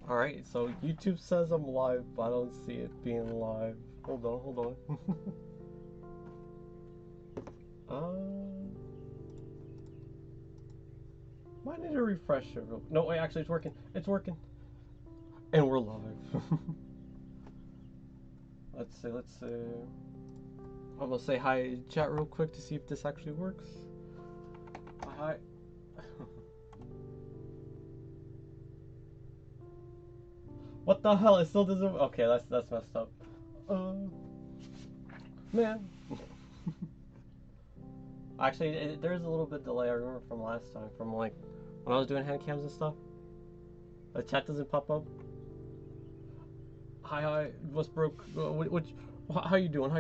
Alright, so YouTube says I'm live, but I don't see it being live. Hold on. Might need a refresher. No, wait, actually, it's working. It's working. And we're live. Let's see. I'm gonna say hi in chat real quick to see if this actually works. Hi. What the hell? It still doesn't. Okay, that's messed up. Man. Actually, there's a little bit delay. I remember from last time, from like when I was doing hand cams and stuff. The chat doesn't pop up. Hi. What's broke? How you doing?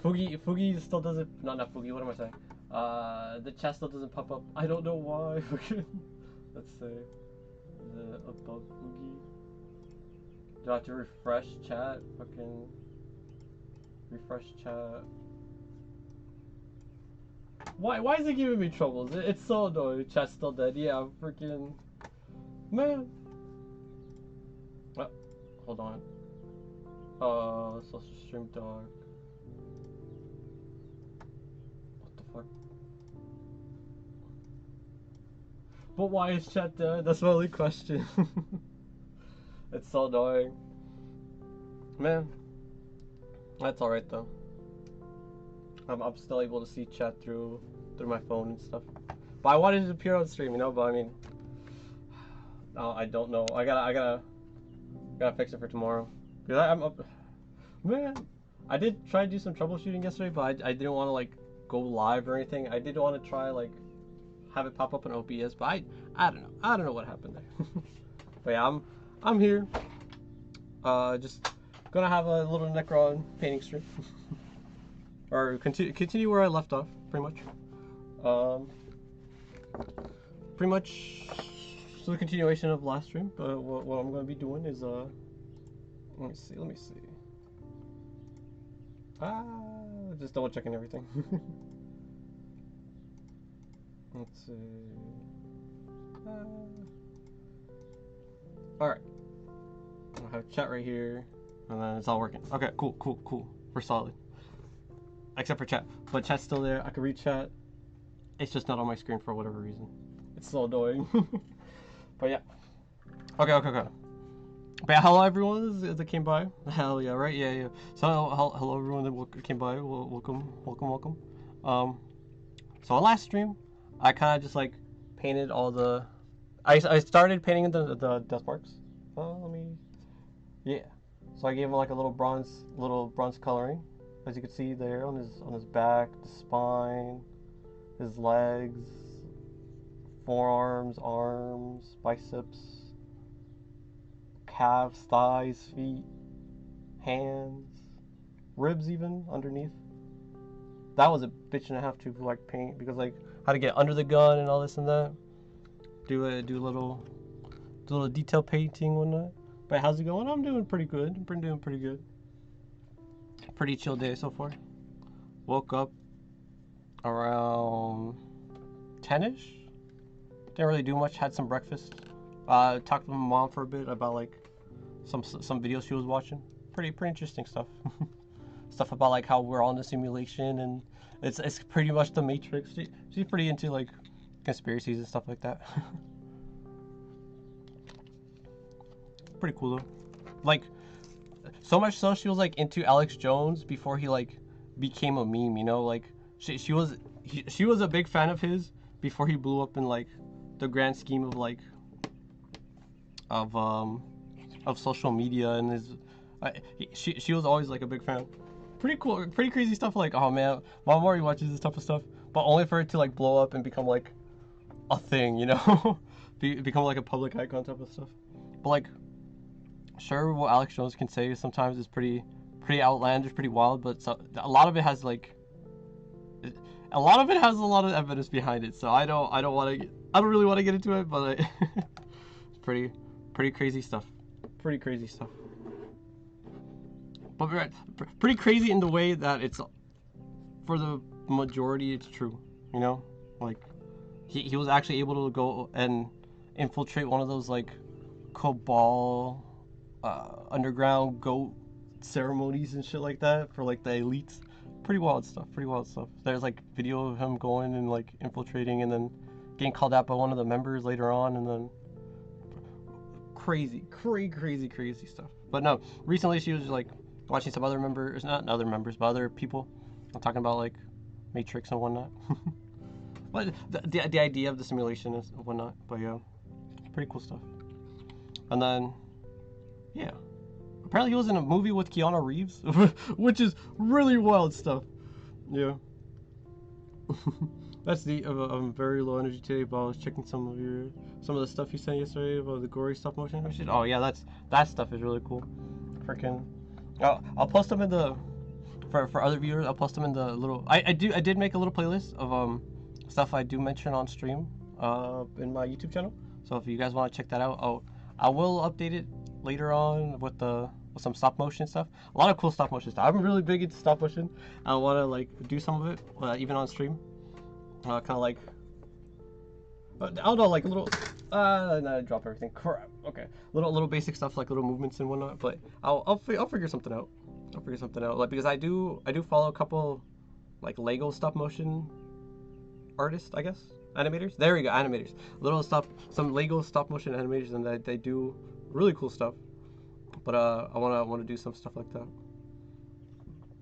Fugi still doesn't. Not Fugi. What am I saying? The chat still doesn't pop up. I don't know why. Let's see. Is it above Fugi? Do I have to refresh chat? Fucking refresh chat. Why is it giving me troubles? It's so annoying. Chat's still dead. Yeah, freaking man. Oh, hold on. Social stream dog. What the fuck? But why is chat dead? That's my only question. It's so annoying. Man. That's alright though. I'm still able to see chat through my phone and stuff. But I wanted it to appear on stream, you know, but I mean I don't know. I gotta fix it for tomorrow. Because I'm up. Man, I did try to do some troubleshooting yesterday, but I didn't want to like go live or anything. I did want to try like have it pop up on OBS, but I don't know. I don't know what happened there. But yeah, I'm here. Just gonna have a little Necron painting stream. Or continue where I left off, pretty much. Pretty much so the continuation of last stream. But what I'm gonna be doing is let me see. Just double checking everything. Let's see. All right. I'll have chat right here, and then it's all working. Okay, cool. We're solid. Except for chat, but chat's still there. I can read chat. It's just not on my screen for whatever reason. It's so annoying. But yeah. Okay. But yeah, hello everyone that came by. Hell yeah, right? Yeah. So hello everyone that came by. Welcome. So on last stream, I kind of just like painted all the. I started painting the Deathmarks. Yeah. So I gave him like a little bronze coloring. As you can see there on his back, the spine, his legs, forearms, arms, biceps, calves, thighs, feet, hands, ribs even underneath. That was a bitch and a half to like paint because like how to get under the gun and all this and that. Do a little detail painting and whatnot. But how's it going? I'm doing pretty good. Pretty chill day so far. Woke up around 10ish. Didn't really do much. Had some breakfast. Talked to my mom for a bit about like some videos she was watching. Pretty interesting stuff. Stuff about like how we're on the simulation and it's pretty much the Matrix. She's pretty into like conspiracies and stuff like that. Pretty cool though. Like so much so she was like into Alex Jones before he like became a meme, you know, like she was a big fan of his before he blew up in like the grand scheme of like of social media and his she was always like a big fan. Pretty cool, pretty crazy stuff. Like, oh man, Mom already watches this type of stuff, but only for it to like blow up and become like a thing, you know. Become like a public icon type of stuff. But like sure, what Alex Jones can say sometimes is pretty outlandish, pretty wild, but a lot of it has like a lot of evidence behind it. So I don't really want to get into it, but it's pretty crazy stuff. But pretty crazy in the way that it's for the majority it's true, you know, like he was actually able to go and infiltrate one of those like cabal, underground goat ceremonies and shit like that for like the elites. Pretty wild stuff. Pretty wild stuff. There's like video of him going and like infiltrating and then getting called out by one of the members later on, and then crazy stuff. But no, recently she was like watching some other members, not other members, but other people. I'm talking about like Matrix and whatnot. But the idea of the simulation is whatnot. But yeah, pretty cool stuff. And then yeah, apparently he was in a movie with Keanu Reeves, which is really wild stuff. Yeah. That's the I'm very low energy today, but I was checking some of the stuff you sent yesterday about the gory stop motion. Oh yeah, that stuff is really cool. Freaking, I'll post them in the for other viewers. I'll post them in the little. I did make a little playlist of stuff I do mention on stream in my YouTube channel. So if you guys want to check that out, I will update it later on with some stop motion stuff. A lot of cool stop motion stuff. I'm really big into stop motion. I want to like do some of it even on stream. Kind of like I don't know, like a little no, drop everything. Crap. Okay, little basic stuff like little movements and whatnot. But I'll figure something out. I'll figure something out. Like because I do follow a couple like Lego stop motion artists, I guess, animators. There we go, animators. Some Lego stop motion animators, and they do really cool stuff. But I wanna do some stuff like that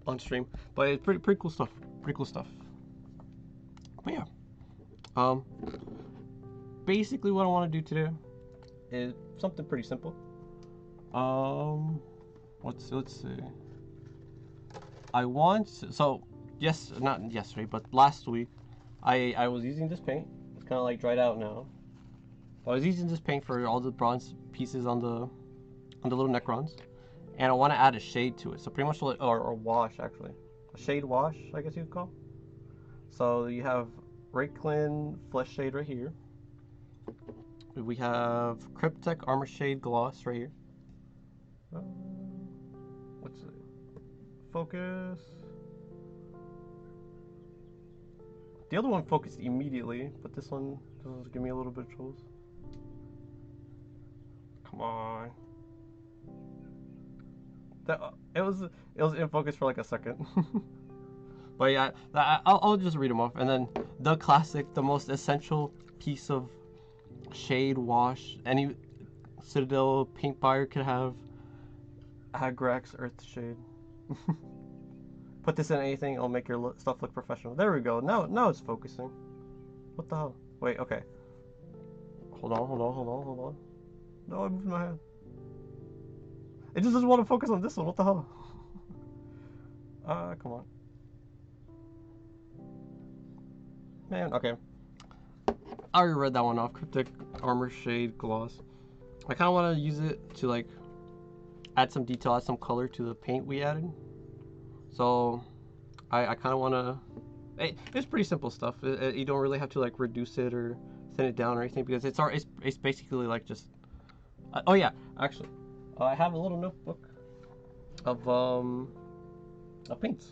on stream. But it's pretty cool stuff. Pretty cool stuff. But yeah, basically what I want to do today is something pretty simple. Let's see. Not yesterday, but last week, I was using this paint. It's kind of like dried out now. I was using this paint for all the bronze pieces on the little Necrons, and I want to add a shade to it. So pretty much, or wash actually, a shade wash, I guess you could call. So you have Rayclin Flesh Shade right here. We have Cryptek Armor Shade Gloss right here. What's it? Focus. The other one focused immediately, but this one does give me a little bit of troubles. Come on. It was in focus for like a second. But yeah, I'll just read them off. And then the classic, the most essential piece of shade wash any Citadel paint buyer could have, Hagrax Earth Shade. Put this in anything, it'll make your stuff look professional. There we go. Now it's focusing. What the hell? Wait, okay. Hold on. No, I moved my hand. It just doesn't want to focus on this one. What the hell? Come on. Man, okay. I already read that one off. Cryptek Armor Shade Gloss. I kind of want to use it to like add some detail, add some color to the paint we added. So I kind of want to. It's pretty simple stuff. You don't really have to like reduce it or thin it down or anything because it's basically like just. Oh yeah, actually, I have a little notebook of paints.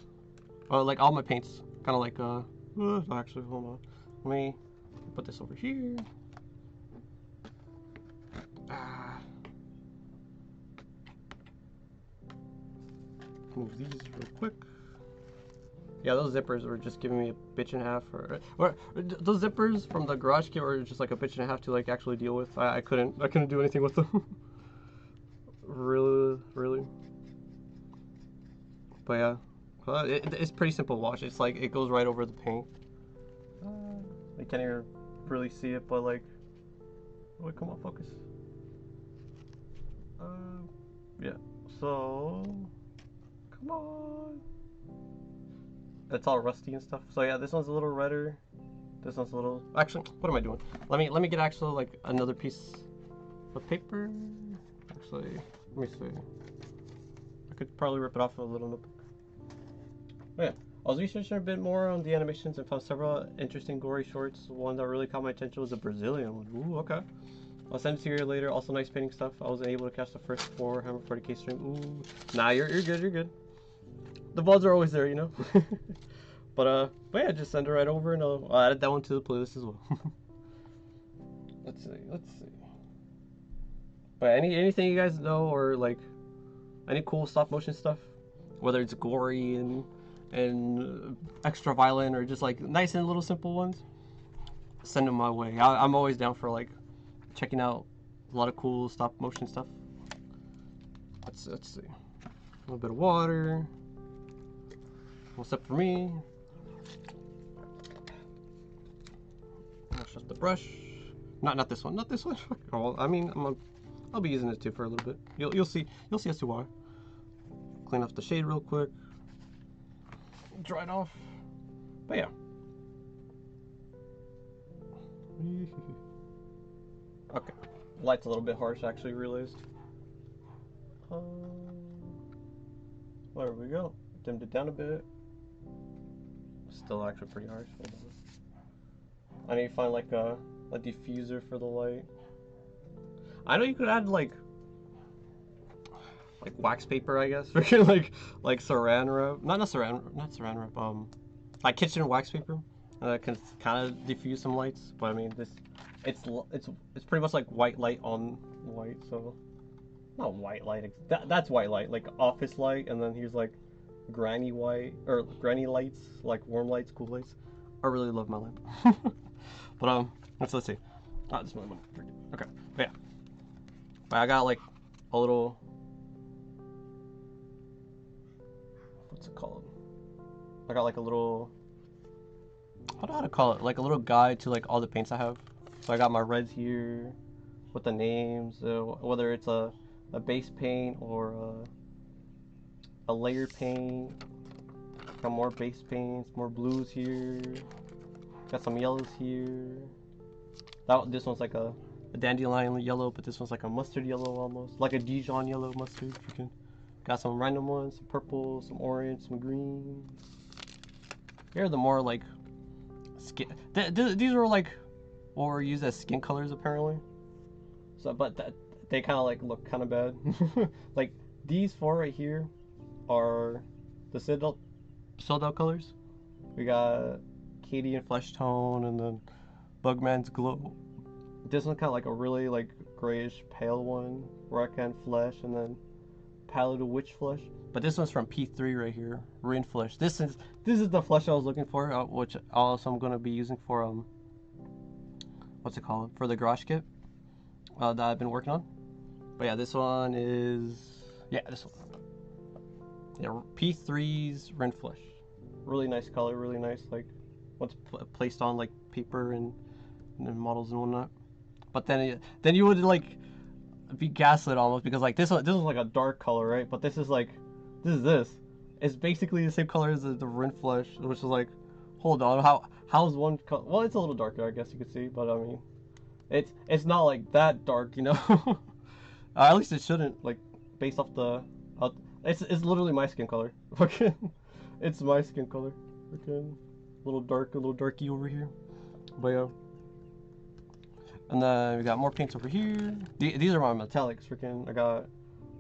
Like all my paints, kind of like actually, hold on. Let me put this over here. Move these real quick. Yeah, those zippers were just giving me a bitch and a half. Or those zippers from the garage kit were just like a bitch and a half to like actually deal with. I couldn't do anything with them. really. But yeah, it's pretty simple wash. It's like it goes right over the paint. You can't even really see it, but like, wait, come on, focus. Yeah. So, come on. It's all rusty and stuff. So yeah, this one's a little redder. This one's a little. Actually, what am I doing? Let me get actually like another piece of paper. Actually, let me see. I could probably rip it off of a little notebook. Oh, yeah. I was researching a bit more on the animations and found several interesting gory shorts. One that really caught my attention was a Brazilian one. Ooh, okay. I'll send it to you later. Also, nice painting stuff. I wasn't able to catch the first 4 WH40K stream. Ooh. Nah, you're good. The VODs are always there, you know? But yeah, just send it right over and I'll add that one to the playlist as well. Let's see. But anything you guys know, or like any cool stop motion stuff, whether it's gory and extra violent, or just like nice and little simple ones, send them my way. I'm always down for like checking out a lot of cool stop motion stuff. Let's see. A little bit of water. One step for me. That's just the brush. Not this one. Not this one. Oh, I mean, I'll be using it too for a little bit. You'll see as to why. Clean off the shade real quick. Dry it off. But yeah. Okay. Light's a little bit harsh, actually realized. There we go. Dimmed it down a bit. Still actually pretty harsh. Hold on. I need to find like a diffuser for the light. I know you could add like wax paper, I guess. like saran wrap. Not saran wrap. Like kitchen wax paper. Can kind of diffuse some lights, but I mean it's pretty much like white light on white, so not white light. That's white light, like office light, and then here's like granny white or granny lights, like warm lights, cool lights. I really love my lamp. But let's see. Oh, this one. Okay, but yeah. But I got like a little, what's it called? I got like a little, I don't know how to call it, like a little guide to like all the paints I have. So I got my reds here with the names, whether it's a base paint or a layered paint. Got more base paints, more blues here. Got some yellows here. This one's like a dandelion yellow, but this one's like a mustard yellow almost. Like a Dijon yellow mustard. Got some random ones, some purple, some orange, some green. Here are the more like skin. These are like what were used as skin colors apparently. So, but they kind of like look kind of bad. Like these four right here are the Citadel colors. We got Katie and Flesh Tone, and then Bugman's Glow. This one's kind of like a really like grayish pale one, Rakan Flesh, and then Palette of Witch Flesh. But this one's from P3 right here, Rain Flesh. This is the flesh I was looking for, which also I'm gonna be using for what's it called, for the garage kit that I've been working on. But yeah, this one is this one. Yeah, P3's Rain Flesh. Really nice color, really nice. Like once placed on like paper and models and whatnot. But then you would like be gaslit almost, because like this was like a dark color, right? But this is it's basically the same color as the Rain Flesh, which is like, hold on, how's one color? Well, it's a little darker, I guess you could see, but I mean, it's not like that dark, you know. At least it shouldn't, like based off the it's literally my skin color. Okay, it's my skin color. Okay, a little darky over here. But yeah. And then we got more paints over here. These are my metallics. Freaking, I got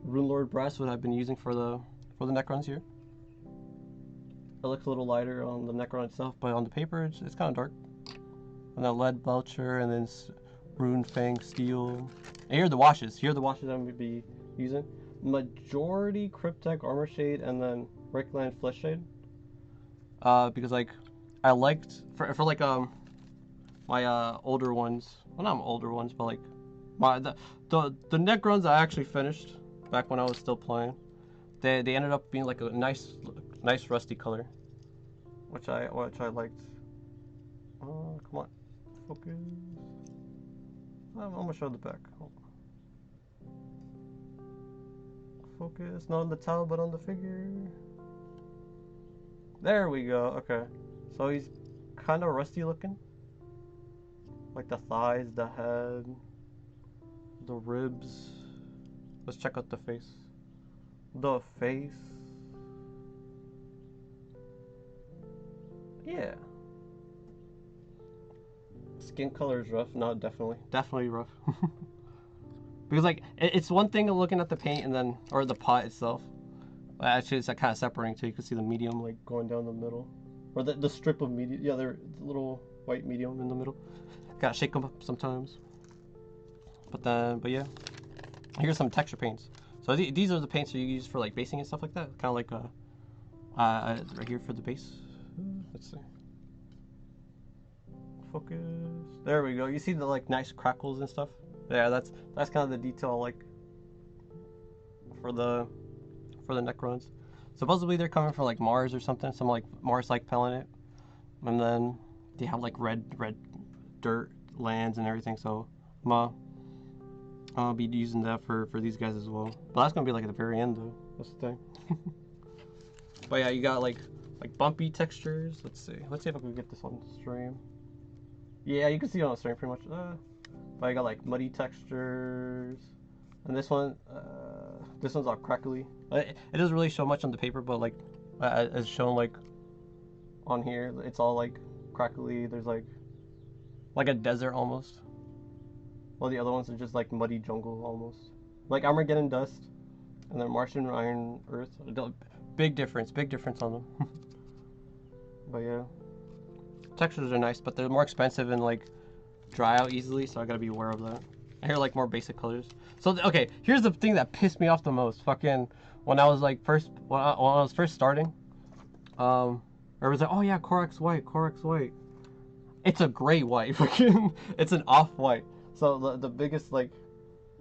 Rune Lord Brass, what I've been using for the Necrons here. It looks a little lighter on the Necron itself, but on the paper it's kind of dark. And then Lead Belcher, and then Rune Fang Steel. And here are the washes. Here are the washes I'm gonna be using. Majority Cryptek Armor Shade, and then Reikland Flesh Shade. Because like I liked for like my older ones. Well, not older ones, but like the Necrons I actually finished back when I was still playing. They ended up being like a nice rusty color, which I liked. Oh, come on, focus. I'm gonna show the back. Focus, not on the towel, but on the figure. There we go. Okay, so he's kind of rusty looking. Like the thighs, the head, the ribs. Let's check out the face. The face. Yeah. Skin color is rough. No, definitely rough. Because like it's one thing looking at the paint and then, or the pot itself. Actually, it's like kind of separating too. You can see the medium like going down the middle, or the strip of medium. Yeah, there's a little white medium in the middle. Gotta shake them up sometimes. But yeah. Here's some texture paints. So these are the paints that you use for like basing and stuff like that. Kind of like right here for the base. Let's see. Focus. There we go. You see the like nice crackles and stuff. Yeah, that's kind of the detail like for the Necrons. Supposedly they're coming from like Mars or something. Some like Mars-like planet, and then they have like red dirt lands and everything. So I'll be using that for these guys as well. But that's gonna be like at the very end though. That's the thing. But yeah, you got like bumpy textures. Let's see if I can get this on stream. Yeah, you can see it on stream pretty much. But I got like muddy textures, and this one's all crackly. It doesn't really show much on the paper, but like as shown like on here, it's all like crackly. There's like a desert almost. Well, the other ones are just like muddy jungle almost. Like Armageddon Dust, and then Martian Iron Earth. Big difference on them. But yeah, textures are nice, but they're more expensive and like dry out easily, so I gotta be aware of that. I hear like more basic colors. So okay, here's the thing that pissed me off the most. Fucking when I was like when I was first starting, everyone's like, oh yeah, Corax white. It's a gray white. Fucking, it's an off white. So the biggest like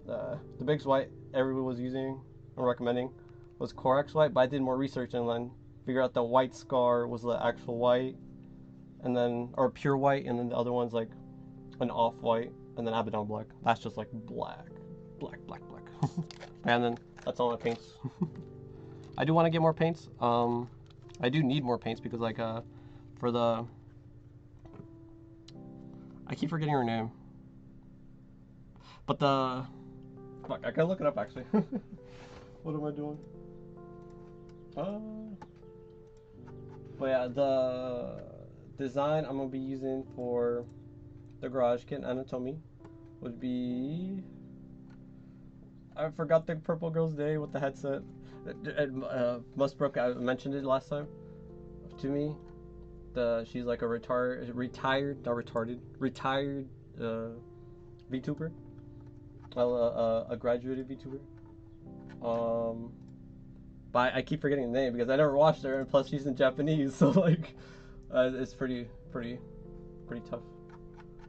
the biggest white everyone was using and recommending was Corax white, but I did more research and then figured out the white scar was the actual white, and then or pure white, and then the other one's like an off white, and then Abaddon black. That's just like black. And then that's all my paints. I do want to get more paints. I do need more paints because like for the I keep forgetting her name. But fuck, I can look it up actually. What am I doing? But yeah, the design I'm gonna be using for the garage kit anatomy would be, I forgot the purple girl's day with the headset. Mustbrook, I mentioned it last time to me. She's like a retired VTuber, a graduated VTuber. But I keep forgetting the name because I never watched her, and plus she's in Japanese, so like it's pretty tough.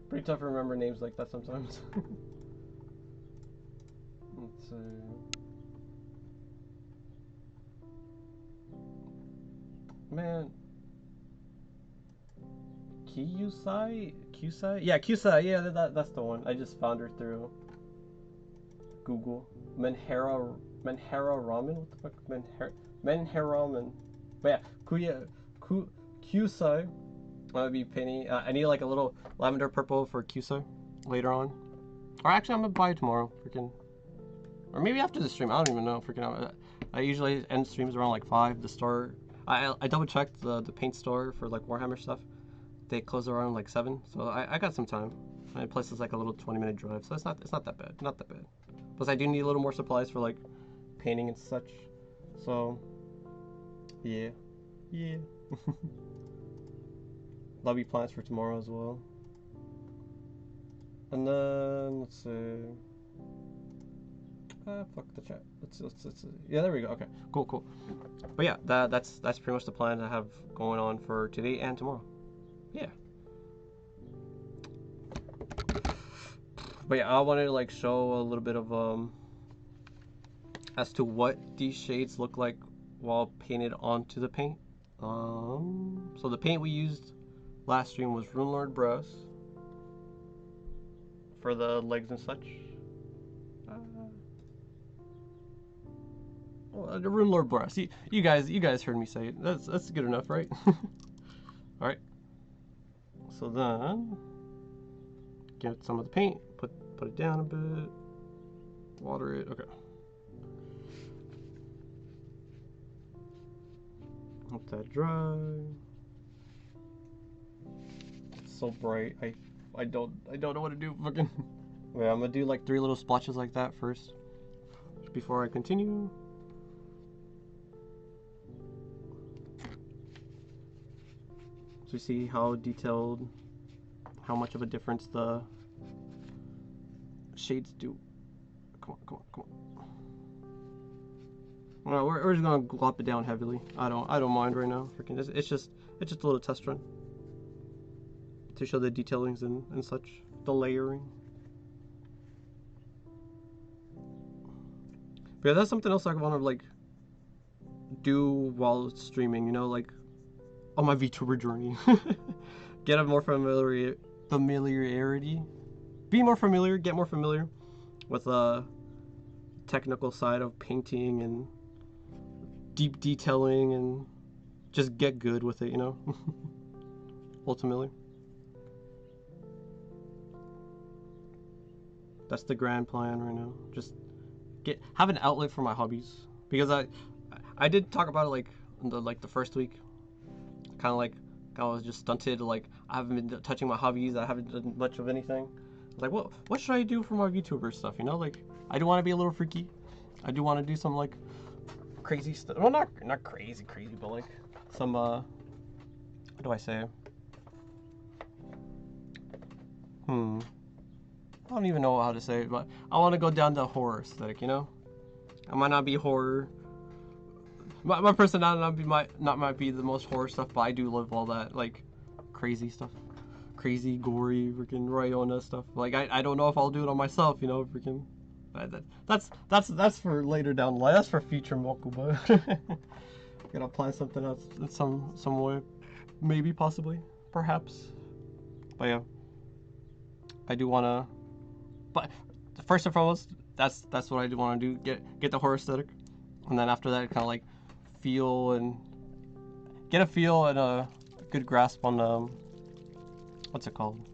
Pretty tough to remember names like that sometimes. Let's see. Man. Kyusai? Yeah, Kyusai. Yeah, that's the one. I just found her through Google. Menhera Ramen? What the fuck? Menhera Ramen. But yeah, Kyusai. I'm gonna be painting. I need like a little lavender purple for Kyusai later on. Or actually, I'm gonna buy it tomorrow. Freaking. Or maybe after the stream. I don't even know. Freaking. I usually end streams around like 5. The store. I double checked the paint store for like Warhammer stuff. They close around like 7, so I got some time. And plus it's like a little 20-minute drive, so it's not that bad. Not that bad. Plus I do need a little more supplies for like painting and such. So yeah. That'll be plans for tomorrow as well. And then let's see. Fuck the chat. Let's yeah, there we go. Okay, cool. But yeah, that's pretty much the plan I have going on for today and tomorrow. Yeah. But yeah, I wanted to like show a little bit of as to what these shades look like while painted onto the paint. So the paint we used last stream was Runelord Brass for the legs and such. The Runelord Brass. You guys heard me say it. That's good enough, right? All right. So then, get some of the paint. Put it down a bit. Water it. Okay. Let that dry. It's so bright. I don't know what to do. Fucking. Okay, I'm gonna do like 3 little splotches like that first before I continue. So you see how detailed, how much of a difference the shades do. Come on. Well, we're just gonna glop it down heavily. I don't mind right now. Freaking, it's just a little test run to show the detailings and such, the layering. But yeah, that's something else I want to like do while streaming. You know, like on my VTuber journey, get a more familiarity, be more familiar, get more familiar with the technical side of painting and deep detailing, and just get good with it, you know. Ultimately, that's the grand plan right now. Just have an outlet for my hobbies, because I did talk about it like in the first week, kind of was just stunted. Like, I haven't been touching my hobbies. I haven't done much of anything. Like, what should I do for my VTuber stuff? You know, like, I do want to be a little freaky. I do want to do some like crazy stuff. Well, not crazy, but like some what do I say? I don't even know how to say it, but I want to go down the horror aesthetic. You know, I might not be horror. My personality might be the most horror stuff, but I do love all that like crazy stuff, crazy gory freaking Rayona stuff. Like, I don't know if I'll do it on myself, you know, freaking. That's for later down the line. That's for future Mokuba. Gotta plan something else in some way, maybe, possibly, perhaps. But yeah, I do wanna. But first and foremost, that's what I do want to do. Get the horror aesthetic, and then after that, kind of like get a feel and a good grasp on what's it called?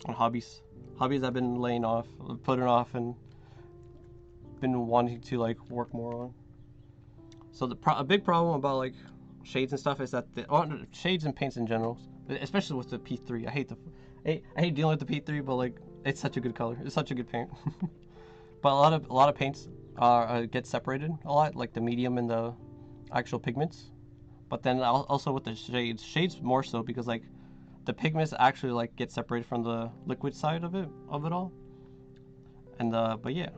On hobbies I've been laying off, putting off, and been wanting to like work more on. So a big problem about like shades and stuff is that shades and paints in general, especially with the P3. I hate dealing with the P3, but like it's such a good color. It's such a good paint. But a lot of paints get separated a lot, like the medium and the actual pigments. But then also with the shades more so, because like the pigments actually like get separated from the liquid side of it all. And but yeah,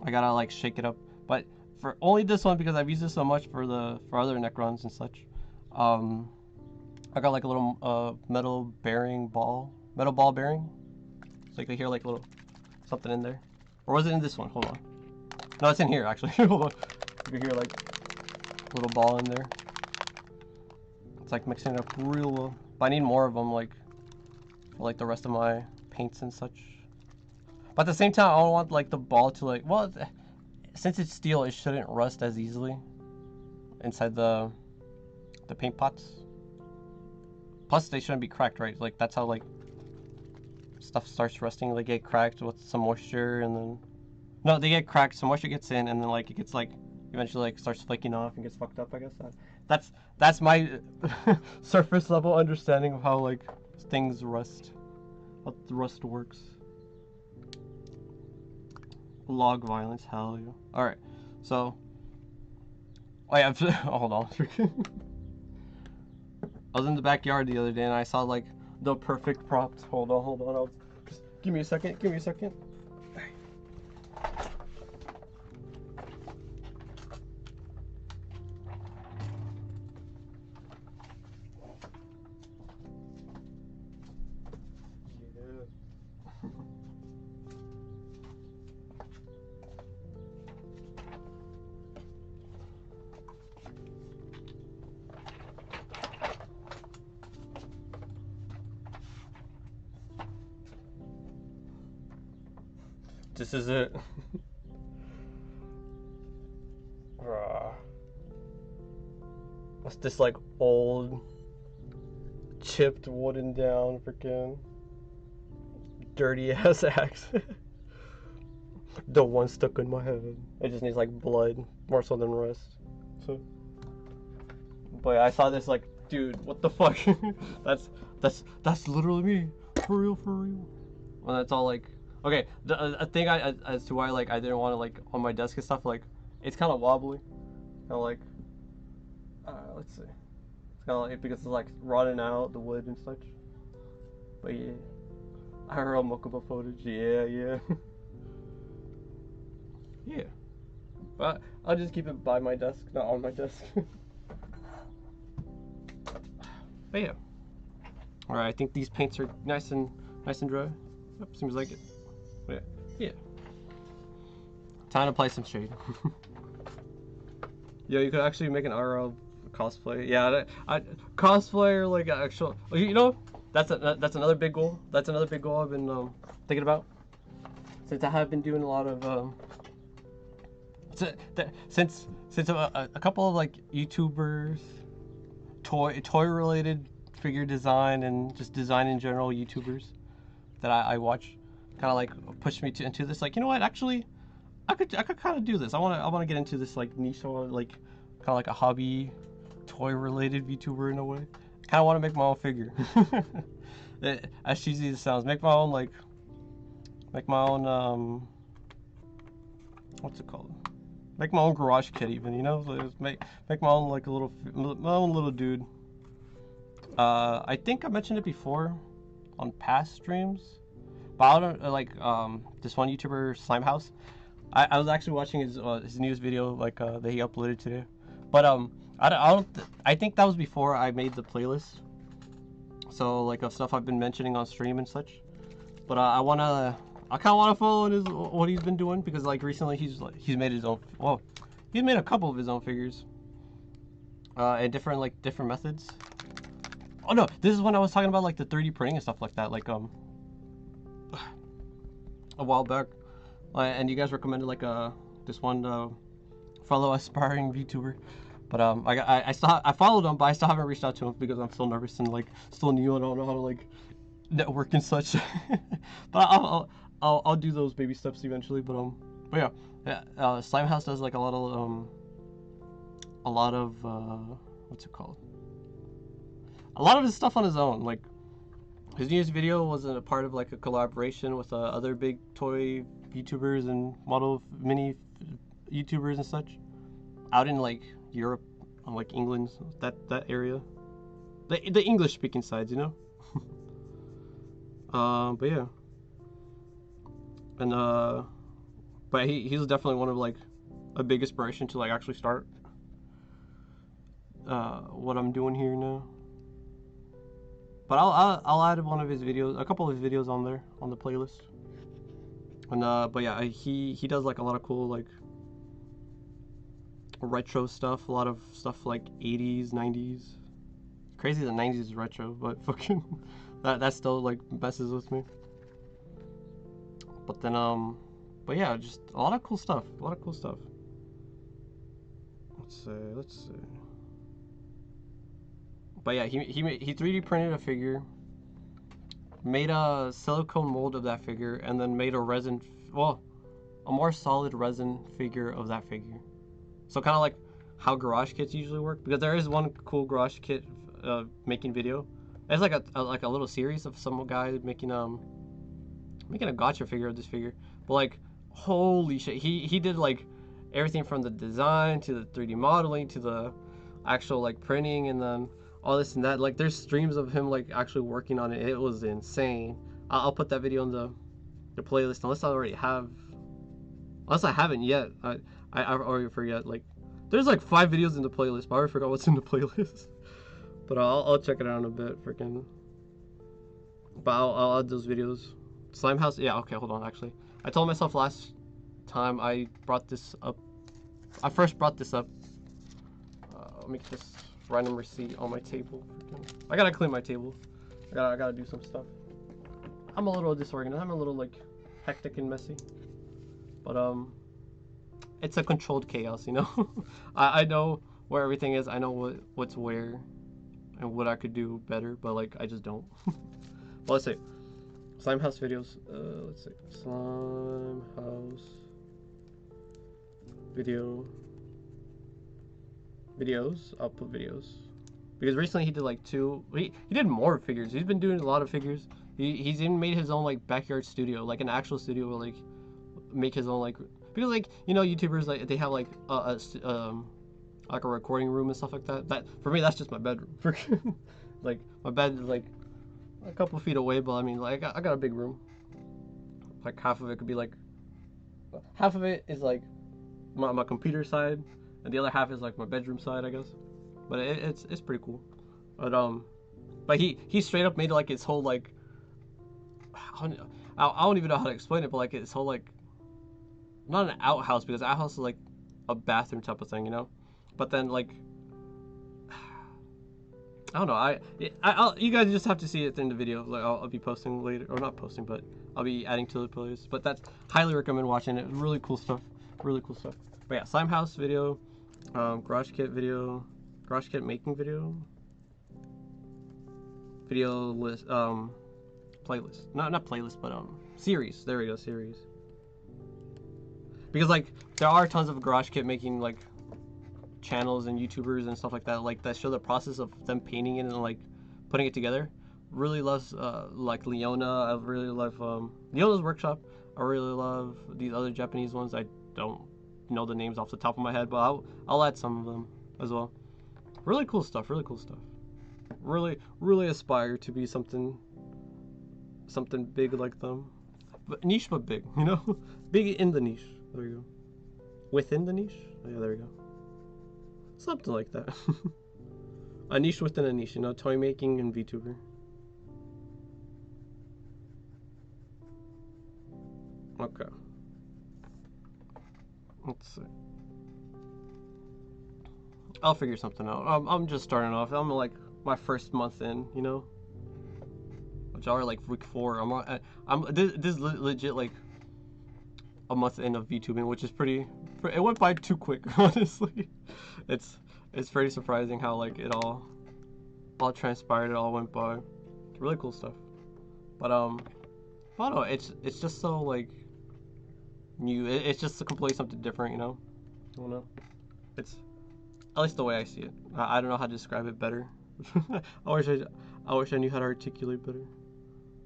I gotta like shake it up. But for only this one, because I've used this so much for other Necrons and such, I got like a little metal ball bearing. So you can hear like a little something in there. Or was it in this one? Hold on. No, it's in here actually. Hold on. You can hear like a little ball in there. It's like mixing it up real well. But I need more of them, like for like the rest of my paints and such. But at the same time, I don't want like the ball to like, well, since it's steel, it shouldn't rust as easily inside the paint pots. Plus, they shouldn't be cracked, right? Like, that's how like stuff starts rusting. They get cracked with some moisture, and then no, they get cracked. Some moisture gets in, and then like it gets like eventually like starts flaking off and gets fucked up. I guess that's my surface level understanding of how like things rust, how the rust works. Log violence, hell yeah. All right, so oh yeah, hold on. I was in the backyard the other day and I saw like the perfect props. Hold on. Just give me a second. This is it. What's this like old, chipped, wooden down, freaking dirty ass axe? The one stuck in my head. It just needs like blood, more so than rust. So, but I saw this like, dude, what the fuck? that's literally me, for real. Well, that's all like. Okay, a thing as to why like I didn't want to like on my desk and stuff, like it's kind of wobbly, kind of like let's see, it's kind of like because it's like rotting out the wood and such. But yeah, I heard Mokuba footage. Yeah. Yeah. But I'll just keep it by my desk, not on my desk. But yeah. Alright, I think these paints are nice and dry. Yep, seems like it. But yeah. Time to apply some shade. Yo, you could actually make an RL cosplay. Yeah, cosplayer like actual. You know, that's another big goal. That's another big goal I've been thinking about. Since I have been doing a lot of since a couple of like YouTubers, toy related figure design and just design in general YouTubers that I watch, kind of like pushed me into this. Like, you know what? Actually, I could kind of do this. I want to get into this like niche, like kind of like a hobby, toy related VTuber in a way. Kind of want to make my own figure. As cheesy as it sounds, make my own what's it called? Make my own garage kit, even, you know. So make my own like my own little dude. I think I mentioned it before on past streams, but I don't like this one YouTuber Slimehouse. I was actually watching his newest video like that he uploaded today, but I think that was before I made the playlist. So like of stuff I've been mentioning on stream and such. But I kind of wanna follow what he's been doing, because like recently he's made his own. Well, he's made a couple of his own figures. And different methods. Oh no, this is when I was talking about like the 3D printing and stuff like that, like a while back. And you guys recommended like this one fellow aspiring VTuber, but I followed him, but I still haven't reached out to him because I'm still nervous and like still new. I don't know how to like network and such. But I'll do those baby steps eventually. But yeah, Slimehouse does like a lot of what's it called? A lot of his stuff on his own. Like his newest video was a part of like a collaboration with other big toy YouTubers and mini YouTubers and such out in like Europe, like England, that area, the English speaking sides, you know. But yeah, and but he's definitely one of like a big inspiration to like actually start what I'm doing here now. But I'll add one of his videos, a couple of his videos on there on the playlist. And but yeah, he does like a lot of cool like retro stuff, a lot of stuff like 80s, 90s. Crazy the 90s is retro, but fucking that still like messes with me. But then but yeah, just a lot of cool stuff. Let's see. But yeah, he 3D printed a figure, made a silicone mold of that figure, and then made a more solid resin figure of that figure. So kind of like how garage kits usually work, because there is one cool garage kit making video. It's like a little series of some guy making a gacha figure of this figure. But like, holy shit, he did like everything from the design to the 3D modeling to the actual like printing, and then all this and that. Like there's streams of him like actually working on it. It was insane. I'll put that video on the playlist, unless I haven't yet. I already forget. Like there's like 5 videos in the playlist, but I already forgot what's in the playlist. But I'll check it out in a bit, freaking. But I'll add those videos. Slimehouse, yeah, okay, hold on. Actually, I told myself last time I brought this up. I first brought this up. I'll make this random receipt on my table. I gotta clean my table. I gotta do some stuff. I'm a little disorganized. I'm a little like hectic and messy. But it's a controlled chaos, you know. I know where everything is. I know what's where and what I could do better, but like I just don't. Well, let's see. Slimehouse videos. Let's see. Slimehouse videos. I'll put videos, because recently he did like 2. He did more figures. He's been doing a lot of figures. He's even made his own like backyard studio, like an actual studio where like make his own like, because like, you know, YouTubers like they have like a recording room and stuff like that. That for me, that's just my bedroom. Like my bed is like a couple feet away, but I mean like I got a big room. Like half of it is like my computer side, and the other half is like my bedroom side, I guess. But it's pretty cool. But he straight up made it like his whole like I don't even know how to explain it, but like his whole like not an outhouse, because outhouse is like a bathroom type of thing, you know. But then like I don't know. I'll you guys just have to see it in the video. Like I'll be posting later, or not posting, but I'll be adding to the playlist. But that's highly recommend watching it. Really cool stuff. Really cool stuff. But yeah, slime house video, garage kit video, garage kit making video, video list, playlist. Not playlist, but series. There we go, series. Because like there are tons of garage kit making like channels and YouTubers and stuff like that show the process of them painting it and like putting it together. Really loves like Leona. I really love Leona's Workshop. I really love these other Japanese ones. I don't know the names off the top of my head, but I'll add some of them as well. Really cool stuff. Really cool stuff. Really aspire to be something big like them. But niche but big, you know? Big in the niche. There you go. Within the niche? Oh, yeah, there we go. Something like that. A niche within a niche, you know, toy making and VTuber. Okay. Let's see. I'll figure something out. I'm just starting off. I'm like my first month in, you know, which are like week 4. This is legit like a month in of VTubing, which is pretty. It went by too quick, honestly. It's pretty surprising how like it all transpired. It all went by. It's really cool stuff. But I don't know. It's just so like new. It's just completely something different, you know. I don't know. It's at least the way I see it. I don't know how to describe it better. I wish I knew how to articulate better.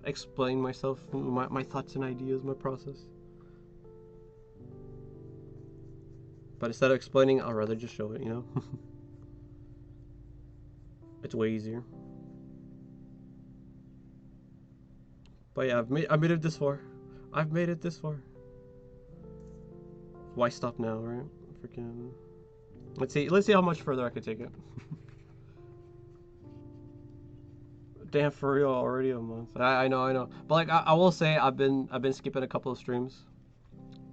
Explain myself, my thoughts and ideas, my process. But instead of explaining, I'd rather just show it, you know? It's way easier. But yeah, I made it this far. I've made it this far. Why stop now, right? Freaking. Let's see how much further I could take it. Damn, for real, already a month. I know. But like I will say I've been skipping a couple of streams.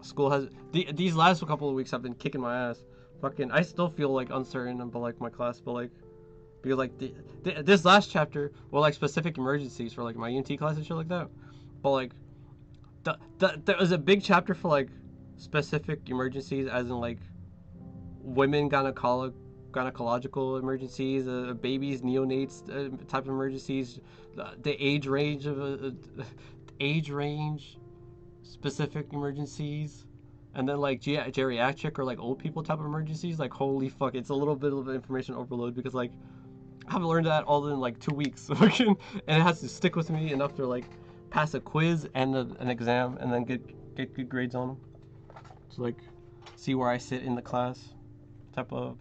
School has these last couple of weeks have been kicking my ass. Fucking, I still feel like uncertain about like my class, but like because like this last chapter were like specific emergencies for like my UNT class and shit like that. But like there was a big chapter for like specific emergencies, as in like women gynecological emergencies, babies, neonates type of emergencies, the age range of age range. Specific emergencies, and then like geriatric or like old people type of emergencies. Like holy fuck, it's a little bit of information overload, because like I haven't learned that all in like 2 weeks. And it has to stick with me enough to like pass a quiz and an exam, and then get good grades on them. So like see where I sit in the class type of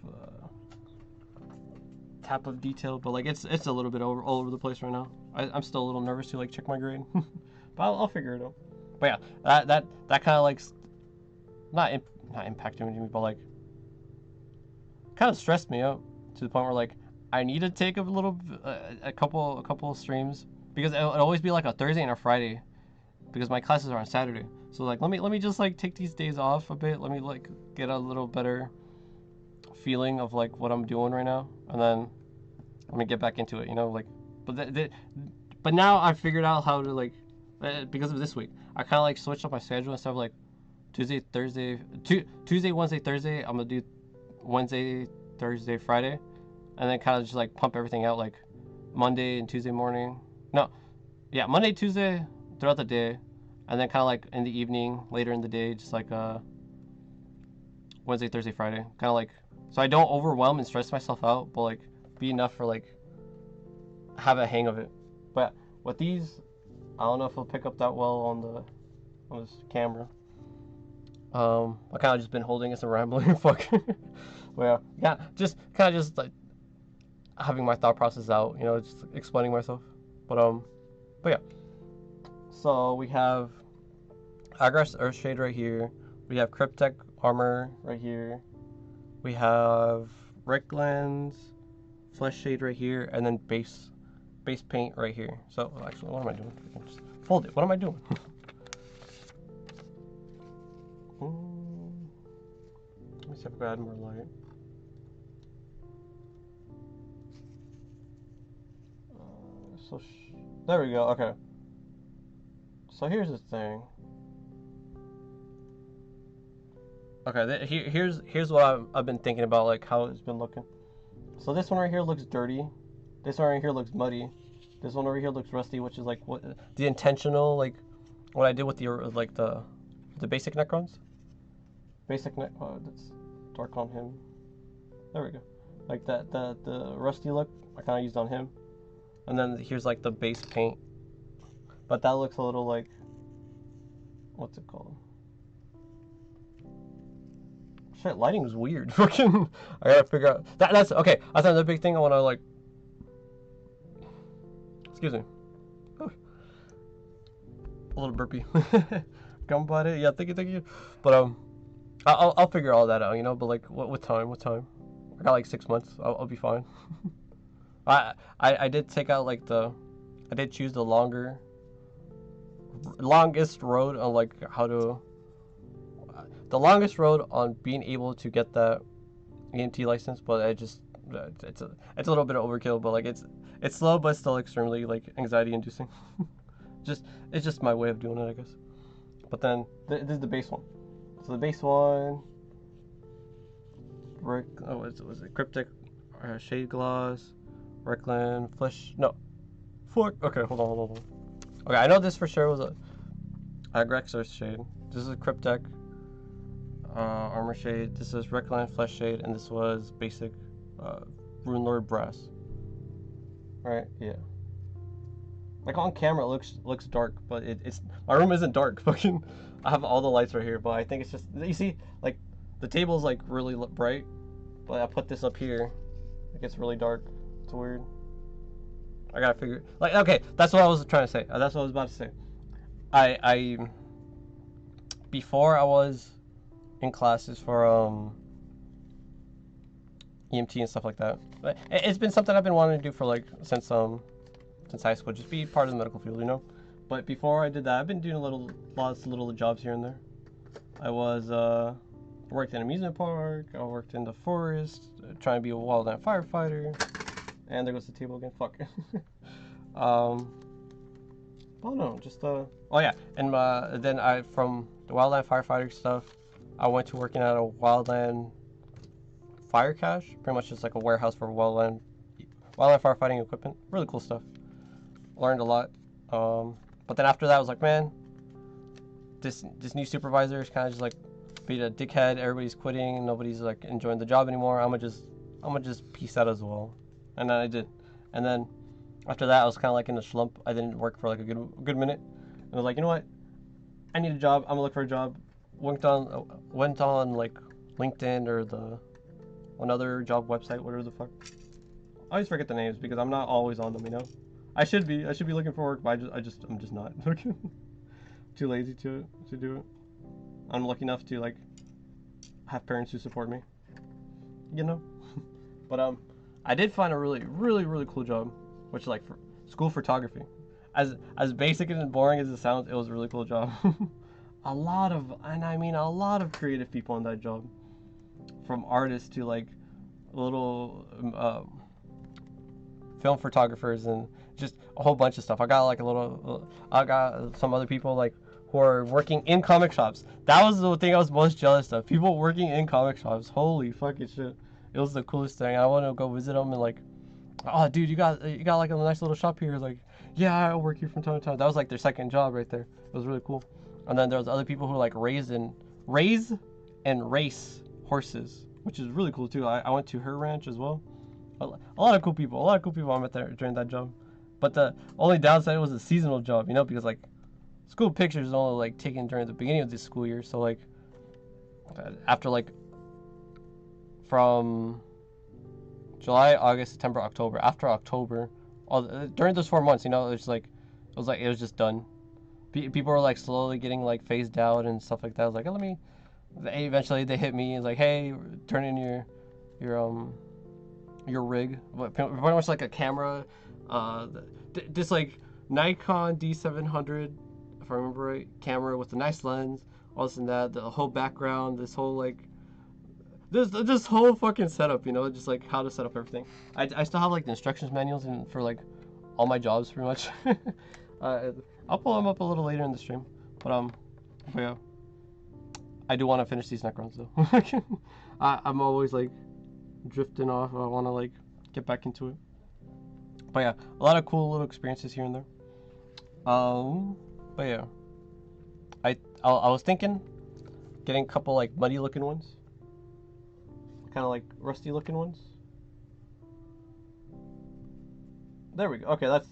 detail. But like it's a little bit all over the place right now. I'm still a little nervous to like check my grade. But I'll figure it out. But yeah, that kind of like not impacted me, but like kind of stressed me out to the point where like I need to take a couple of streams, because it'll always be like a Thursday and a Friday, because my classes are on Saturday. So like let me just like take these days off a bit. Let me like get a little better feeling of like what I'm doing right now, and then let me get back into it, you know, like. But now I've figured out how to like, because of this week, I kind of like switched up my schedule instead of like Tuesday, Wednesday, Thursday. I'm gonna do Wednesday, Thursday, Friday, and then kind of just like pump everything out like Monday and Tuesday morning. No, yeah, Monday, Tuesday throughout the day, and then kind of like in the evening, later in the day, just like Wednesday, Thursday, Friday, kind of like, so I don't overwhelm and stress myself out, but like be enough for like have a hang of it. But with these, I don't know if it'll pick up that well on this camera. I kind of just been holding it and rambling. Fuck. Well, yeah, just kind of just like having my thought process out, you know, just explaining myself. But yeah. So we have Aggress Earthshade right here. We have Cryptek armor right here. We have Ricklands, flesh shade right here, and then base paint right here. So actually, what am I doing? Just fold it. What am I doing? Let me see if I can add more light. There we go. Okay. So here's the thing. Okay, here's what I've been thinking about, like how it's been looking. So this one right here looks dirty. This one right here looks muddy. This one over here looks rusty, which is like what the intentional, like what I did with the like the basic Necrons. That's dark on him. There we go. Like that the rusty look I kind of used on him. And then here's like the base paint. But that looks a little like, what's it called? Shit, lighting is weird. Fucking, I gotta figure out. That's okay. That's another big thing I wanna like. Excuse me. Oh. A little burpy. Gumbody. Yeah, thank you. But I'll figure all that out, you know. But like, with time. I got like 6 months. I'll be fine. I did take out like I did choose the longest road on like how to. The longest road on being able to get that EMT license, but it's a little bit of overkill, but like it's slow but still extremely like anxiety inducing. It's just my way of doing it, I guess. But then this is the base one. So the base one, was it cryptic, shade gloss, Rickland, flesh. No, fuck. Okay, hold on. Okay, I know this for sure was a Agrexor shade. This is a cryptic. Armor shade. This is Rickland flesh shade, and this was basic Rune Lord brass. Right? Yeah. Like on camera, it looks dark, but it's my room isn't dark. Fucking, I have all the lights right here, but I think it's just you see, like the table's like really bright, but I put this up here, it gets really dark. It's weird. I gotta figure. Like, okay, that's what I was trying to say. That's what I was about to say. I before I was in classes for EMT and stuff like that. But it's been something I've been wanting to do for like since high school, just be part of the medical field, you know. But before I did that, I've been doing lots of little jobs here and there. I was worked in an amusement park. I worked in the forest, trying to be a wildland firefighter. And there goes the table again. Fuck. Oh no, just oh yeah, and then from the wildland firefighter stuff, I went to working at a wildland fire cache, pretty much just like a warehouse for wildland firefighting equipment. Really cool stuff. Learned a lot. But then after that, I was like, man, this new supervisor is kind of just like being a dickhead. Everybody's quitting. Nobody's like enjoying the job anymore. I'm gonna just peace out as well. And then I did. And then after that, I was kind of like in a slump. I didn't work for like a good minute. And I was like, you know what? I need a job. I'm gonna look for a job. Went on like LinkedIn or the another job website, whatever the fuck. I always forget the names because I'm not always on them, you know. I should be looking for work, but I'm just not. Too lazy to do it. I'm lucky enough to like have parents who support me, you know. But I did find a really cool job, which is like for school photography. As basic and boring as it sounds, it was a really cool job. a lot of creative people in that job, from artists to like little film photographers and just a whole bunch of stuff. I got some other people like who are working in comic shops. That was the thing I was most jealous of. People working in comic shops. Holy fucking shit. It was the coolest thing. I want to go visit them and like, oh dude, you got like a nice little shop here. Like, yeah, I work here from time to time. That was like their second job right there. It was really cool. And then there was other people who like raise and race horses, which is really cool too. I went to her ranch as well. A lot of cool people I met there during that job. But the only downside was a seasonal job, you know, because like school pictures is only like taken during the beginning of the school year. So like after like from July, August, September, October, after October, during those 4 months, you know, it was just done. People were like slowly getting like phased out and stuff like that. I was like, oh, let me eventually they hit me and like, hey, turn in your rig, pretty much like a camera, this like Nikon D700, if I remember right, camera with a nice lens, all this and that, the whole background, this whole like this whole fucking setup, just like how to set up everything. I still have like the instructions manuals and for like all my jobs pretty much. I'll pull them up a little later in the stream, but yeah, I do want to finish these Necrons though. I'm always like drifting off. I want to like get back into it. But yeah, a lot of cool little experiences here and there. But yeah, I was thinking getting a couple like muddy looking ones, kind of like rusty looking ones. There we go. Okay, that's,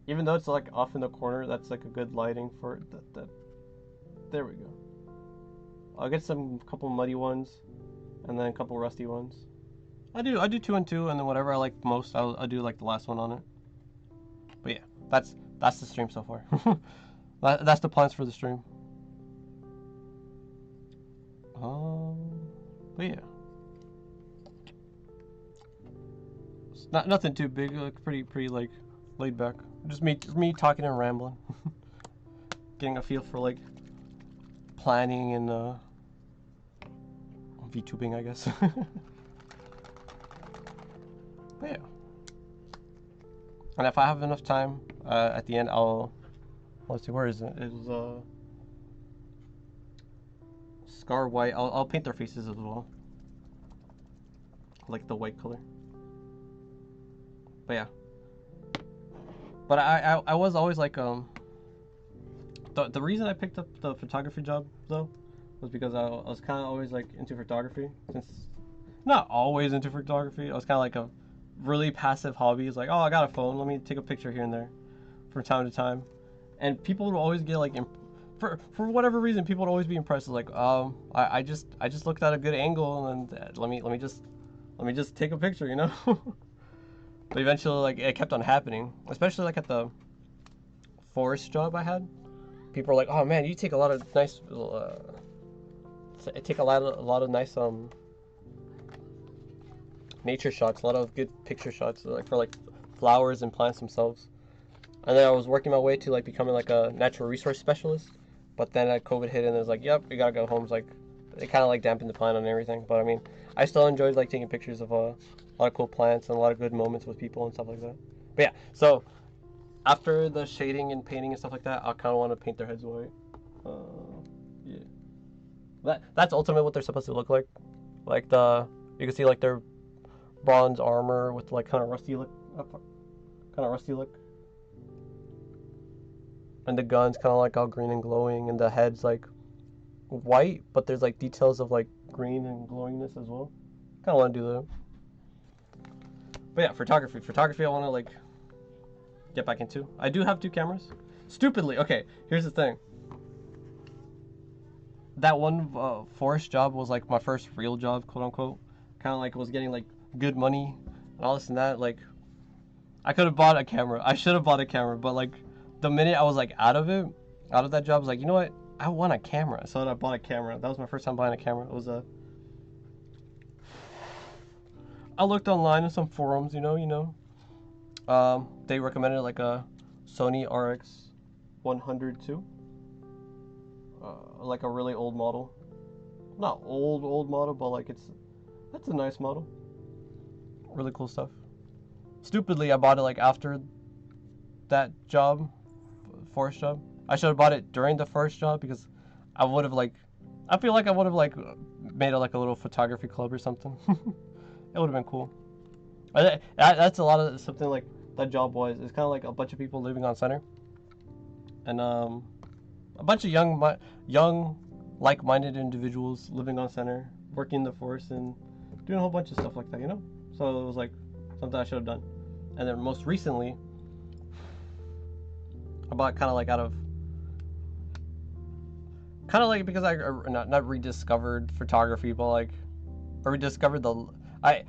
even though it's like off in the corner, that's like a good lighting for that. There we go. I'll get some couple muddy ones, and then a couple rusty ones. I do 2 and 2, and then whatever I like most, I'll do like the last one on it. But yeah, that's the stream so far. That's the plans for the stream. But yeah, it's nothing too big. Like pretty like laid back. Just me talking and rambling, getting a feel for like planning and VTubing, I guess. But yeah, and if I have enough time at the end, let's see, where is it? It was Scar White. I'll paint their faces as well, like the white color. But yeah, but I was always like the reason I picked up the photography job though was because I was kind of always like into photography, since not always into photography. I was kind of like a really passive hobby. It's like, oh, I got a phone, let me take a picture here and there from time to time, and people would always get like for whatever reason, people would always be impressed. It's like, I just looked at a good angle and let me just take a picture, But eventually, like, it kept on happening, especially like at the forest job I had. People were like, oh man, you take a lot of nice nice nature shots, a lot of good picture shots, like for like flowers and plants themselves. And then I was working my way to like becoming like a natural resource specialist, but then COVID hit and it was like, yep, you gotta go home. It's like, it kind of like dampened the plan on everything. But I mean, I still enjoyed like taking pictures of a lot of cool plants and a lot of good moments with people and stuff like that. But yeah, so after the shading and painting and stuff like that, I kind of want to paint their heads white. Yeah, that's ultimately what they're supposed to look like. Like you can see like their bronze armor with like kind of rusty look, and the gun's kind of like all green and glowing, and the head's like white, but there's like details of like green and glowingness as well. Kind of want to do that. But yeah, photography I want to like get back into. I do have 2 cameras. Stupidly, okay, here's the thing. That one forest job was like my first real job, quote unquote. Kind of like was getting like good money and all this and that. Like, I could have bought a camera. I should have bought a camera, but like the minute I was like out of that job, I was like, you know what? I want a camera. So I bought a camera. That was my first time buying a camera. It was I looked online in some forums, they recommended like a Sony RX100 II. Like a really old model. Not old model, but like that's a nice model. Really cool stuff. Stupidly, I bought it like after that job, forest job. I should have bought it during the first job because I would have like, I feel like I would have like made it like a little photography club or something. It would have been cool. That's a lot of something like that job was. It's kind of like a bunch of people living on center, and a bunch of young, like-minded individuals living on center, working in the forest and doing a whole bunch of stuff like that, So it was like something I should have done. And then most recently, I bought kind of like because I not rediscovered photography, but like I rediscovered I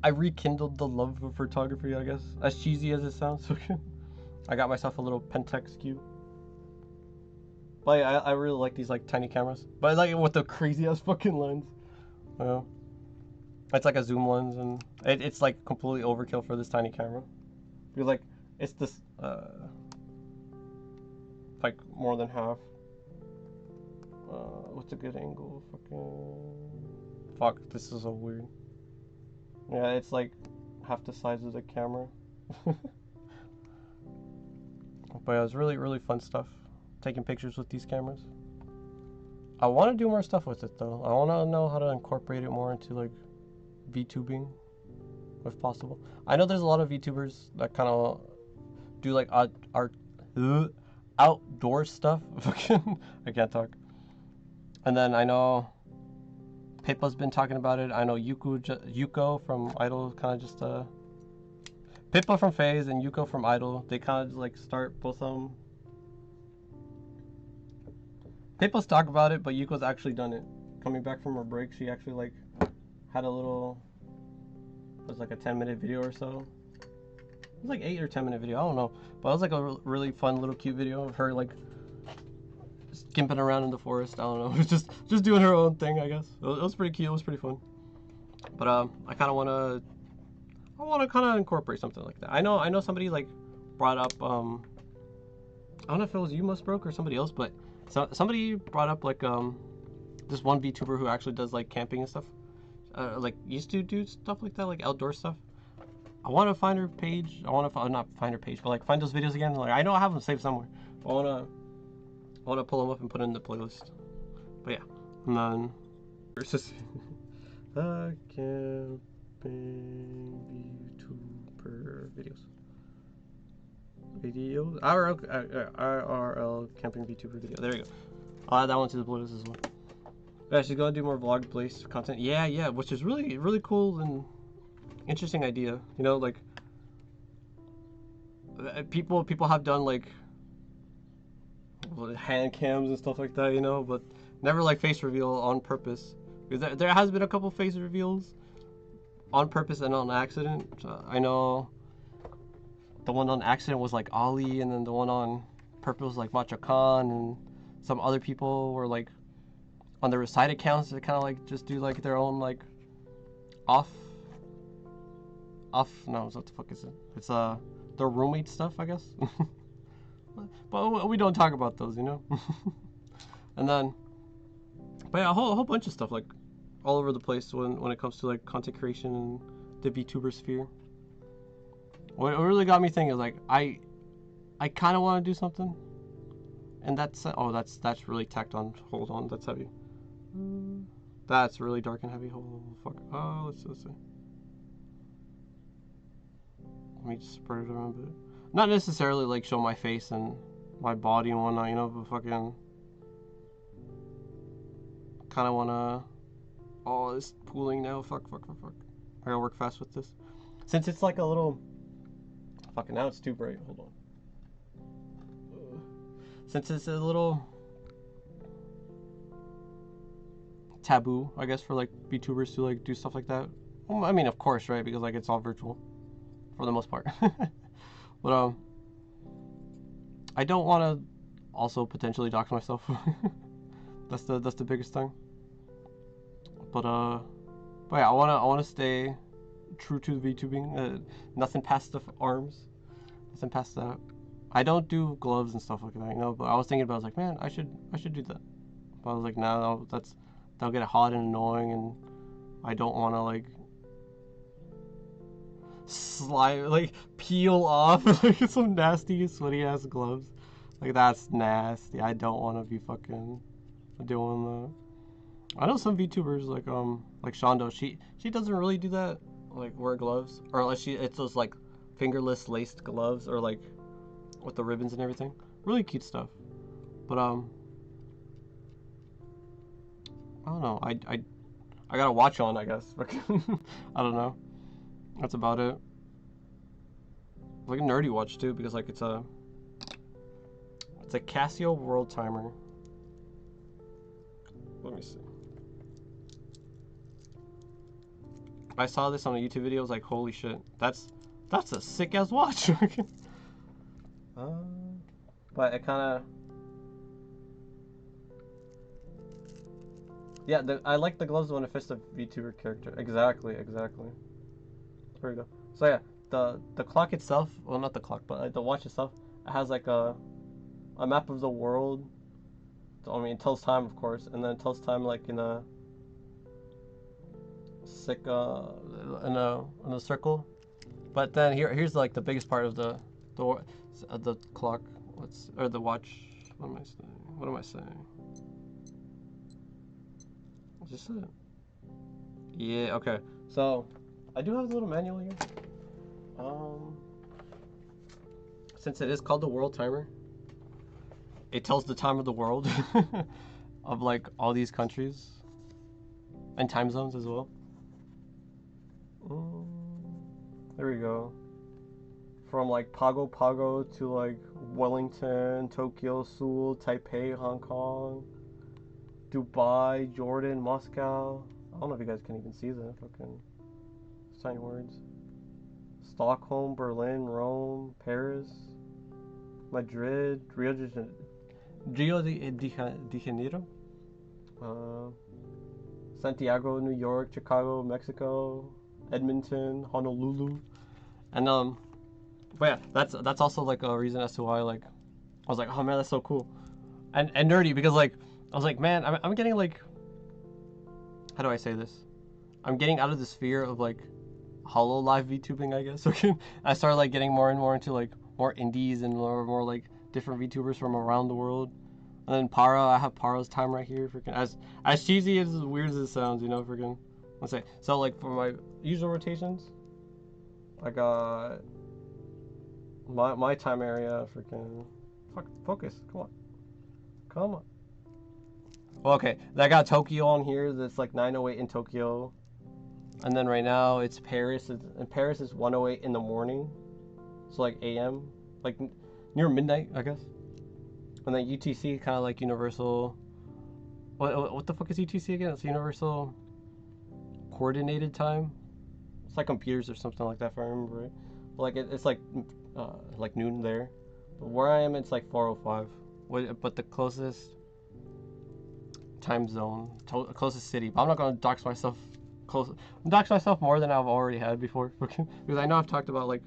rekindled the love of photography, I guess. As cheesy as it sounds. I got myself a little Pentax cube. But yeah, I really like these like tiny cameras. But I like it with the crazy ass fucking lens. You know? It's like a zoom lens, and it's like completely overkill for this tiny camera. Because like it's this like more than half. What's a good angle? Fuck, this is so weird. Yeah, it's like half the size of the camera. But yeah, it was really, really fun stuff. Taking pictures with these cameras. I want to do more stuff with it though. I want to know how to incorporate it more into like VTubing, if possible. I know there's a lot of VTubers that kind of do like outdoor stuff. I can't talk. And then I know Pippa's been talking about it. I know Yuko from Idol kind of just Pippa from FaZe and Yuko from Idol. They kind of like start both of them. Pippa's talk about it, but Yuko's actually done it. Coming back from her break, she actually like had a little. It was like a 10-minute video or so. It was like 8 or 10-minute video. I don't know, but it was like a really fun little cute video of her like skimping around in the forest. I don't know, just doing her own thing, I guess. It was pretty cute. It was pretty fun. But I kind of want to kind of incorporate something like that. I know somebody like brought up I don't know if it was You Must Broke or somebody else, but somebody brought up like this one VTuber who actually does like camping and stuff. Like used to do stuff like that, like outdoor stuff. I want to find her page. I want to not find her page, but like find those videos again. Like I know I have them saved somewhere. I want to pull them up and put it in the playlist. But yeah, and then the camping VTuber videos. IRL camping VTuber video. There you go. I'll add that one to the playlist as well. Yeah, she's gonna do more vlog-based content. Yeah, which is really, really cool and interesting idea. You know, like people have done like hand cams and stuff like that. You know, but never like face reveal on purpose. Because there has been a couple face reveals on purpose and on accident. I know the one on accident was like Ollie, and then the one on purpose was like Macho Khan, and some other people were like on their side accounts to kind of like just do like their own like off no, what the fuck is it? It's their roommate stuff, I guess. But we don't talk about those, you know. And then but yeah, a whole bunch of stuff like all over the place when it comes to like content creation and the VTuber sphere. What really got me thinking is like I kind of want to do something, and that's really tacked on. Hold on, that's heavy. That's really dark and heavy. Oh fuck. Oh, let's see. Let me just spread it around a bit. Not necessarily like show my face and my body and whatnot, you know, but fucking kind of wanna. Oh, it's pooling now. Fuck. I gotta work fast with this. Since it's like a little. Fucking now it's too bright. Hold on. Since it's a little taboo, I guess, for like VTubers to like do stuff like that. Well, I mean, of course, right? Because like it's all virtual for the most part. But I don't want to also potentially dox myself. That's the biggest thing. But yeah, I wanna stay true to VTubing. Nothing past the arms. Nothing past that. I don't do gloves and stuff like that, you know. But I was thinking about, I was like, man, I should do that. But I was like, nah, that'll get hot and annoying, and I don't want to like slide, like peel off like some nasty sweaty ass gloves. Like that's nasty. I don't want to be fucking doing that. I know some VTubers like Shondo. She doesn't really do that. Like wear gloves, or unless it's those like fingerless laced gloves, or like with the ribbons and everything. Really cute stuff. But I don't know. I got a watch on, I guess. I don't know. That's about it. Like a nerdy watch too, because like it's a Casio world timer. Let me see. I saw this on a YouTube video. I was like, holy shit, that's a sick ass watch. But it kind of Yeah, I like the gloves when it fits the VTuber character. Exactly. There we go. So yeah, the clock itself, well not the clock, but the watch itself, it has like a map of the world. I mean, it tells time, of course, and then it tells time like in a in a circle. But then here's like the biggest part of the clock. Or the watch. What am I saying? What am I saying? I just said it. Yeah. Okay. So I do have a little manual here. Since it is called the world timer, it tells the time of the world of like all these countries and time zones as well. There we go. From like Pago Pago to like Wellington, Tokyo, Seoul, Taipei, Hong Kong, Dubai, Jordan, Moscow. I don't know if you guys can even see the fucking tiny words. Stockholm, Berlin, Rome, Paris, Madrid, Rio de Janeiro, Santiago, New York, Chicago, Mexico, Edmonton, Honolulu, and but yeah, that's also like a reason as to why like I was like, oh man, that's so cool, and nerdy because like I was like, man, I'm getting like, how do I say this? I'm getting out of the sphere of like hollow live VTubing, I guess. I started like getting more and more into like more indies and more like different VTubers from around the world. And then Para, I have Para's time right here. Freaking as cheesy as weird as it sounds, you know, freaking. Let's say so like for my usual rotations, I got my time area. Freaking focus. Come on. Well, okay, I got Tokyo on here. That's like 9:08 in Tokyo. And then right now it's Paris. And Paris is 1:08 in the morning. So like AM. Like near midnight, I guess. And then UTC, kind of like Universal. What the fuck is UTC again? It's Universal Coordinated Time. It's like computers or something like that, if I remember right. But like it's like noon there. But where I am, it's like 4:05. But the closest time zone, closest city. But I'm not gonna dox myself. Dox myself more than I've already had before, because I know I've talked about like,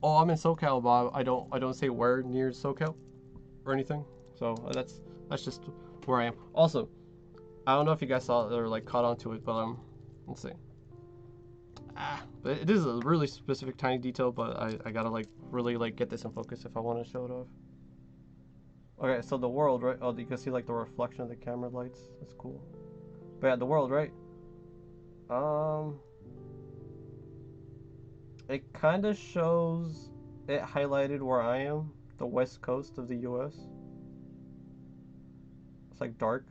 oh, I'm in SoCal, but I don't say where near SoCal or anything. So that's just where I am. Also, I don't know if you guys saw it or like caught on to it, but let's see. But it is a really specific tiny detail, but I gotta like really like get this in focus if I want to show it off. Okay, so the world, right? Oh, you can see like the reflection of the camera lights. That's cool. But yeah, the world, right? It kind of shows it highlighted where I am, the west coast of the US. It's like dark.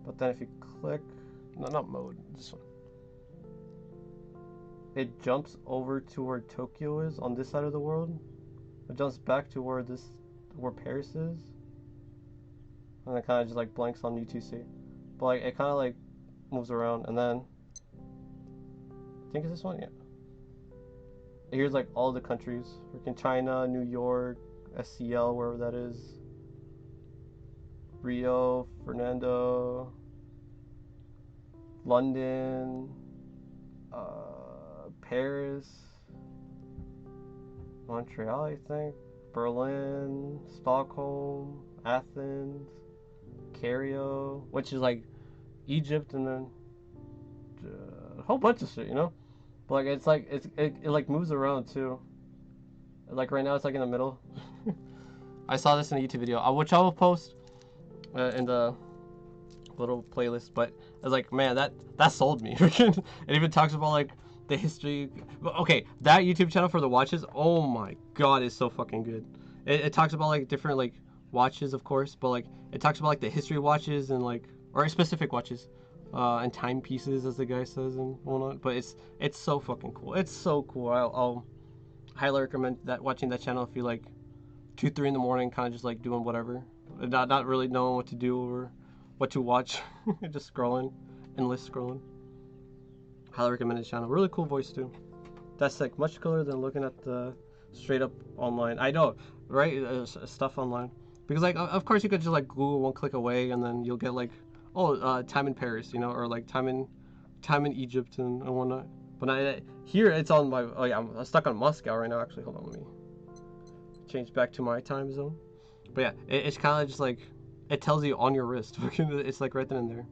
But then if you click, no, not mode, this one. It jumps over to where Tokyo is on this side of the world. It jumps back to where Paris is. And it kind of just like blanks on UTC. But like it kind of like moves around, and then I think it's this one, yeah. Here's like all the countries. Freaking China, New York, SCL, wherever that is. Rio, Fernando, London, Paris, Montreal, I think, Berlin, Stockholm, Athens, Cairo, which is like Egypt, and then a whole bunch of shit, you know. But like it like moves around too. Like right now it's like in the middle. I saw this in a YouTube video, which I will post in the little playlist. But I was like, man, that sold me. It even talks about like the history. Okay, that YouTube channel for the watches, oh my god, is so fucking good. It talks about like different like watches, of course, but like it talks about like the history watches and like, or specific watches, and timepieces, as the guy says and whatnot. But it's so fucking cool. It's so cool. I'll highly recommend watching that channel if you like 2-3 in the morning, kind of just like doing whatever, not really knowing what to do or what to watch, just scrolling, endless scrolling. Highly recommended channel. Really cool voice too. That's like much cooler than looking at the straight up online. I know, right? Stuff online, because like of course you could just like Google one click away and then you'll get like time in Paris, you know, or like time in Egypt and whatnot. But here it's on my. Oh yeah, I'm stuck on Moscow right now. Actually, hold on, let me change back to my time zone. But yeah, it's kind of just like it tells you on your wrist. It's like right then and there.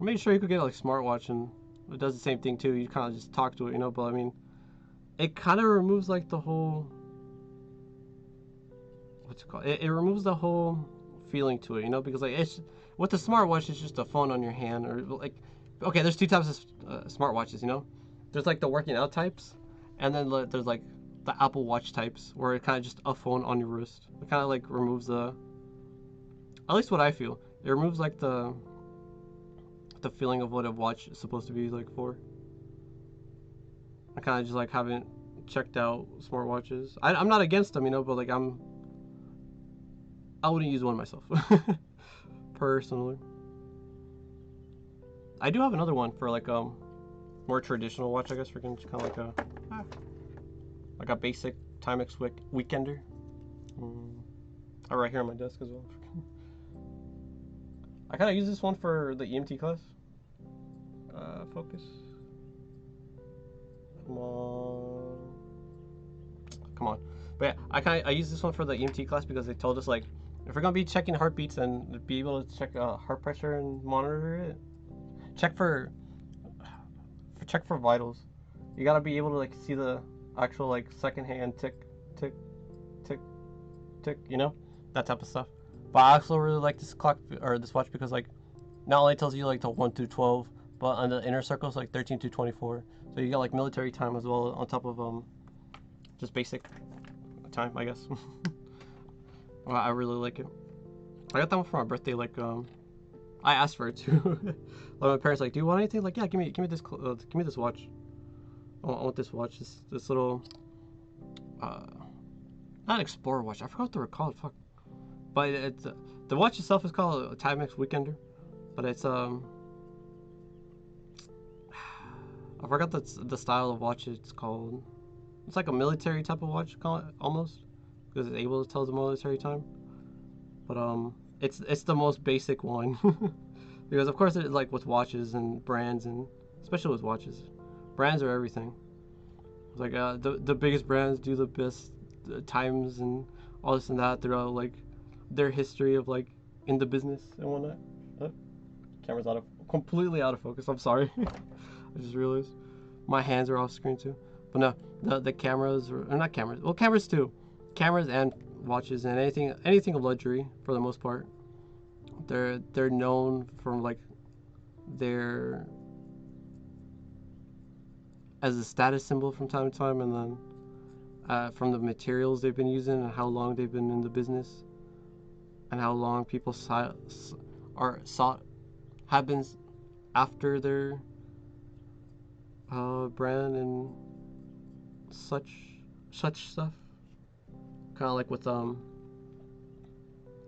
I made sure you could get like smartwatch and it does the same thing too. You kind of just talk to it, you know. But I mean, it kind of removes like the whole. What's it called? It removes the whole feeling to it, you know, because like it's with the smartwatch, it's just a phone on your hand, or like, okay, there's two types of smartwatches, you know. There's like the working out types, and then there's like the Apple Watch types, where it kind of just a phone on your wrist. It kind of like removes the, at least what I feel, it removes like the feeling of what a watch is supposed to be like for. I kind of just like haven't checked out smartwatches. I'm not against them, you know, but like I wouldn't use one myself, personally. I do have another one for like more traditional watch, I guess. Freaking kind of like a basic Timex weekender. Right here on my desk as well. I kind of use this one for the EMT class. Focus. Come on. But yeah, I use this one for the EMT class because they told us like if we're gonna be checking heartbeats and be able to check heart pressure and monitor it, check for vitals. You gotta be able to like see the actual like second hand tick, tick, tick, tick. You know, that type of stuff. But I also really like this clock or this watch because like not only tells you like the 1 through 12, but on the inner circles like 13 to 24. So you got like military time as well on top of just basic time, I guess. Well, I really like it. I got that one for my birthday. Like I asked for it too. Like my parents like, do you want anything? Like, yeah, give me this watch. I want this watch. This little not Explorer watch. I forgot what they were called. Fuck. But it's the watch itself is called a Timex Weekender. But it's I forgot the style of watch it's called. It's like a military type of watch, call it almost, because it's able to tell the military time. But it's the most basic one, because of course it's like with watches and brands, and especially with watches, brands are everything. It's like the biggest brands do the best times and all this and that throughout like their history of like in the business and whatnot. Camera's completely out of focus. I'm sorry. I just realized my hands are off screen too. But no, the cameras or not cameras. Well, cameras too. Cameras and watches and anything of luxury for the most part. They're known from like their as a status symbol from time to time, and then from the materials they've been using and how long they've been in the business, and how long people have been after their brand and such stuff. Kind of like with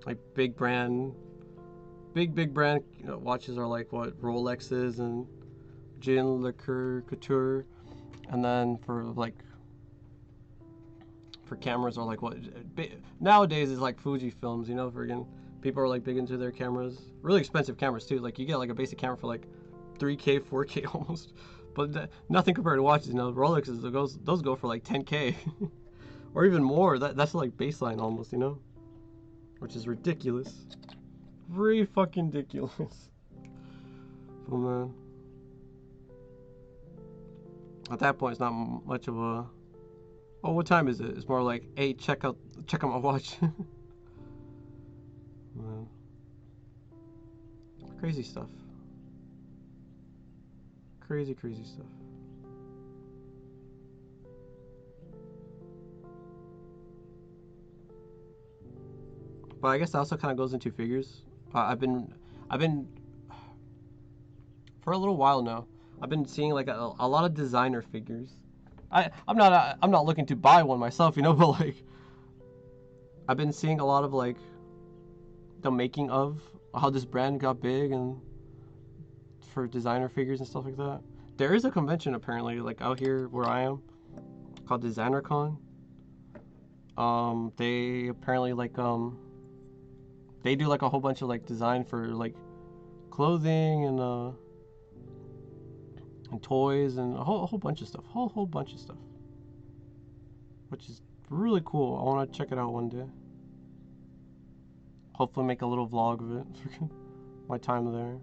like big brand watches are like what Rolexes and Jean Le Couture, and then for cameras are like what nowadays is like Fujifilms, you know. Friggin' people are like big into their cameras, really expensive cameras too. Like you get like a basic camera for like 3K, 4K almost, but nothing compared to watches. You know, Rolexes those go for like 10K. Or even more. That's like baseline almost, you know, which is ridiculous. Very fucking ridiculous. Oh man. At that point, it's not much of a. Oh, what time is it? It's more like, hey, check out my watch. Man. Crazy stuff. Crazy stuff. But I guess that also kind of goes into figures. I've been for a little while now. I've been seeing like a lot of designer figures. I'm not looking to buy one myself, you know, but like I've been seeing a lot of like the making of how this brand got big and for designer figures and stuff like that. There is a convention apparently like out here where I am called Deathmarks. They apparently like they do like a whole bunch of like design for like clothing and toys and a whole bunch of stuff. Whole bunch of stuff. Which is really cool. I want to check it out one day. Hopefully make a little vlog of it. My time there.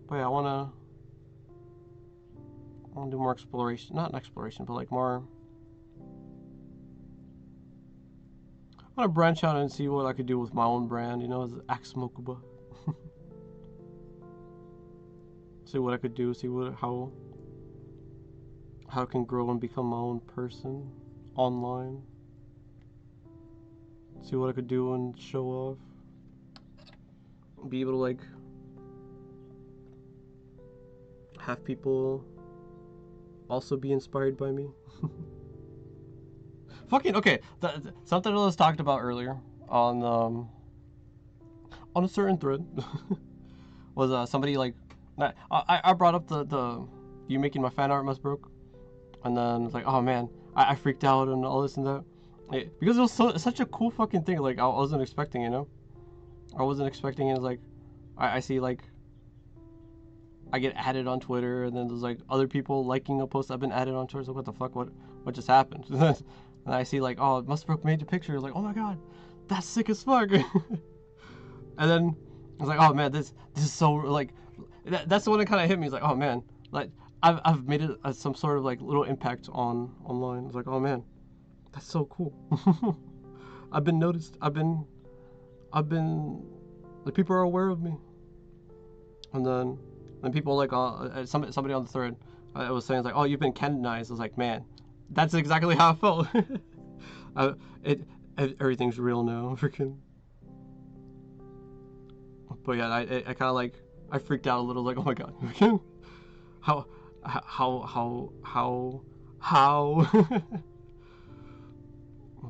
But yeah, I wanna do more exploration. Not an exploration, but like more. I want to branch out and see what I could do with my own brand, you know, as Axe Mokuba. See what I could do, see how I can grow and become my own person online. See what I could do and show off. Be able to like have people also be inspired by me. Fucking okay. Something that was talked about earlier on a certain thread was somebody like I brought up the you making my fan art must broke, and then it's like, oh man, I freaked out and all this and that, because it was such a cool fucking thing. Like I wasn't expecting, you know, I wasn't expecting it. Like I see like I get added on Twitter, and then there's like other people liking a post I've been added on Twitter. It's like, what the fuck? What just happened? And I see like, oh, Mustbrook made the picture. Like, oh my god, that's sick as fuck. And then I was like, oh man, this is so like, that's the one that kind of hit me. It's like, oh man, like I've made it some sort of like little impact online. It's like, oh man, that's so cool. I've been noticed. I've been the people are aware of me. And then people like somebody on the thread was saying like, oh, you've been canonized. I was like, man, that's exactly how I felt. Everything's real now, freaking. But yeah, I kind of like, I freaked out a little, like, oh my god, how?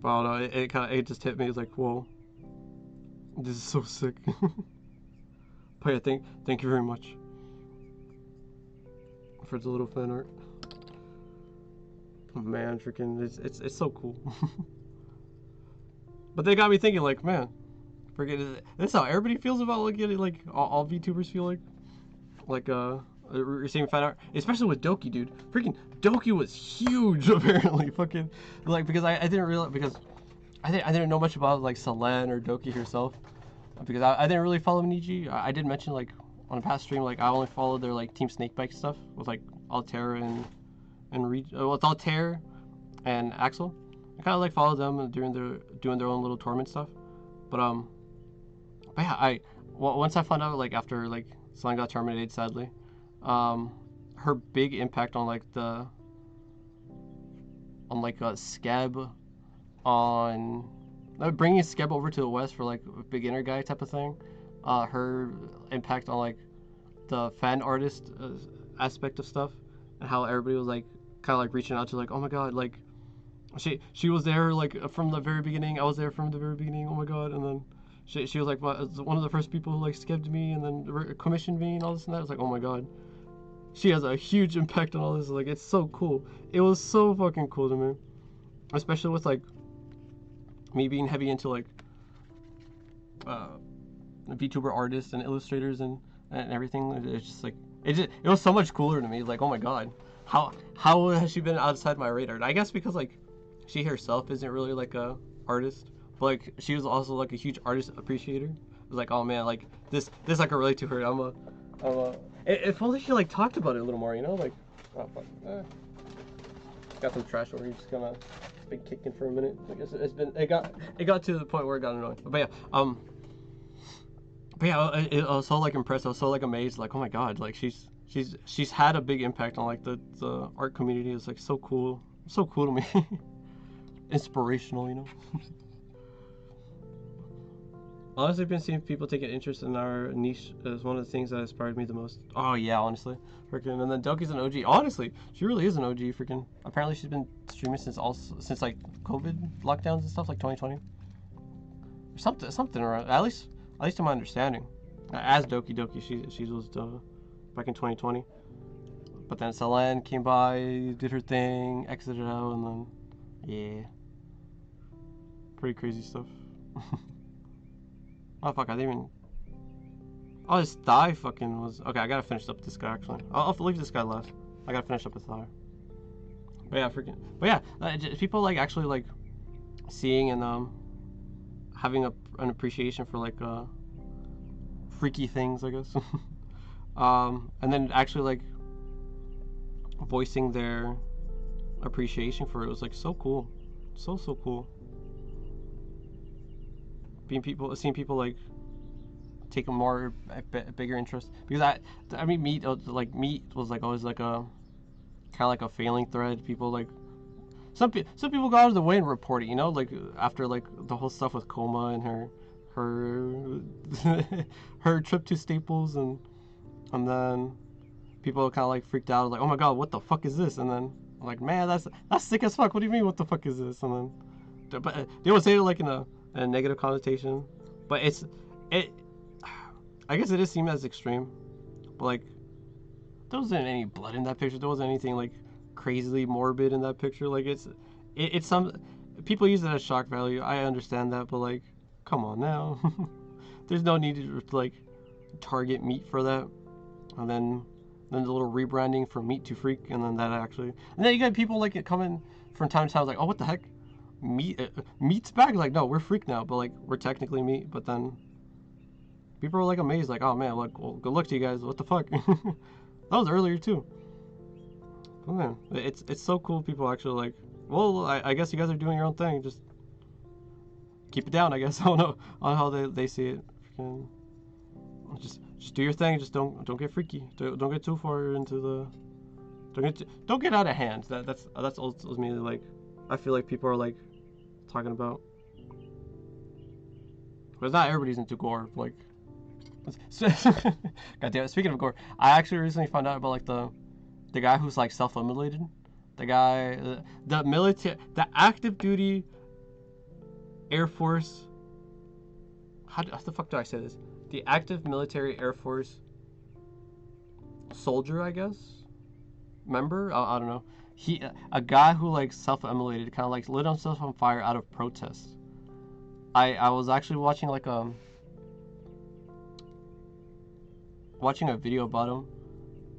But it just hit me. It's like, whoa, this is so sick. But yeah, thank you very much for the little fan art. Man, freaking, it's so cool. But they got me thinking, like, man, freaking, this is how everybody feels about like getting, like, all VTubers feel like receiving fan art, especially with Doki, dude. Freaking Doki was huge, apparently. Fucking, like, because I didn't realize, because I didn't know much about like Selene or Doki herself, because I didn't really follow Niji. I did mention like on a past stream, like I only followed their like Team Snakebite stuff with like Altair and with Altair and Axel. I kind of like followed them doing their own little tournament stuff. But yeah, once I found out, like after like Selene got terminated, sadly, her big impact on like Skeb, on bringing Skeb over to the West for like a beginner guy type of thing. Her impact on like the fan artist aspect of stuff, and how everybody was like kind of like reaching out to like, oh my god, like she was there like from the very beginning. I was there from the very beginning. Oh my god, and then she was like one of the first people who like skebbed me and then commissioned me and all this and that. It's like, oh my god, she has a huge impact on all this. Like, it's so cool. It was so fucking cool to me, especially with like me being heavy into like VTuber artists and illustrators and everything. It's just like it was so much cooler to me. Like, oh my god, how has she been outside my radar? And I guess because like she herself isn't really like a artist, but like she was also like a huge artist appreciator. It was like, oh man, like this I can relate to her. If only she like talked about it a little more, you know, like, oh fuck, got some trash over here, just kind of been kicking for a minute. I guess it got to the point where it got annoying. But yeah, I was so like impressed. I was so like amazed. Like, oh my god, like she's had a big impact on like the art community. It's like so cool to me. Inspirational, you know. Honestly, I've been seeing people take an interest in our niche as one of the things that inspired me the most. Oh yeah, honestly, freaking. And then Doki's an OG. Honestly, she really is an OG. Freaking. Apparently, she's been streaming since like COVID lockdowns and stuff, like 2020. Or something around. At least to my understanding. As Doki, she was back in 2020. But then Selene came by, did her thing, exited out, and then yeah. pretty crazy stuff. Oh fuck, I didn't even. Oh, his thigh fucking was. Okay, I gotta finish up this guy actually. I'll leave this guy last. I gotta finish up his thigh. But yeah, freaking. But yeah, people like actually like seeing and having an appreciation for like freaky things, I guess. And then actually like voicing their appreciation for it was like so cool, so cool. Seeing people like take a more a bigger interest, because I mean meat was like always like a kind of like a failing thread. People like some people go out of the way and report it, you know, like after like the whole stuff with Coma and her her trip to Staples, and then people kind of like freaked out, like, oh my god, what the fuck is this? And then I'm like, man, that's sick as fuck. What do you mean, what the fuck is this? And then but they would say it like in a negative connotation, but I guess it does seem as extreme, but like there wasn't any blood in that picture. There wasn't anything like crazily morbid in that picture. Like it's some people use it as shock value. I understand that, but like, come on now. There's no need to like target meat for that. And then the little rebranding from meat to freak, and then that actually, and then you got people like it coming from time to time like, oh, what the heck, meat's back. Like, no, we're freak now, but like we're technically meat. But then people are like amazed, like, oh man, like, well, good luck to you guys. What the fuck? That was earlier too. Oh man, it's so cool. People actually like, well, I guess you guys are doing your own thing. Just keep it down, I guess. I don't know on how they see it. Just do your thing. Just don't get freaky. Don't get too far into the. Don't get out of hand. That's ultimately like, I feel like people are like talking about. Because not everybody's into gore. Like, God damn it. Speaking of gore, I actually recently found out about like the guy who's like self-immolated. The guy, the active duty Air Force. How the fuck do I say this? The active military Air Force soldier, I guess, member. I don't know. A guy who like self-immolated, kind of like lit himself on fire out of protest. I was actually watching like watching a video about him,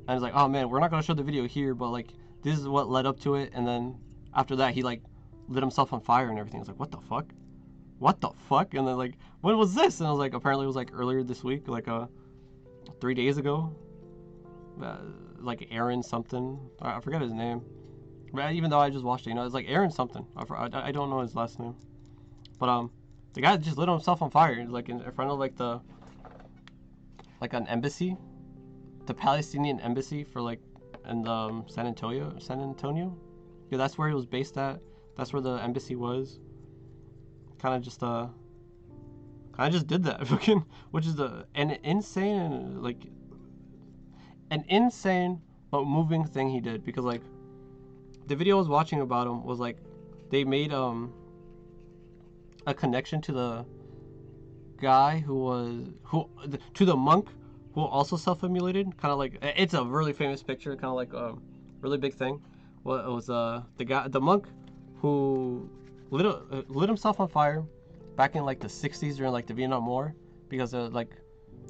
and I was like, oh man, we're not gonna show the video here, but like this is what led up to it, and then after that he like lit himself on fire and everything. I was like, what the fuck? What the fuck? And then like, when was this? And I was like, apparently it was like earlier this week, like 3 days ago. Like Aaron something. I forget his name. But even though I just watched it, you know, it's like Aaron something. I don't know his last name. But the guy just lit himself on fire, like in front of like an embassy, the Palestinian embassy for like in San Antonio. Yeah, that's where he was based at. That's where the embassy was. Kind of just did that, fucking, which is an insane but moving thing he did, because like the video I was watching about him was like they made a connection to the guy to the monk who also self-immolated, kind of like, it's a really famous picture, kind of like a really big thing. Well, it was the monk who lit himself on fire back in like the 60s during like the Vietnam War, because like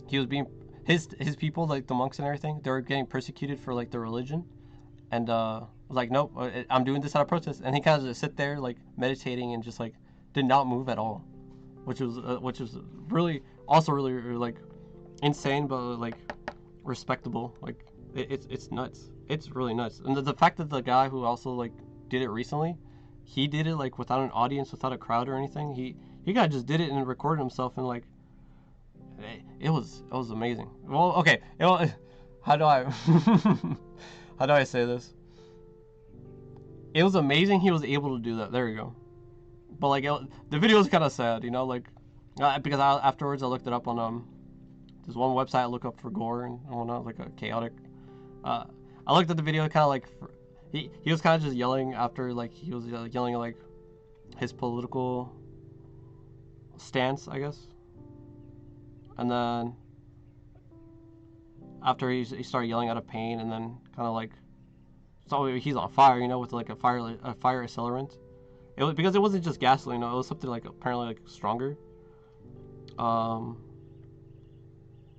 he was being his people, like the monks and everything, they were getting persecuted for like their religion, and like, nope, I'm doing this out of protest. And he kind of just sit there like meditating and just like did not move at all, which was really also really like insane, but like respectable. Like it's nuts. It's really nuts. And the fact that the guy who also like did it recently, he did it like without an audience, without a crowd or anything. He kind of just did it and recorded himself, and like it was amazing. Well, okay, how do I how do I say this? It was amazing he was able to do that. There you go. But like the video was kind of sad, you know, like because afterwards I looked it up on there's one website I look up for gore and whatnot, like a chaotic. I looked at the video, kind of like he was kind of just yelling after, like he was yelling like his political stance, I guess. And then after he started yelling out of pain, and then kind of like, so he's on fire, you know, with like a fire accelerant, It was because it wasn't just gasoline. No, it was something like apparently like stronger.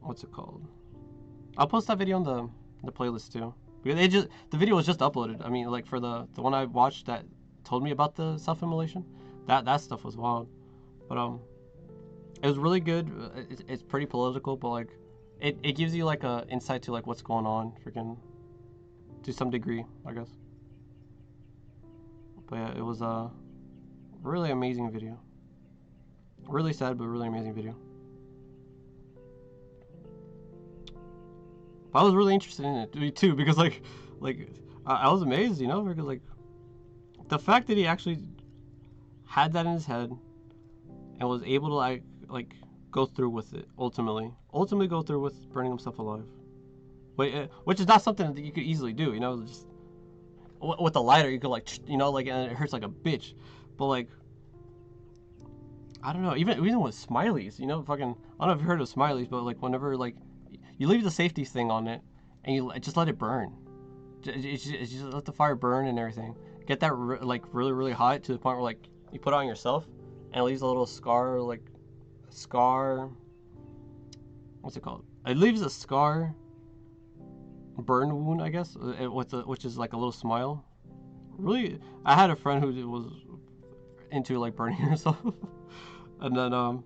What's it called? I'll post that video on the playlist too. Because the video was just uploaded. I mean, like for the one I watched that told me about the self-immolation, that stuff was wild. But it was really good. It's pretty political, but like it gives you like a insight to like what's going on, freaking, to some degree, I guess. But yeah, it was a really amazing video. Really sad, but really amazing video. But I was really interested in it too, because like I was amazed, you know, because like the fact that he actually had that in his head and was able to like go through with it ultimately go through with burning himself alive. Which is not something that you could easily do, you know, just with a lighter you could like, you know, like, and it hurts like a bitch. But like, I don't know, even with smileys, you know, fucking, I don't know if you heard of smileys, but like whenever like you leave the safety thing on it and you just let it burn, just let the fire burn and everything, get that like really hot to the point where like you put it on yourself and it leaves a little scar, like what's it called? It leaves a scar, burn wound, I guess, which is like a little smile. Really, I had a friend who was into like burning herself, and then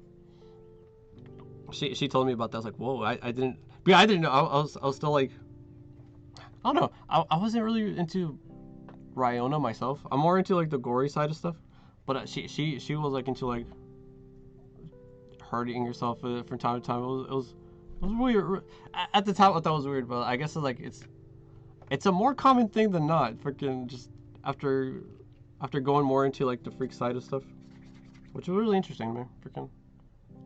she told me about that. I was like, whoa, I didn't know. I was still like, I don't know. I wasn't really into Ryona myself. I'm more into like the gory side of stuff, but she was like into like hurting yourself from time to time. It was weird. At the time I thought it was weird, but I guess it's a more common thing than not. Freaking just after going more into like the freak side of stuff, which was really interesting, man. Freaking,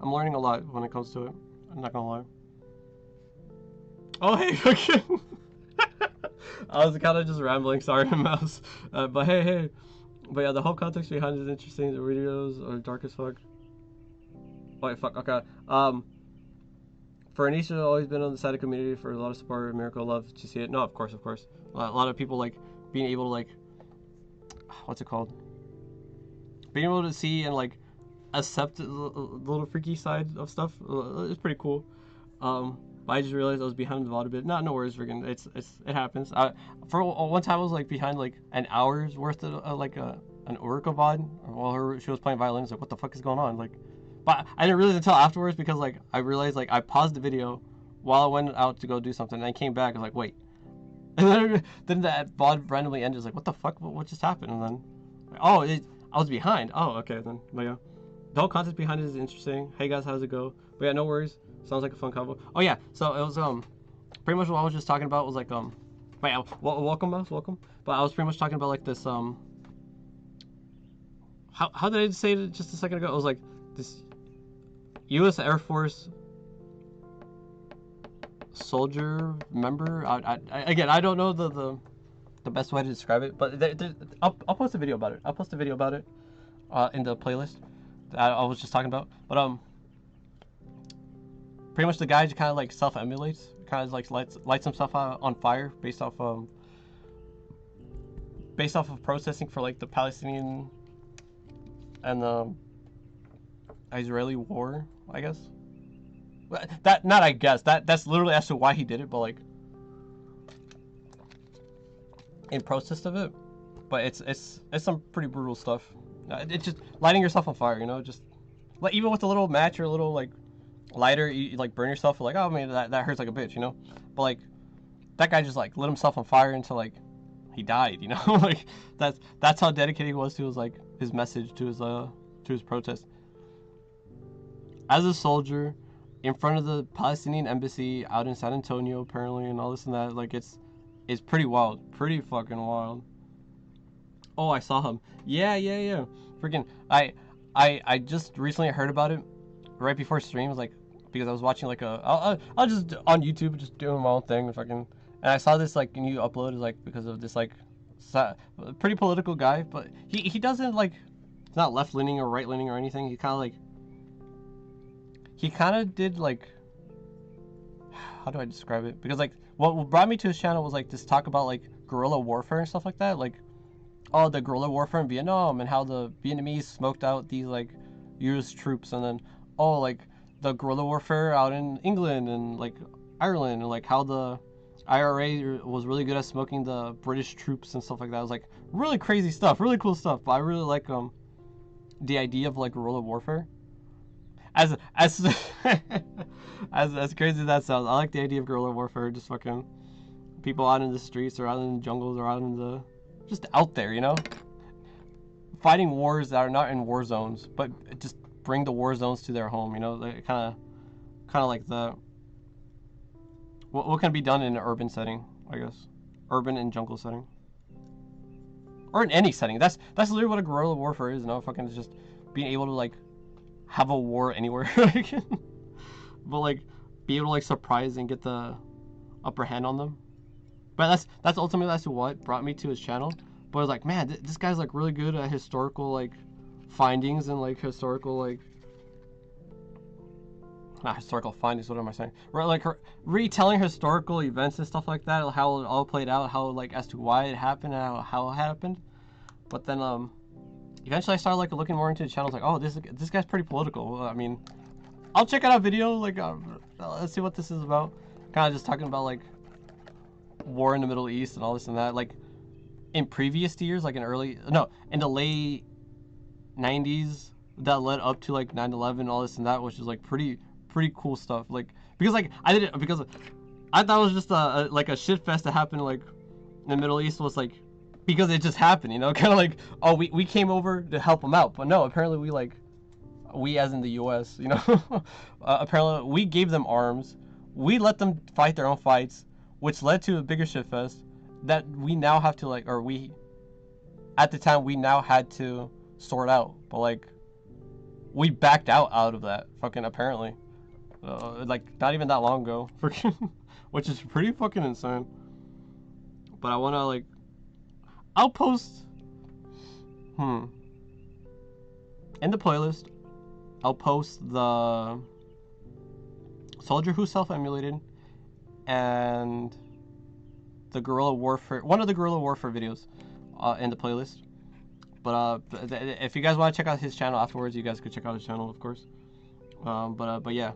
I'm learning a lot when it comes to it. I'm not gonna lie. Oh hey, okay. I was kind of just rambling. Sorry, mouse. But hey. But yeah, the whole context behind it is interesting. The videos are dark as fuck. Wait, fuck. Okay. For Anisha, always been on the side of community for a lot of support. Miracle, love to see it. No, of course. A lot of people like being able to like, what's it called? Being able to see and like accept the little freaky side of stuff. It's pretty cool. But I just realized I was behind the VOD a bit. No worries, freaking. It happens. For one time I was like behind like an hour's worth of like an Urka VOD while she was playing violin. I was like, what the fuck is going on? Like, but I didn't realize until afterwards, because like I realized like I paused the video while I went out to go do something, and I came back. I was like, wait, and then that VOD randomly ended. I was like, what the fuck? What just happened? And then, oh, I was behind. Oh, okay then. But yeah, the whole concept behind it is interesting. Hey guys, how's it go? But yeah, no worries. Sounds like a fun combo. Oh yeah, so it was pretty much what I was just talking about was like but yeah, welcome mouse, welcome. But I was pretty much talking about like this how did I say it just a second ago? It was like this U.S. Air Force soldier member. Again, I don't know the best way to describe it, but I'll post a video about it. I'll post a video about it in the playlist that I was just talking about. But pretty much the guy just kind of like self-emulates, kind of like lights himself on fire based off of protesting for like the Palestinian and the Israeli war, I guess. That's literally as to why he did it, but like in protest of it. But it's some pretty brutal stuff. It's just lighting yourself on fire, you know, just like even with a little match or a little like lighter, you like burn yourself. Like, oh man, that hurts like a bitch, you know. But like that guy just like lit himself on fire until like he died, you know. Like that's how dedicated he was to his message, to his protest. As a soldier, in front of the Palestinian embassy out in San Antonio, apparently, and all this and that, like it's pretty wild, pretty fucking wild. Oh, I saw him. Yeah. Freaking, I just recently heard about it right before stream. Like, because I was watching like I'll just on YouTube, just doing my own thing, fucking, and I saw this like new upload is like because of this like pretty political guy, but he doesn't like, it's not left leaning or right leaning or anything. He kind of did like, how do I describe it? Because like what brought me to his channel was like this talk about like guerrilla warfare and stuff like that, like oh, the guerrilla warfare in Vietnam and how the Vietnamese smoked out these like US troops, and then oh, like the guerrilla warfare out in England and like Ireland, and like how the IRA was really good at smoking the British troops and stuff like that. It was like really crazy stuff, really cool stuff. But I really like the idea of like guerrilla warfare. As as crazy as that sounds, I like the idea of guerrilla warfare. Just fucking people out in the streets or out in the jungles or out in the just out there, you know, fighting wars that are not in war zones, but just bring the war zones to their home. You know, kind of like the what can be done in an urban setting, I guess, urban and jungle setting, or in any setting. That's literally what a guerrilla warfare is. You know, fucking just being able to like have a war anywhere, but like be able to like surprise and get the upper hand on them. But that's ultimately that's what brought me to his channel. But I was like, man, this guy's like really good at historical like findings and like historical like not historical findings. What am I saying? Right, like retelling historical events and stuff like that, how it all played out, how like as to why it happened, how it happened. But then eventually I started like looking more into the channel. I was like, oh, this guy's pretty political. I mean, I'll check out a video like let's see what this is about. Kind of just talking about like war in the Middle East and all this and that. Like in previous years, like in the late 90s that led up to like 9/11, all this and that, which is like pretty cool stuff. Like because like I did it because I thought it was just like a shit fest that happened like in the Middle East, was like because it just happened, you know, kind of like, oh, we came over to help them out, but no, apparently we as in the U.S., you know, apparently we gave them arms, we let them fight their own fights, which led to a bigger shit fest that we now have to like, or we at the time we now had to sort out, but like we backed out of that fucking apparently, like not even that long ago, which is pretty fucking insane. But I want to like, I'll post in the playlist, I'll post the soldier who self-emulated and the guerrilla warfare, one of the guerrilla warfare videos in the playlist. But if you guys want to check out his channel afterwards, you guys could check out his channel, of course. But yeah,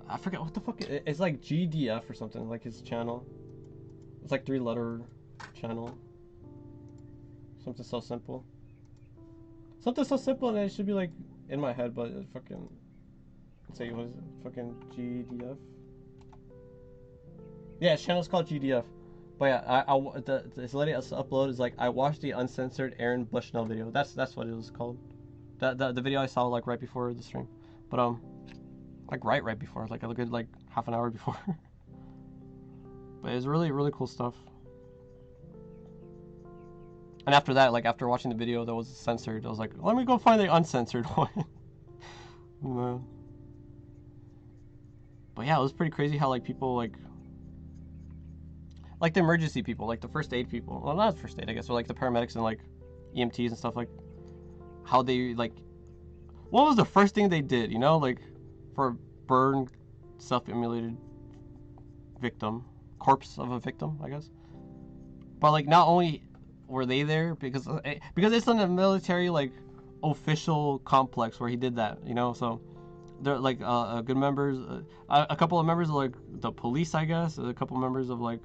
I forget what the fuck it's like, GDF or something, like his channel. It's like 3-letter channel. Something so simple. Something so simple, and it should be like in my head, but it fucking, let's say, what is it? Fucking GDF. Yeah, his channel's called GDF. But yeah, this latest upload is like, I watched the uncensored Aaron Bushnell video. That's what it was called. The video I saw like right before the stream. But like right before, like a good like half an hour before. But it was really cool stuff. And after that, like after watching the video that was censored, I was like, let me go find the uncensored one. But yeah, it was pretty crazy how like people like the emergency people, like the first aid people, well, not first aid, I guess, or like the paramedics and like EMTs and stuff, like how they like, what was the first thing they did, you know, like for a burned self-immolated victim, corpse of a victim, I guess. But like not only were they there because it's in a military like official complex where he did that, you know, so they're like good members, a couple of members of like the police, I guess, a couple members of like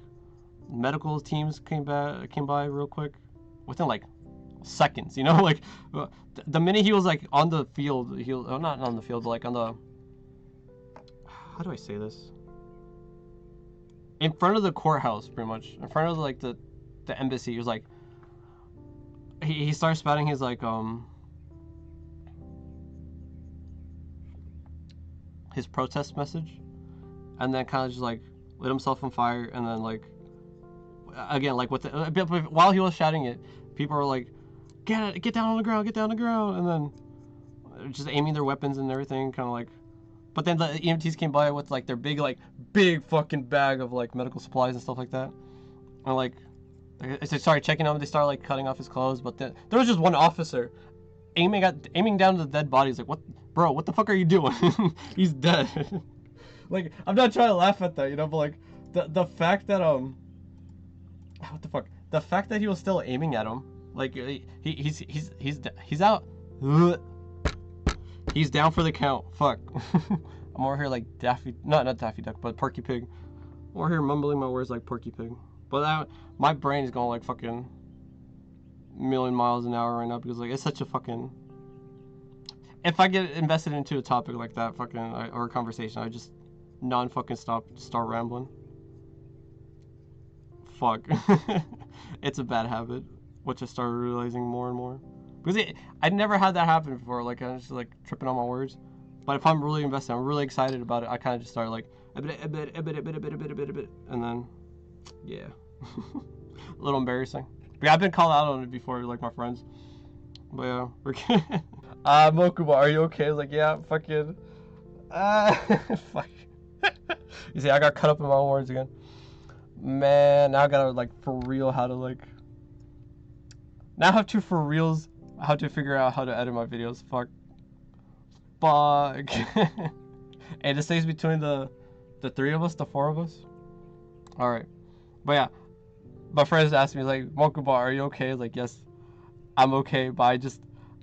medical teams came by real quick within like seconds, you know, like the minute he was like on the field, not on the field, but like on the, how do I say this, in front of the courthouse, pretty much in front of like the embassy. He was like, he started spouting his like his protest message, and then kind of just like lit himself on fire, and then like again, like with the, while he was shouting it, people were like, get down on the ground, and then just aiming their weapons and everything, kind of like. But then the EMTs came by with like their big fucking bag of like medical supplies and stuff like that, and like they started checking on him. They started like cutting off his clothes, but then there was just one officer aiming down the dead body. He's like, what the fuck are you doing? He's dead. Like, I'm not trying to laugh at that, you know, but like the fact that what the fuck, the fact that he was still aiming at him, Like he's out. He's down for the count. Fuck. I'm over here like Daffy, not Daffy Duck, but Porky Pig. I'm over here mumbling my words like Porky Pig. But my brain is going like fucking million miles an hour right now because like it's such a fucking. If I get invested into a topic like that, fucking or a conversation, I just non-fucking start rambling. Fuck. It's a bad habit, which I started realizing more and more. Because I'd never had that happen before. Like I was just like tripping on my words. But if I'm really invested, I'm really excited about it, I kind of just start like a bit, and then yeah, a little embarrassing. But yeah, I've been called out on it before, like my friends. But yeah, we're Mokuba, are you okay? I was like, yeah, fucking, fuck. You see, I got cut up in my own words again. Man, now I gotta like for real how to like. Now I have to for reals how to figure out how to edit my videos. Fuck. And it stays between the three of us, the four of us. All right, but yeah, my friends asked me like, Mokuba, are you okay? I was like, yes, I'm okay, but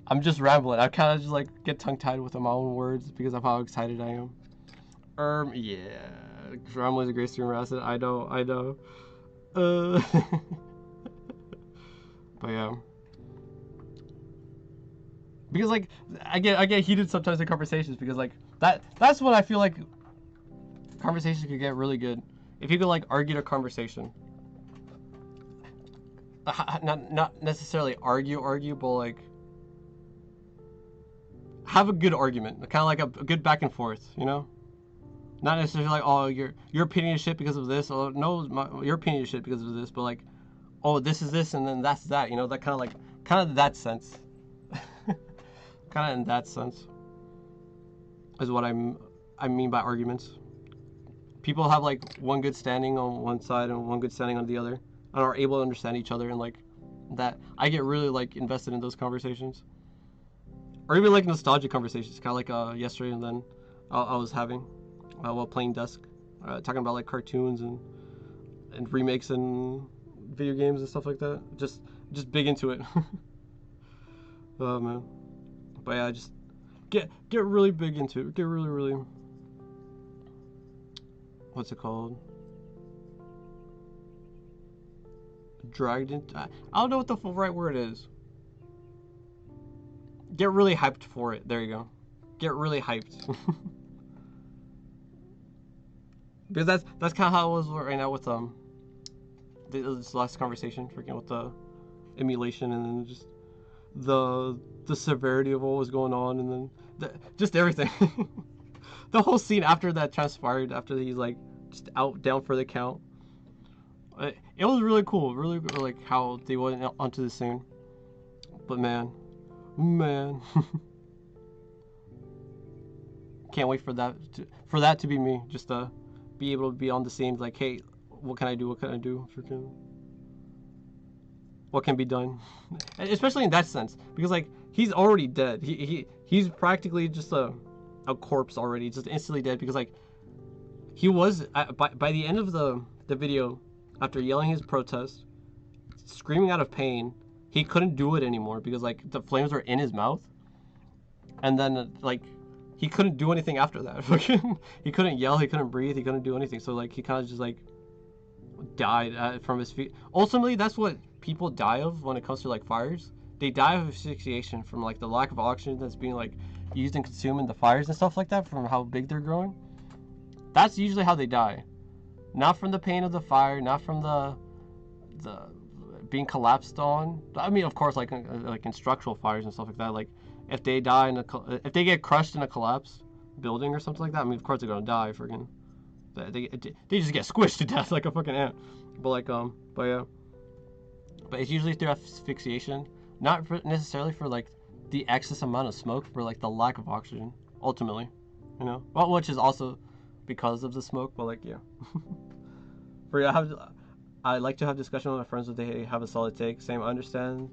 I'm just rambling. I kind of just like get tongue tied with my own words because of how excited I am. Yeah, rambling is a great streamer asset. I know. But yeah. Because like I get heated sometimes in conversations because like that's when I feel like conversations could get really good. If you could like argue a conversation. Not necessarily argue, but like have a good argument, kind of like a good back and forth, you know? Not necessarily like, oh, your opinion is shit because of this, or no, your opinion is shit because of this, but like, oh, this is this and then that's that, you know? That kind of that sense. Kind of in that sense is what I mean by arguments. People have like one good standing on one side and one good standing on the other, and are able to understand each other, and like that. I get really like invested in those conversations, or even like nostalgic conversations, kind of like yesterday, and then I was having while playing Dusk, talking about like cartoons and remakes and video games and stuff like that. Just big into it. Oh man. But yeah, just get really big into it. Get really what's it called? Dragged into. I don't know what the full right word is. Get really hyped for it. There you go. Get really hyped. Because that's kind of how it was right now with this last conversation, freaking with the emulation and then just the severity of what was going on, and then just everything. The whole scene after that transpired, after he's like just down for the count. It was really cool, really like how they went onto the scene. But man, can't wait for that to be me. Just to be able to be on the scene, like, hey, what can I do? Freaking. What can be done, especially in that sense, because like he's already dead. He's practically just a corpse already, just instantly dead. Because like he was by the end of the video, after yelling his protest, screaming out of pain, he couldn't do it anymore because like the flames were in his mouth, and then like he couldn't do anything after that. He couldn't yell, he couldn't breathe, he couldn't do anything. So like he kind of just like died from his feet. Ultimately, that's what people die of when it comes to like fires. They die of asphyxiation from like the lack of oxygen that's being like used and consumed in the fires and stuff like that, from how big they're growing. That's usually how they die. Not from the pain of the fire, not from the being collapsed on. I mean, of course, like in structural fires and stuff like that. Like if they die if they get crushed in a collapsed building or something like that, I mean, of course they're gonna die. Freaking, they just get squished to death like a fucking ant. But like but yeah. But it's usually through asphyxiation, not necessarily for like the excess amount of smoke, for like the lack of oxygen. Ultimately, you know, well, which is also because of the smoke. But like, yeah. I like to have discussion with my friends if they have a solid take. Same, I understand.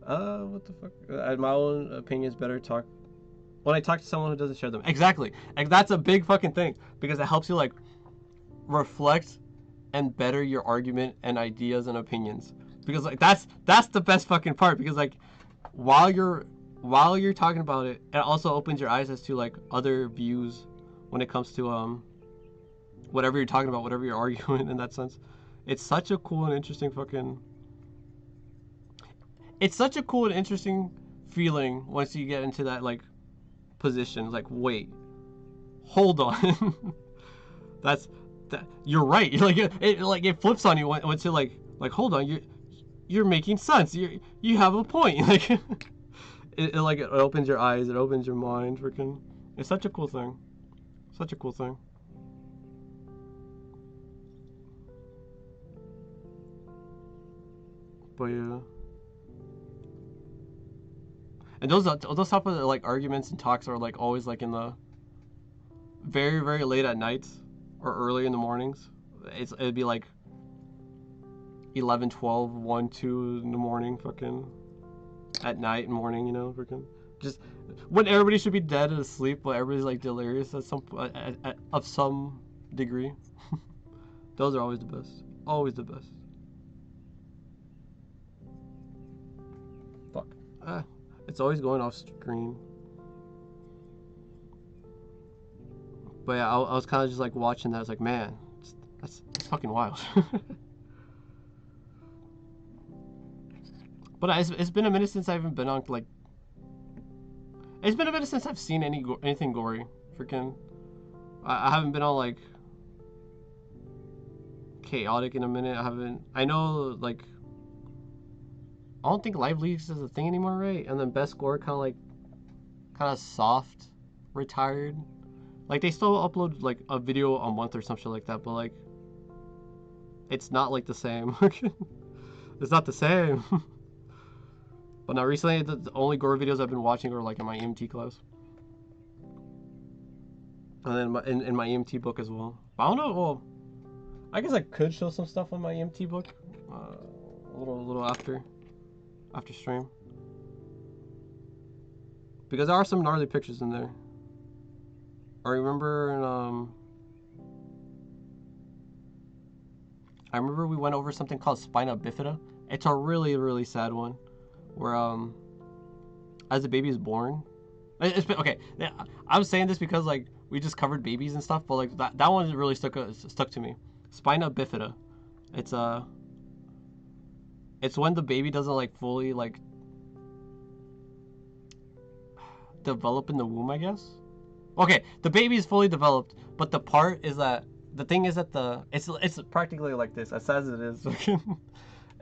What the fuck? My own opinion is better talk when I talk to someone who doesn't share them. Exactly, and that's a big fucking thing, because it helps you like reflect and better your argument and ideas and opinions. because like that's the best fucking part, because like while you're talking about it, it also opens your eyes as to like other views when it comes to whatever you're talking about, whatever you're arguing in that sense. It's such a cool and interesting fucking. It's such a cool and interesting feeling once you get into that like position. Like, wait, hold on, that you're right. Like it flips on you once you're like hold on, you're making sense. You have a point. Like it opens your eyes, it opens your mind. Freaking, it's such a cool thing. Such a cool thing. But yeah. And those type of like arguments and talks are like always like in the very, very late at night or early in the mornings. It'd be like 11, 12, 1, 2 in the morning, fucking at night and morning, you know, freaking just when everybody should be dead and asleep, but everybody's like delirious at of some degree. Those are always the best. Always the best. Fuck. It's always going off screen. But yeah, I was kind of just like watching that. I was like, man, that's fucking wild. But it's been a minute since I haven't been on like. It's been a minute since I've seen anything gory. Freaking, I haven't been on like chaotic in a minute. I know like. I don't think live leaks is a thing anymore, right? And then best gore kind of soft, retired. Like they still upload like a video a month or some shit like that, but like it's not like the same. It's not the same. But now recently, the only gore videos I've been watching are like in my EMT class, and then in my EMT book as well. But I don't know. Well, I guess I could show some stuff on my EMT book a little after stream, because there are some gnarly pictures in there. I remember we went over something called spina bifida. It's a really, really sad one, where as the baby is born, okay. I'm saying this because like we just covered babies and stuff, but like that one really stuck to me. Spina bifida. It's when the baby doesn't like fully like develop in the womb, I guess. Okay, the baby is fully developed, but the thing is that it's practically like this, as sad as it is.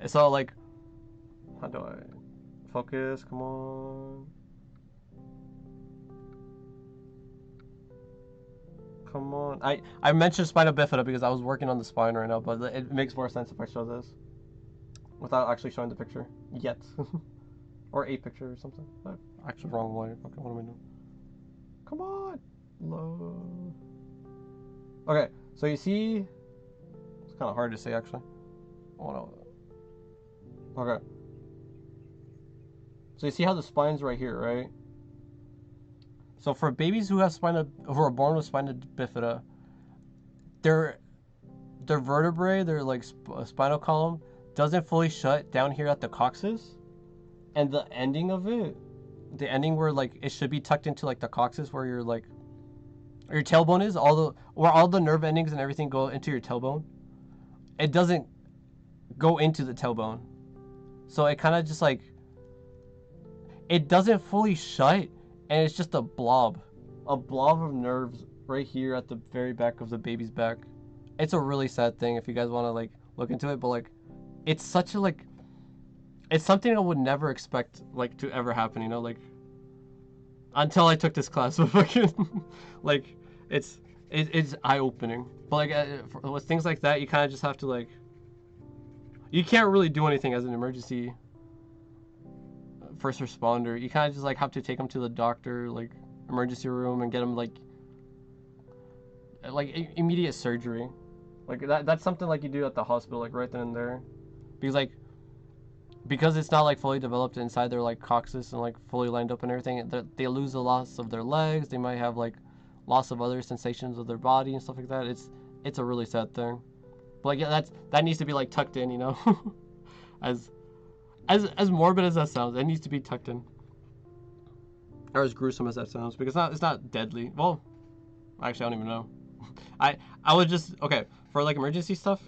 So like, how do I focus? Come on. Come on. I mentioned spina bifida because I was working on the spine right now, but it makes more sense if I show this without actually showing the picture yet. Or a picture or something. Actually, wrong way. Okay, what am I doing? Come on. Load. Okay, so you see, it's kind of hard to say actually. Oh no. Okay. So you see how the spine's right here, right? So for babies who are born with spina bifida, their vertebrae, their like spinal column, doesn't fully shut down here at the coccyx, and the ending of it, the ending where like it should be tucked into like the coccyx, where your tailbone is, where all the nerve endings and everything go into your tailbone, it doesn't go into the tailbone, so it kind of just like it doesn't fully shut, and it's just a blob of nerves right here at the very back of the baby's back. It's a really sad thing if you guys want to like look into it, but like it's such a like it's something I would never expect like to ever happen, you know, like until I took this class. Like it's eye-opening, but like with things like that, you kind of just have to like, you can't really do anything as an emergency first responder. You kind of just like have to take them to the doctor, like emergency room, and get them like immediate surgery. Like that's something like you do at the hospital, like right then and there, because it's not like fully developed inside their like coccyx and like fully lined up and everything. They lose the loss of their legs. They might have like loss of other sensations of their body and stuff like that. It's a really sad thing. But like that needs to be like tucked in, you know. As morbid as that sounds, it needs to be tucked in. Or as gruesome as that sounds, because it's not deadly. Well, actually, I don't even know. I would just, okay, for like emergency stuff,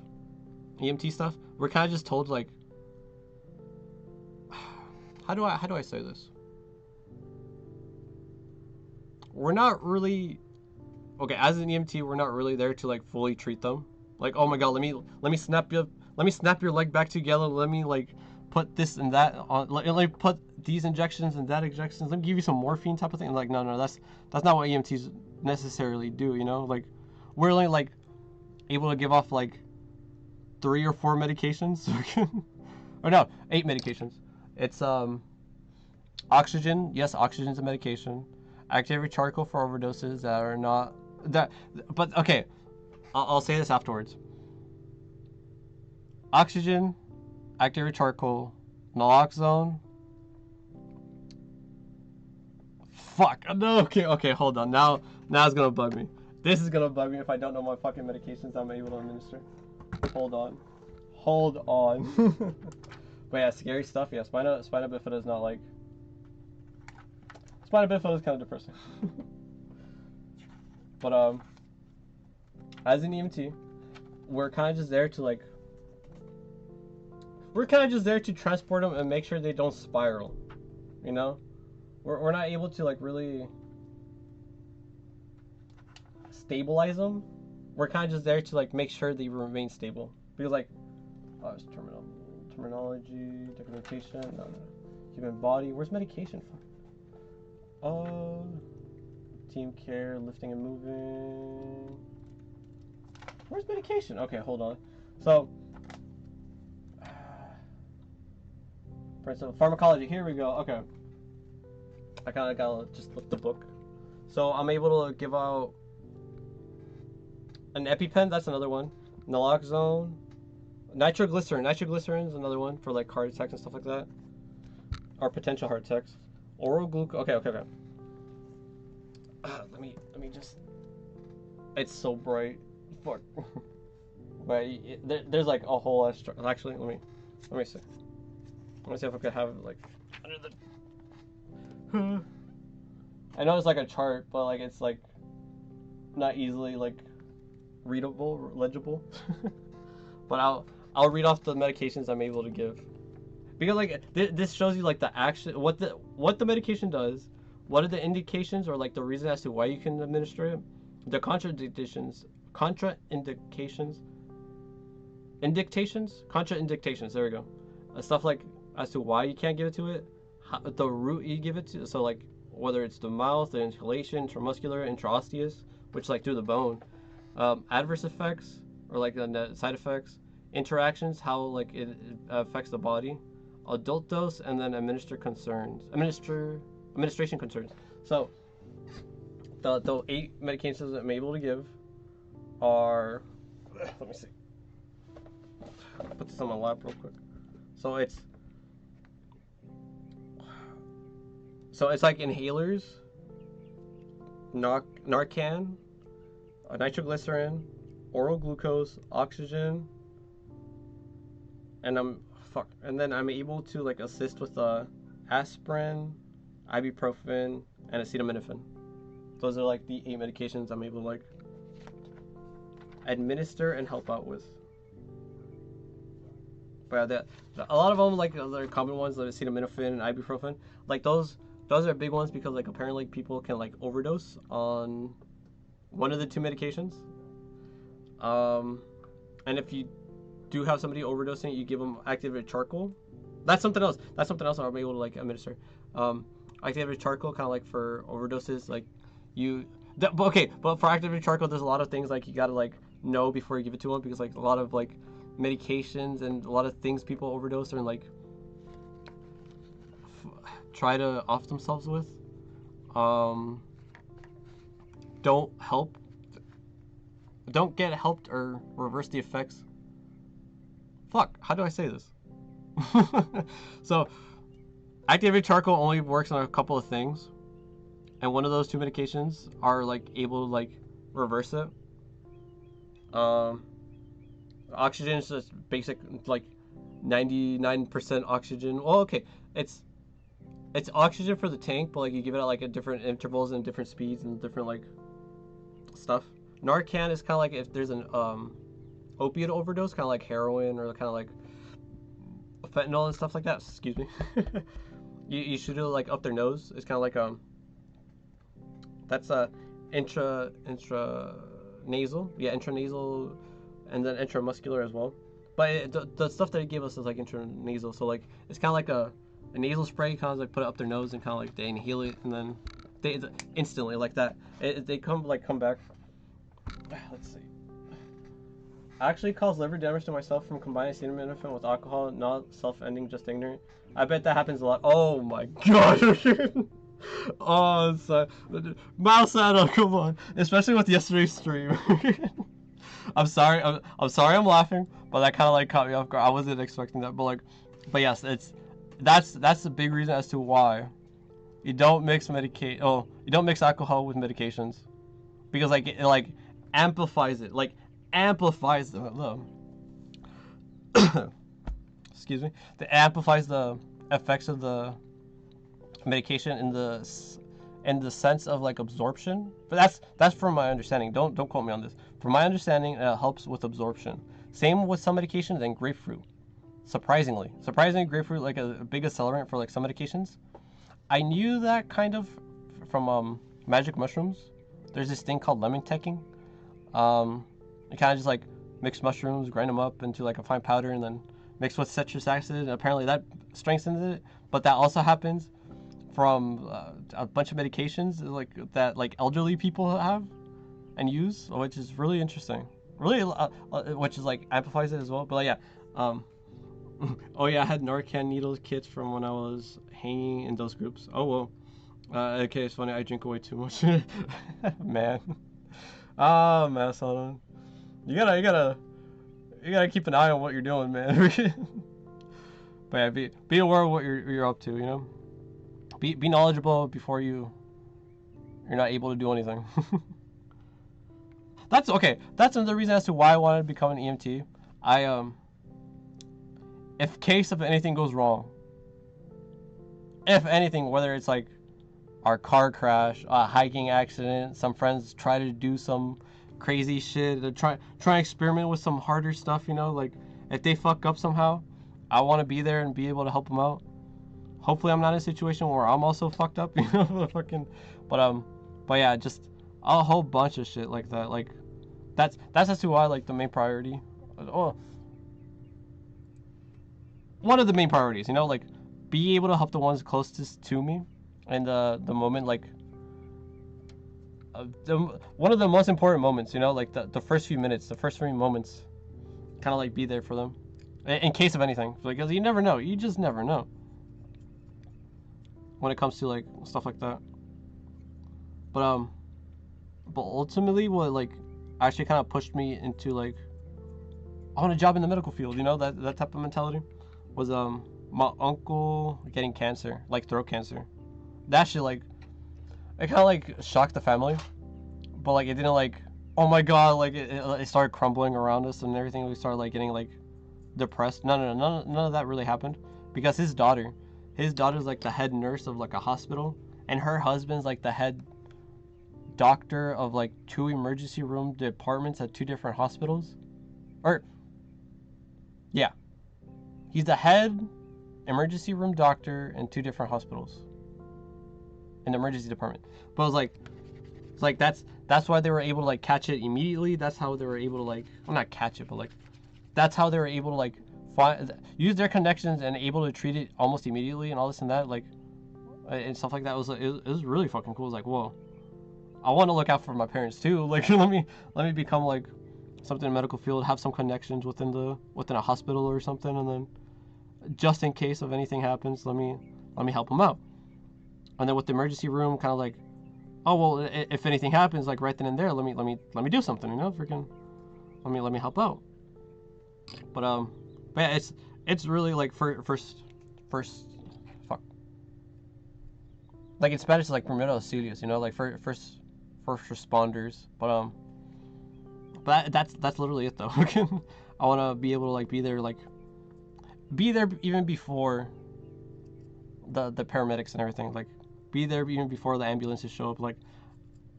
EMT stuff, we're kind of just told like, how do I say this? We're not really, okay, as an EMT, we're not really there to like fully treat them. Like, oh my god, let me snap your leg back together. Let me like put this and that on. Let me put these injections and that injections. Let me give you some morphine type of thing. Like, no, that's not what EMTs necessarily do. You know, like we're only like able to give off like 3 or 4 medications, or no, 8 medications. It's oxygen. Yes, oxygen's a medication. Activated charcoal for overdoses that are not that. But okay, I'll say this afterwards. Oxygen, activated charcoal, naloxone. Fuck. No. Okay. Hold on. Now it's gonna bug me. This is gonna bug me if I don't know my fucking medications I'm able to administer. Hold on. But yeah, scary stuff. Yeah, spina bifida is not like. Spina bifida is kind of depressing. But as an EMT, we're kind of just there to like. We're kind of just there to transport them and make sure they don't spiral. You know, we're not able to like really stabilize them. We're kind of just there to like make sure they remain stable. Because like, it's terminology, documentation, no. Human body. Where's medication from? Team care, lifting and moving. Where's medication? Okay, hold on. So, for instance, pharmacology. Here we go. Okay. I kind of gotta just flip the book. So I'm able to give out an EpiPen. That's another one. Naloxone. Nitroglycerin. Nitroglycerin is another one for like heart attacks and stuff like that. Or potential heart attacks. Oral glucose. Okay. Let me just. It's so bright. Fuck. But there's like a whole extra. Actually, let me see. Let me see if I could have it like under the. I know it's like a chart, but like it's like not easily like readable, legible. But I'll read off the medications I'm able to give, because like this shows you like the action, what the medication does, what are the indications or like the reason as to why you can administer it, the contraindications, there we go, stuff like as to why you can't give it to it, the route you give it to, so like whether it's the mouth, the inhalation, intramuscular, intraosseous, which like through the bone, adverse effects or like the side effects, interactions, how like it affects the body, adult dose, and then administration concerns. So the 8 medications that I'm able to give are, let me see, put this on my lap real quick. So it's like inhalers, Narcan, nitroglycerin, oral glucose, oxygen, and then I'm able to like assist with aspirin, ibuprofen, and acetaminophen. Those are like the 8 medications I'm able to like administer and help out with. But yeah, a lot of them, like other common ones like acetaminophen and ibuprofen, like those are big ones because like apparently people can like overdose on one of the 2 medications. And if you do have somebody overdosing, you give them activated charcoal. That's something else I'm able to like administer. Activated charcoal, kind of like for overdoses, like but for activated charcoal, there's a lot of things like you gotta like know before you give it to them, because like a lot of like medications and a lot of things people overdose and like try to off themselves with don't get helped or reverse the effects. Fuck, how do I say this? So activated charcoal only works on a couple of things, and one of those 2 medications are like able to like reverse it. Oxygen is just basic, like 99% oxygen. Well, okay, it's oxygen for the tank, but like you give it at like at different intervals and different speeds and different like stuff. Narcan is kind of like if there's an opiate overdose, kind of like heroin or kind of like fentanyl and stuff like that. Excuse me. you shoot it like up their nose. It's kind of like that's intranasal. Yeah, intranasal, and then intramuscular as well. But the stuff that it gave us is like intranasal. So like it's kind of like a nasal spray. Kind of like put it up their nose and kind of like they inhale it and then they instantly like that. They come back. Let's see. Actually cause liver damage to myself from combining acetaminophen with alcohol, not self-ending, just ignorant. I bet that happens a lot. Oh my god. Oh, so Mouse Adam, come on. Especially with yesterday's stream. I'm sorry I'm laughing, but that kind of like caught me off guard. I wasn't expecting that, but yes, that's the big reason as to why you don't mix alcohol with medications, because like it like amplifies it, amplifies the excuse me, it amplifies the effects of the medication in the sense of like absorption. But that's from my understanding. Don't quote me on this. From my understanding, it helps with absorption. Same with some medications and grapefruit. Surprisingly, grapefruit like a big accelerant for like some medications. I knew that kind of from magic mushrooms. There's this thing called lemon teching. You kind of just like mix mushrooms, grind them up into like a fine powder, and then mix with citrus acid. And apparently that strengthens it. But that also happens from a bunch of medications like that, like elderly people have and use, which is really interesting. Really, which is like amplifies it as well. But yeah, oh yeah, I had Narcan needles kits from when I was hanging in those groups. Oh well. Okay, it's funny. I drink way too much, man. Oh man, hold on. You gotta keep an eye on what you're doing, man. But yeah, be aware of what you're up to. You know, be knowledgeable before you're not able to do anything. That's okay. That's another reason as to why I wanted to become an EMT. If case of anything goes wrong, if anything, whether it's like our car crash, a hiking accident, some friends try to do some crazy shit, to try and experiment with some harder stuff, you know, like if they fuck up somehow, I want to be there and be able to help them out. Hopefully I'm not in a situation where I'm also fucked up, you know, but yeah, just a whole bunch of shit like that. Like that's as to why like the main priority, one of the main priorities, you know, like be able to help the ones closest to me, and the moment like one of the most important moments, you know, like the first few minutes, the first 3 moments, kind of like be there for them in case of anything, because you never know, you just never know when it comes to like stuff like that. But ultimately what like actually kind of pushed me into like I want a job in the medical field, you know, that type of mentality was my uncle getting cancer, like throat cancer. That shit like it kind of like shocked the family, but like it didn't like, oh my god, like it started crumbling around us and everything. We started like getting like depressed. None of that really happened, because his daughter's like the head nurse of like a hospital, and her husband's like the head doctor of like 2 emergency room departments at 2 different hospitals. Or yeah, he's the head emergency room doctor in 2 different hospitals in the emergency department. But it's like that's why they were able to like catch it immediately. That's how they were able to like, well, not catch it, but like that's how they were able to like use their connections and able to treat it almost immediately and all this and that, like and stuff like that. It was really fucking cool. It was like, whoa, I want to look out for my parents too. Like let me become like something in the medical field, have some connections within a hospital or something, and then just in case of anything happens, let me help them out. And then with the emergency room, kind of like, oh well, if anything happens, like right then and there, let me do something, you know, freaking, let me help out. But yeah, it's really like first fuck. Like in Spanish, it's like primeros auxilios, you know, like first responders. But that's literally it though. I want to be able to like be there, like be there even before the paramedics and everything. Like, be there even before the ambulances show up. Like,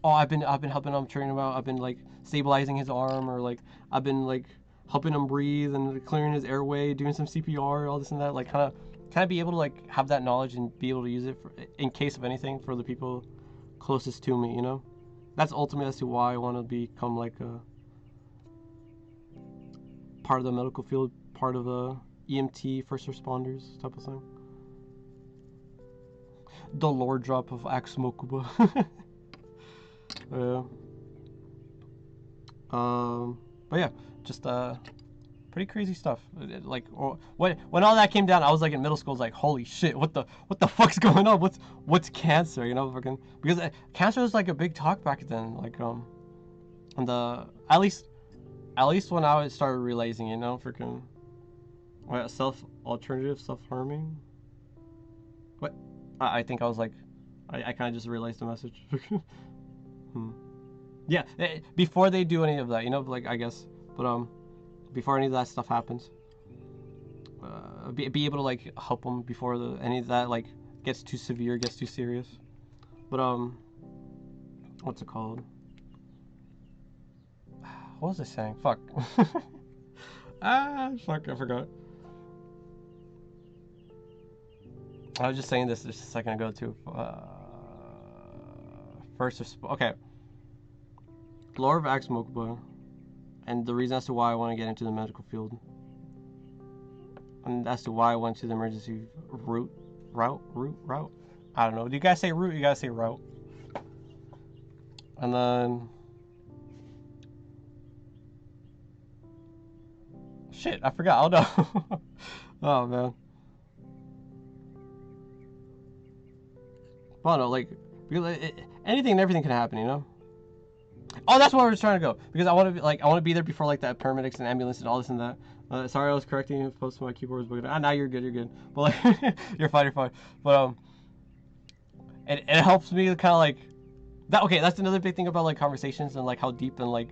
oh, I've been helping him, turning him out. I've been like stabilizing his arm, or like I've been like helping him breathe and clearing his airway, doing some CPR, all this and that. Like, kind of be able to like have that knowledge and be able to use it for, in case of anything, for the people closest to me. You know, that's ultimately as to why I want to become like a part of the medical field, part of the EMT, first responders type of thing. The lore drop of Axe Mokuba. Yeah. But yeah, just pretty crazy stuff. Like, when all that came down, I was like in middle school. I was like, holy shit, what the fuck's going on? What's cancer? You know, fucking, because cancer was like a big talk back then. Like, and at least when I started realizing, you know, freaking, what, self-harming. What? I think I was like, I kind of just realized the message. Yeah, before they do any of that, you know, like, I guess, but before any of that stuff happens, be able to like help them before any of that like gets too severe, gets too serious. But what's it called? What was I saying? Fuck. Fuck, I forgot. I was just saying this just a second ago too. Okay. Lore of Axe Mokuba, and the reason as to why I want to get into the medical field, and as to why I went to the emergency route. I don't know. Do you guys say route? You guys say route. And then, shit, I forgot. Oh no. Oh man. Well, no, like, anything and everything can happen, you know. Oh, that's where I was trying to go, because I want to be there before like that paramedics and ambulance and all this and that. Sorry, I was correcting you. Post my keyboard was bugging. Now you're good. But like, you're fine. But it helps me kind of like that. Okay, that's another big thing about like conversations and like how deep and like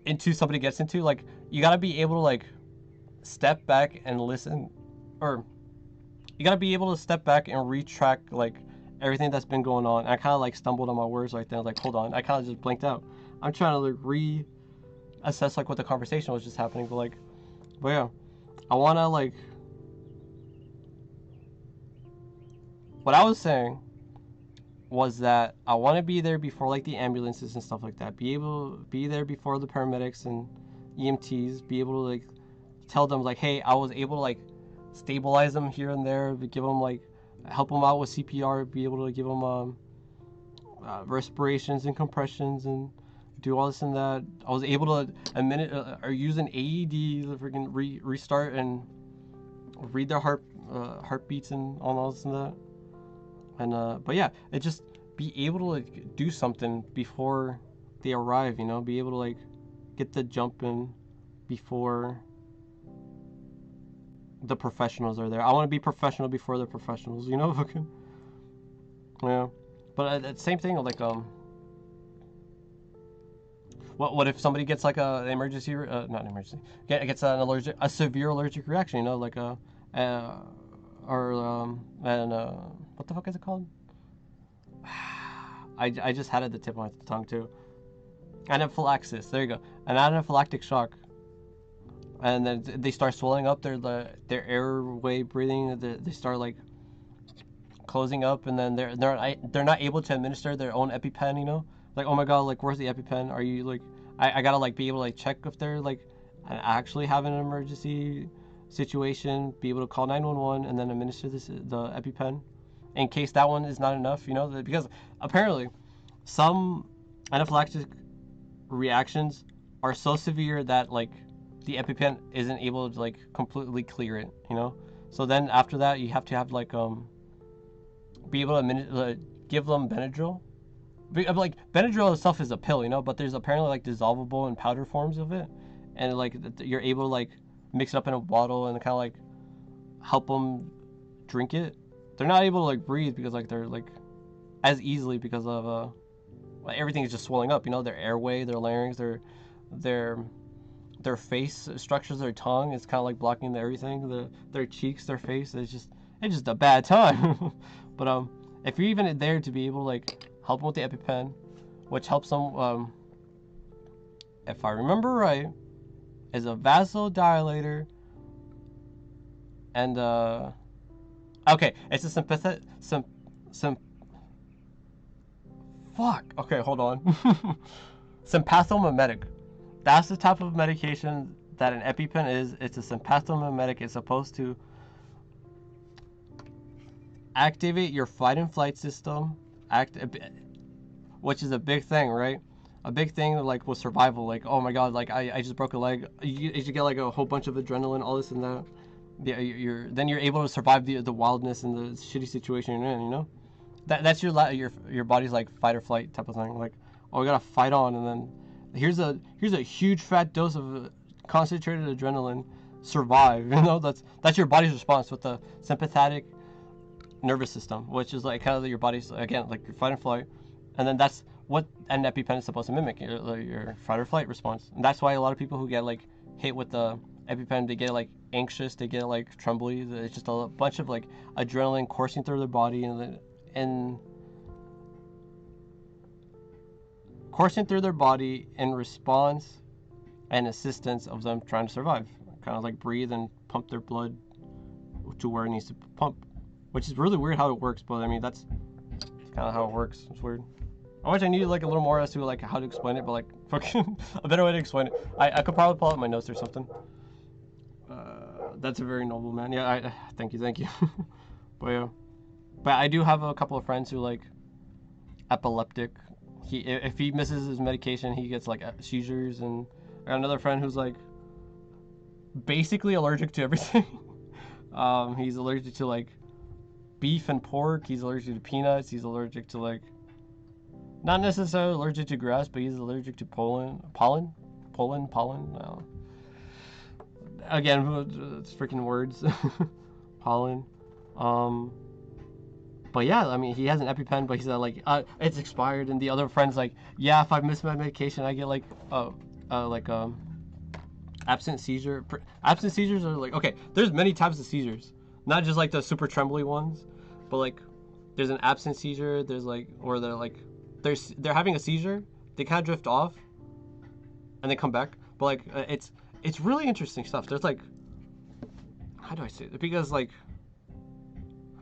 into somebody gets into. Like, you gotta be able to like step back and listen, or you gotta be able to step back and retract like everything that's been going on. I kind of like stumbled on my words right then. Like, hold on, I kind of just blinked out. I'm trying to like reassess like what the conversation was just happening. But yeah, I want to like, what I was saying was that I want to be there before like the ambulances and stuff like that. Be there before the paramedics and EMTs. Be able to like tell them like, hey, I was able to like stabilize them here and there. Give them like, help them out with CPR. Be able to give them respirations and compressions and do all this and that. I was able to or use an AED to freaking restart and read their heartbeats and all this and that. And but yeah, it just be able to like do something before they arrive, you know. Be able to like get the jump in before the professionals are there. I want to be professional before the professionals, you know. Yeah, but same thing. Like, what if somebody gets like an emergency, not an emergency, gets a severe allergic reaction, you know, like what the fuck is it called? I just had it at the tip of my tongue too. Anaphylaxis. There you go. An anaphylactic shock. And then they start swelling up their airway breathing. They start like closing up, and then they're not able to administer their own EpiPen. You know, like, oh my god, like, where's the EpiPen? Are you like, I gotta like be able to like check if they're like actually having an emergency situation, be able to call 911 and then administer the EpiPen in case that one is not enough. You know, because apparently some anaphylactic reactions are so severe that like the EpiPen isn't able to like completely clear it, you know. So then after that, you have to have like be able to give them Benadryl. Like, Benadryl itself is a pill, you know, but there's apparently like dissolvable and powder forms of it, and like you're able to like mix it up in a bottle and kind of like help them drink it. They're not able to like breathe because like they're like as easily because of like, everything is just swelling up, you know, their airway, their larynx, their their face structures, their tongue is kind of like blocking everything. Their cheeks, their face. It's just a bad time. But if you're even there to be able to like help them with the EpiPen, which helps them, if I remember right, is a vasodilator, and okay, it's a sympathetic fuck. Okay, hold on. Sympathomimetic. That's the type of medication that an EpiPen is. It's a sympathomimetic. It's supposed to activate your fight and flight system, which is a big thing, right? A big thing like with survival. Like, oh my god, like I just broke a leg. You get like a whole bunch of adrenaline, all this and that. Yeah, then you're able to survive the wildness and the shitty situation you're in. You know, that's your body's like fight or flight type of thing. Like, oh, we gotta fight on, and then here's a huge fat dose of concentrated adrenaline. Survive. You know, that's your body's response with the sympathetic nervous system, which is like kind of your body's, again, like your fight and flight, and then that's what an EpiPen is supposed to mimic, your fight or flight response. And that's why a lot of people who get like hit with the EpiPen, they get like anxious, they get like trembly. It's just a bunch of like adrenaline coursing through their body and coursing through their body in response and assistance of them trying to survive. Kind of like breathe and pump their blood to where it needs to pump, which is really weird how it works. But I mean, that's kind of how it works. It's weird. I wish I knew like a little more as to like how to explain it, but like fucking a better way to explain it. I could probably pull out my notes or something. That's a very noble man. Yeah, thank you. But yeah, but I do have a couple of friends who like epileptic. If he misses his medication, he gets like seizures, and I got another friend who's like basically allergic to everything. He's allergic to like beef and pork. He's allergic to peanuts. He's allergic to like, not necessarily allergic to grass, but he's allergic to pollen. No. Again, it's freaking words. Pollen. But yeah, I mean, he has an EpiPen, but he's like, it's expired. And the other friend's like, yeah, if I miss my medication, I get like, absent seizure. Absent seizures are like, okay, there's many types of seizures, not just like the super trembly ones, but like there's an absent seizure. There's like, or they're like, they're having a seizure, they kind of drift off, and they come back. But like, it's really interesting stuff. There's like, how do I say it? Because like,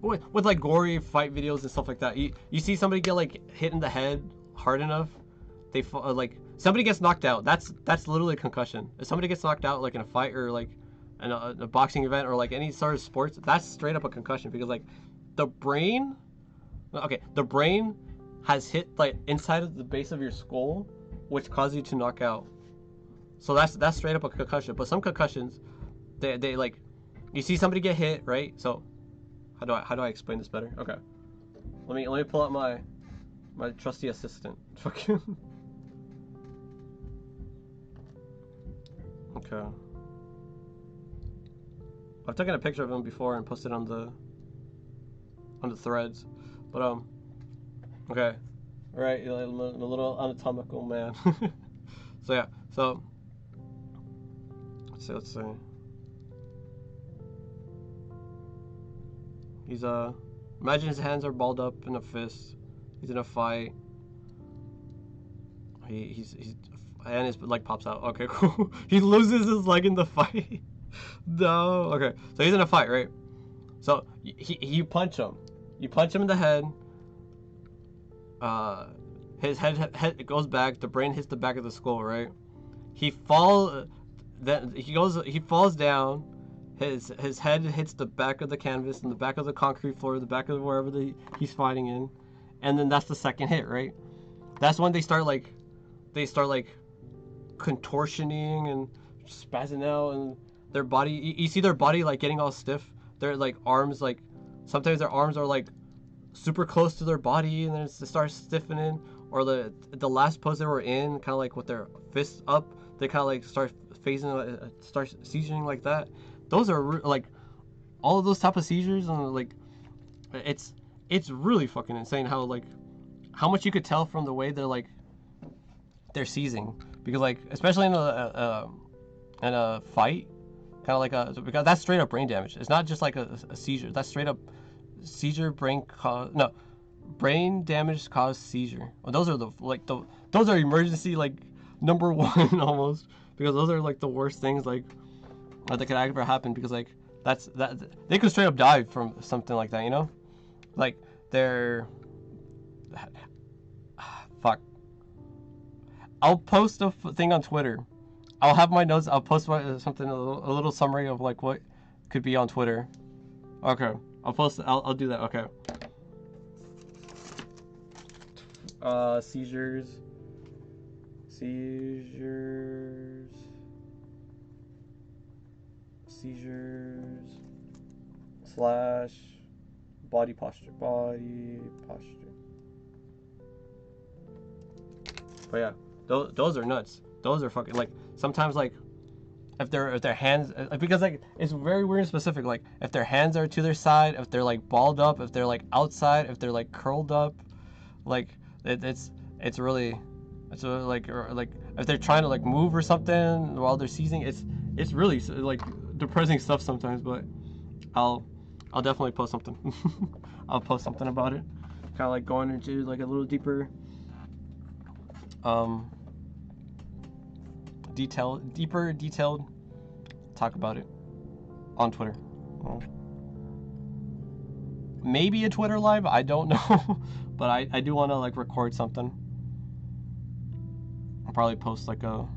with like gory fight videos and stuff like that, you see somebody get like hit in the head hard enough, they like somebody gets knocked out. That's literally a concussion. If somebody gets knocked out like in a fight or like in a boxing event or like any sort of sports, that's straight up a concussion, because like the brain has hit like inside of the base of your skull, which causes you to knock out. So that's straight up a concussion. But some concussions, they like, you see somebody get hit, right? So how do I explain this better? Okay, let me pull out my trusty assistant. Fucking. Okay. I've taken a picture of him before and posted on the threads, but okay, right, I'm a little anatomical man. So yeah, so let's see. He's imagine his hands are balled up in a fist. He's in a fight. He's and his leg pops out. Okay, cool. He loses his leg in the fight. No. Okay, so he's in a fight, right? So you punch him. You punch him in the head. His head goes back. The brain hits the back of the skull, right? He falls. Then he falls down. His head hits the back of the canvas and the back of the concrete floor, the back of wherever he's fighting in, and then that's the second hit, right? That's when they start like contortioning and spazzing out, and their body, you see their body like getting all stiff. Their like arms, like sometimes their arms are like super close to their body, and then it starts stiffening. Or the last pose they were in, kind of like with their fists up, they kind of like start seizuring like that. Those are like all of those type of seizures, and like it's really fucking insane how much you could tell from the way they're seizing, because like especially in and a fight, kind of like because that's straight up brain damage. It's not just like a seizure. That's straight up seizure, brain damage caused seizure. Well, those are those are emergency like number one almost, because those are like the worst things like that could ever happen, because like that they could straight up die from something like that, you know, like they're fuck. I'll post a thing on Twitter. I'll have my notes. I'll post something a little summary of like what could be on Twitter. Okay, I'll post. I'll do that. Okay. Seizures slash body posture. But yeah, those are nuts. Those are fucking like sometimes like if their hands, because like it's very weird and specific, like if their hands are to their side, if they're like balled up, if they're like outside, if they're like curled up, like it's really like if they're trying to like move or something while they're seizing, it's really like depressing stuff sometimes. But I'll definitely post something. I'll post something about it, kind of like going into like a little deeper detailed talk about it on Twitter. Maybe a Twitter live, I don't know. But I do want to like record something. I'll probably post like a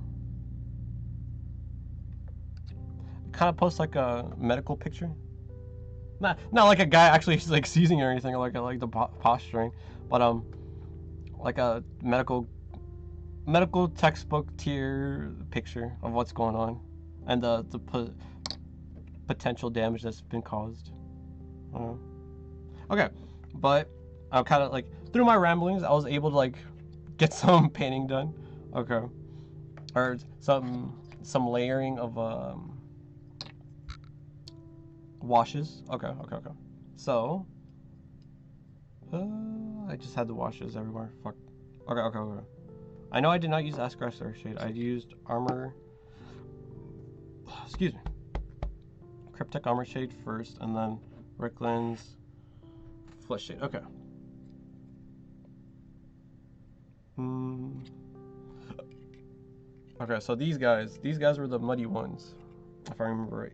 medical picture. Not like a guy actually like seizing or anything, like the posturing, but like a medical textbook tier picture of what's going on and the potential damage that's been caused. Okay, but I'm kind of like through my ramblings, I was able to like get some painting done. Okay, or some layering of washes. Okay. So I just had the washes everywhere. Fuck. Okay. I know I did not use Asgrass shade. I used armor. Excuse me. Cryptic armor shade first, and then Rickland's flesh shade. Okay. Okay, so these guys were the muddy ones, if I remember right.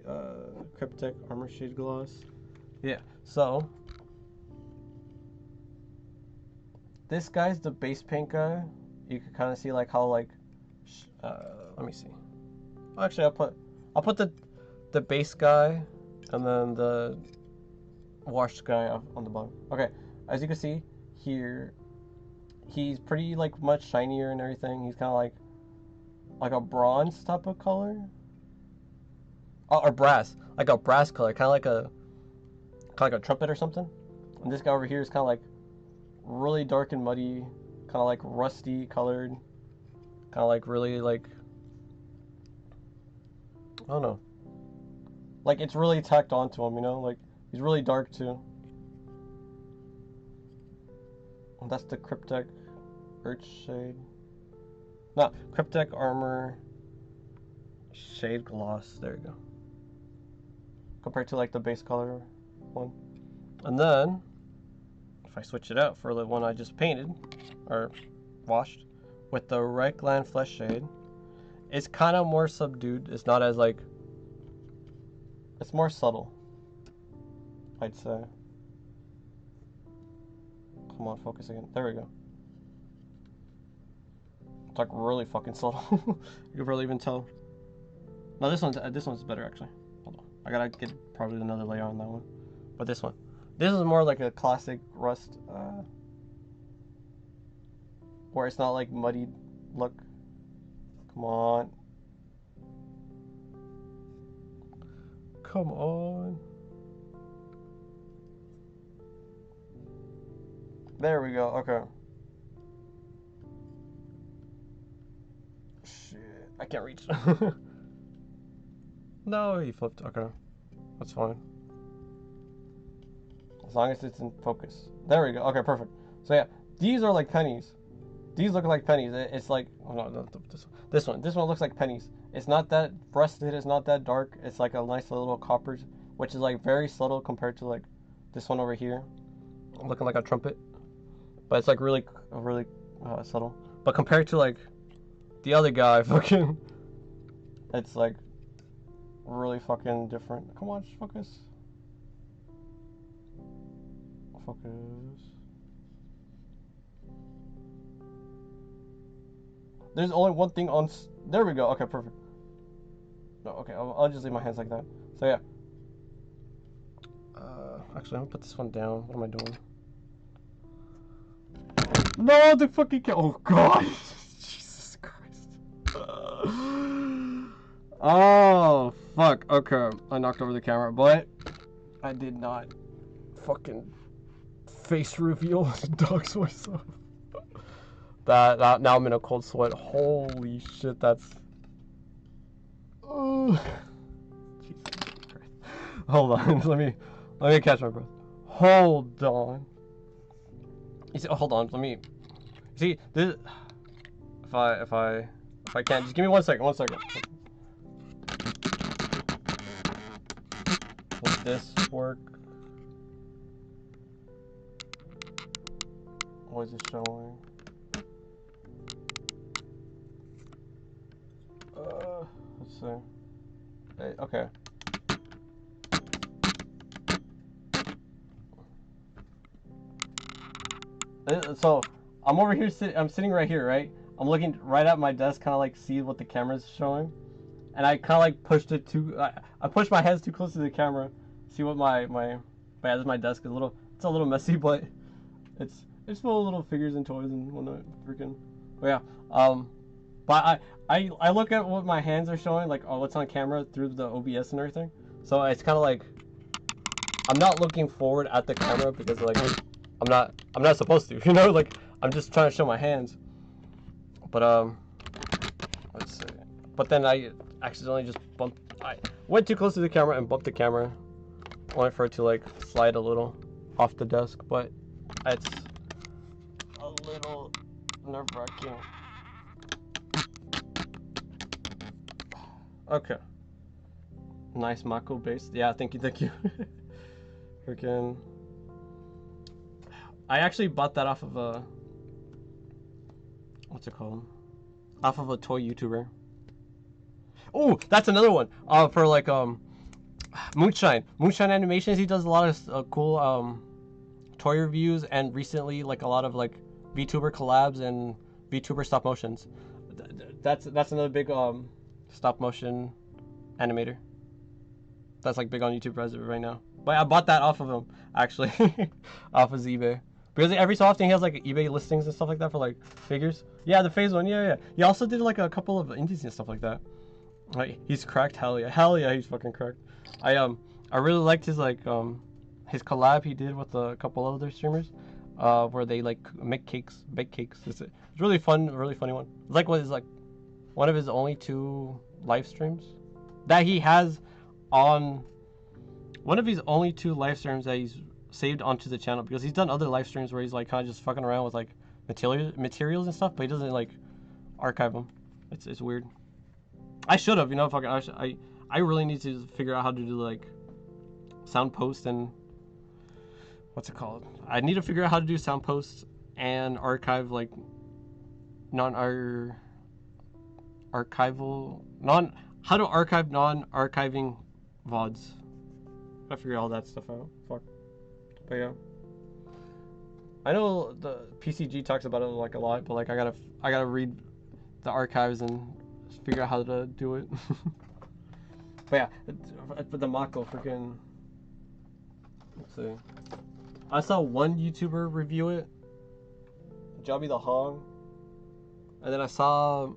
Cryptic armor shade gloss. Yeah. So this guy's the base paint guy. You can kind of see like how like let me see. Actually, I'll put the base guy and then the washed guy on the bottom. Okay, as you can see here, he's pretty like much shinier and everything. He's kind of like a bronze type of color. Oh, or brass, like a brass color, kind of like a trumpet or something. And this guy over here is kind of like really dark and muddy, kind of like rusty colored, kind of like really like, I don't know, like it's really tacked onto him, you know, like he's really dark too. And that's the Cryptic Earth shade. No, Cryptic Armor Shade Gloss. There you go. Compared to like the base color one. And then if I switch it out for the one I just painted or washed with the Reichland Flesh shade, it's kind of more subdued. It's not as like, it's more subtle, I'd say. Come on, focus again. There we go. It's like really fucking subtle. You can barely even tell. No, this one's better actually. Hold on, I gotta get probably another layer on that one. But this is more like a classic rust, where it's not like muddied look. Come on. Come on. There we go. Okay. Shit, I can't reach. No, he flipped. Okay, that's fine. As long as it's in focus. There we go. Okay, perfect. So yeah, these are like pennies. These look like pennies. It's like, oh no, this one. This one looks like pennies. It's not that rusted. It's not that dark. It's like a nice little copper, which is like very subtle compared to like this one over here, looking like a trumpet. But it's like really subtle. But compared to like the other guy, fucking, it's like really fucking different. Come on, just focus. Focus. There's only one thing on. There we go. Okay, perfect. No, okay, I'll just leave my hands like that. So yeah. Actually, I'm gonna put this one down. What am I doing? No, the fucking oh god, Jesus Christ. Oh fuck. Okay, I knocked over the camera, but I did not fucking face reveal dogs myself. That now I'm in a cold sweat. Holy shit, that's. Jesus Christ. Hold on, let me catch my breath. Hold on. You see, oh, hold on, let me see this. If I can't, just give me 1 second. Will this work? What is it showing? Let's see. Hey, okay. So I'm over here. I'm sitting right here, right? I'm looking right at my desk, kind of like see what the camera's showing, and I kind of like pushed it too. I pushed my hands too close to the camera. See what my desk is a little. It's a little messy, but it's full of little figures and toys and whatnot. Freaking. But yeah. But I look at what my hands are showing, like what's on camera through the OBS and everything. So it's kind of like I'm not looking forward at the camera because like I'm not supposed to, you know, like I'm just trying to show my hands. But let's see. But then I accidentally just I went too close to the camera and bumped the camera, only for it to like slide a little off the desk. But it's a little nerve-wracking. Okay. Nice Mako base. Yeah, thank you. Freaking. I actually bought that off of a. What's it called? Off of a toy YouTuber. Oh, that's another one. For like Moonshine Animations. He does a lot of cool toy reviews, and recently like a lot of like VTuber collabs and VTuber stop motions. That's another big stop motion animator that's like big on YouTube right now. But I bought that off of him actually, off his eBay, because every so often he has like eBay listings and stuff like that for like figures. Yeah, the phase one. Yeah. He also did like a couple of indies and stuff like that. Like he's cracked. Hell yeah, he's fucking cracked. I really liked his like his collab he did with a couple other streamers, where they like bake cakes. It's really fun, really funny one. It's like what is like one of his only 2 live streams that he has on. One of his only 2 live streams that he's saved onto the channel, because he's done other live streams where he's like kind of just fucking around with like materials and stuff, but he doesn't like archive them. It's weird. I should have, you know, fucking I really need to figure out how to do like sound post and what's it called? I need to figure out how to do sound posts and archive like how to archive non-archiving VODs. I figure all that stuff out. Fuck. But yeah, I know the PCG talks about it like a lot, but like I gotta read the archives and figure out how to do it. But yeah, for the Mako freaking. Let's see. I saw one YouTuber review it, Jobby the Hong, and then I saw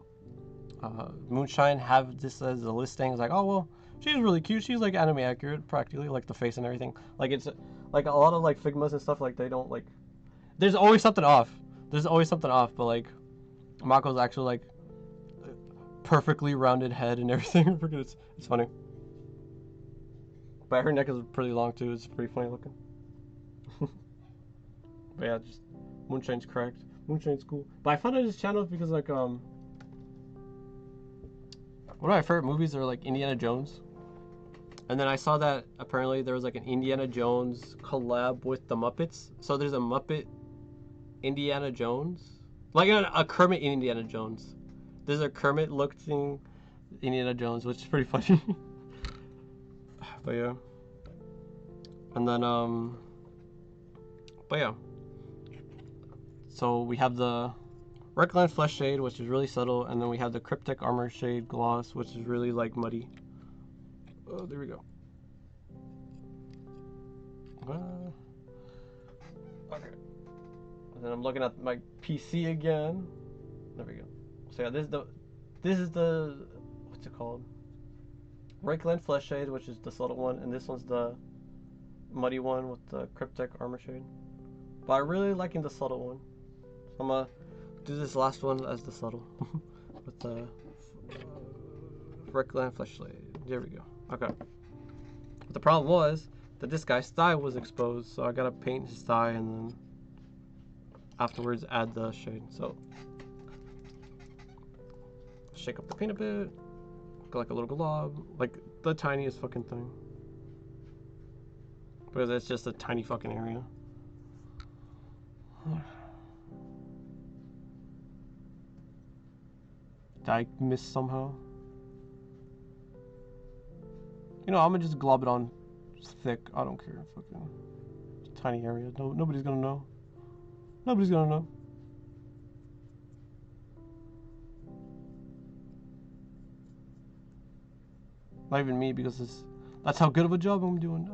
Moonshine have this as a listing. It's like, oh well, she's really cute. She's like anime accurate, practically, like the face and everything. Like it's like a lot of like Figmas and stuff. Like they don't like. There's always something off. But like Mako's actually like perfectly rounded head and everything. It's funny. But her neck is pretty long too. It's pretty funny looking. But yeah, just Moonshine's cracked. Moonshine's cool. But I found out his channel because like one of my favorite movies are like Indiana Jones. And then I saw that apparently there was like an Indiana Jones collab with the Muppets. So there's a Muppet Indiana Jones, like a Kermit Indiana Jones. There's a Kermit looking Indiana Jones, which is pretty funny. But yeah. And then but yeah. So we have the Recline Flesh Shade, which is really subtle, and then we have the Cryptic Armor Shade Gloss, which is really like muddy. Oh, there we go. Okay. And then I'm looking at my PC again. There we go. So yeah, this is the what's it called? Recline Flesh Shade, which is the subtle one, and this one's the muddy one with the Cryptic Armor Shade. But I'm really liking the subtle one. So I'm gonna do this last one as the subtle with the Recline Flesh Shade. There we go. Okay. But the problem was that this guy's thigh was exposed, so I gotta paint his thigh and then afterwards add the shade. So shake up the paint a bit, go like a little glob, like the tiniest fucking thing, because it's just a tiny fucking area. Did I miss somehow? You know, I'm gonna just glob it on thick. I don't care. Fucking tiny area. No, nobody's gonna know. Nobody's gonna know. Not even me, because that's how good of a job I'm doing.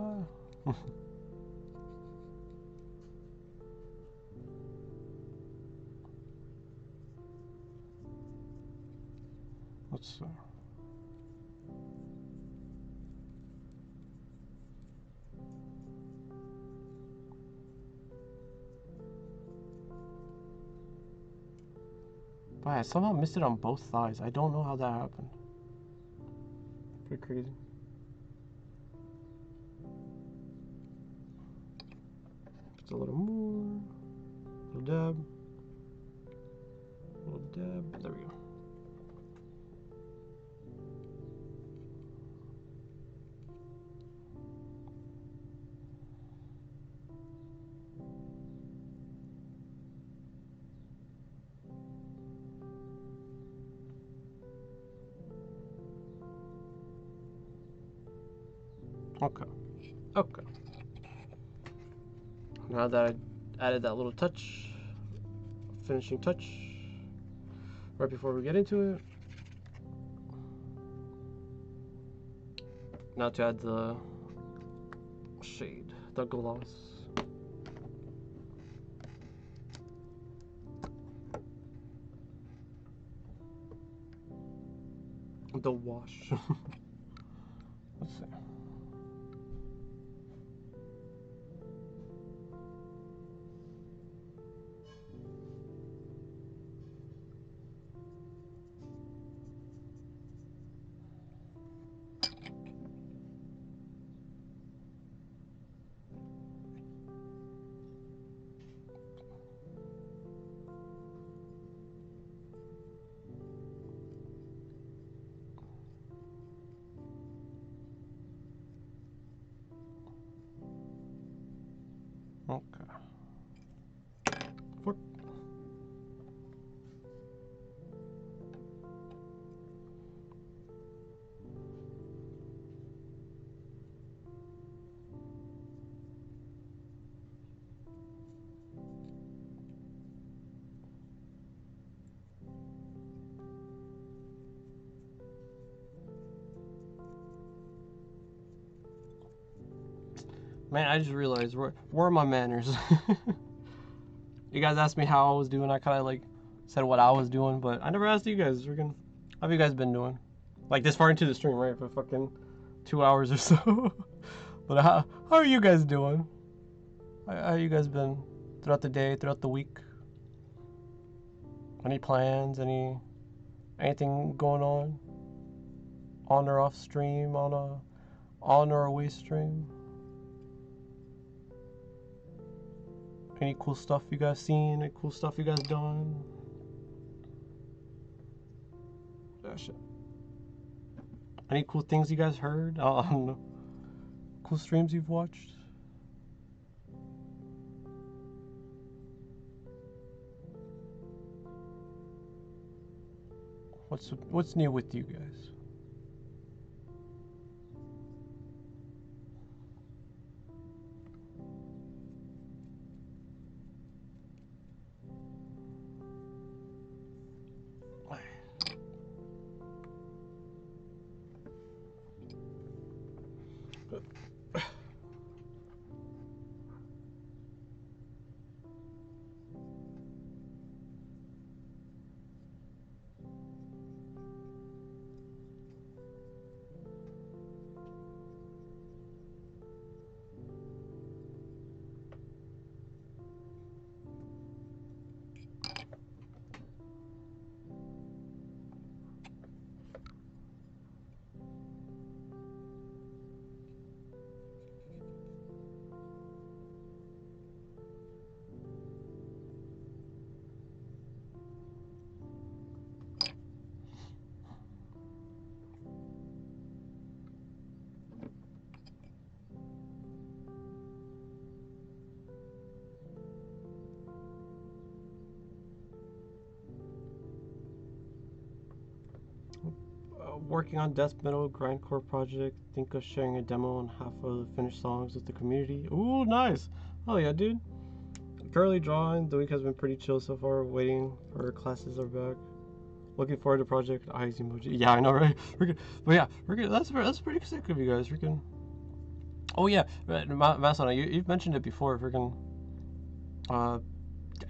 Let's see. But I somehow missed it on both thighs. I don't know how that happened. Pretty crazy. Just a little more. Little dab. Little dab. There we go. Okay. Okay. Now that I added that little touch, finishing touch, right before we get into it, now to add the shade, the gloss. The wash. Let's see. Okay. Fork. Man, I just realized, where are my manners? You guys asked me how I was doing. I kind of like said what I was doing, but I never asked you guys. How have you guys been doing? Like this far into the stream, right? For fucking 2 hours or so. But how are you guys doing? How you guys been throughout the day, throughout the week? Any plans? Anything going on? On or off stream? On or away stream? Any cool stuff you guys seen? Any cool stuff you guys done? Oh, shit. Any cool things you guys heard? Cool streams you've watched? What's new with you guys? Working on death metal grindcore project. Think of sharing a demo on half of the finished songs with the community. Ooh, nice. Oh yeah, dude. Currently drawing. The week has been pretty chill so far. Waiting for classes are back. Looking forward to project. Eyes emoji. Yeah, I know, right? But yeah, that's pretty sick of you guys. Freaking. Oh yeah, Masana, you've mentioned it before. Freaking.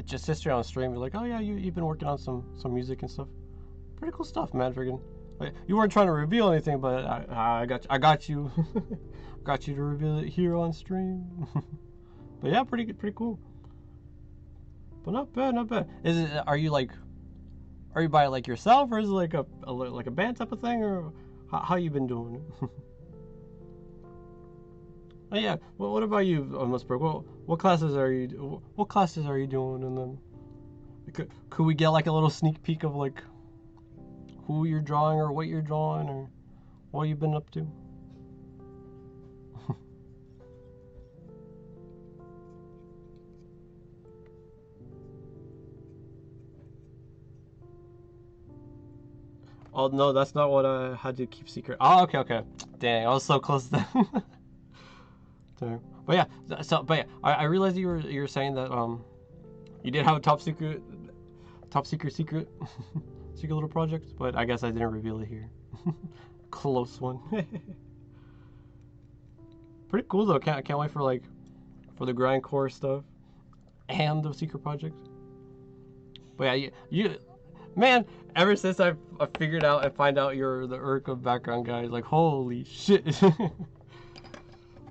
Just yesterday on stream, you're like, oh yeah, you've been working on some music and stuff. Pretty cool stuff, man. Freaking. You weren't trying to reveal anything, but I got you, got you to reveal it here on stream. But yeah, pretty cool. But not bad, not bad. Are you by like yourself, or is it like a band type of thing, or how you been doing it? Oh yeah. Well, what about you, Musberg? What classes are you doing? And then could we get like a little sneak peek of like who you're drawing or what you're drawing or what you've been up to? Oh no, that's not what I had to keep secret. Oh, okay. Dang, I was so close then. Dang. But yeah, I realized you were saying that you did have a top secret secret little project, but I guess I didn't reveal it here. Close one. Pretty cool though. Can't wait for the grindcore stuff and the secret project. But yeah, you man, ever since I figured out and find out you're the Urka background guy, like holy shit.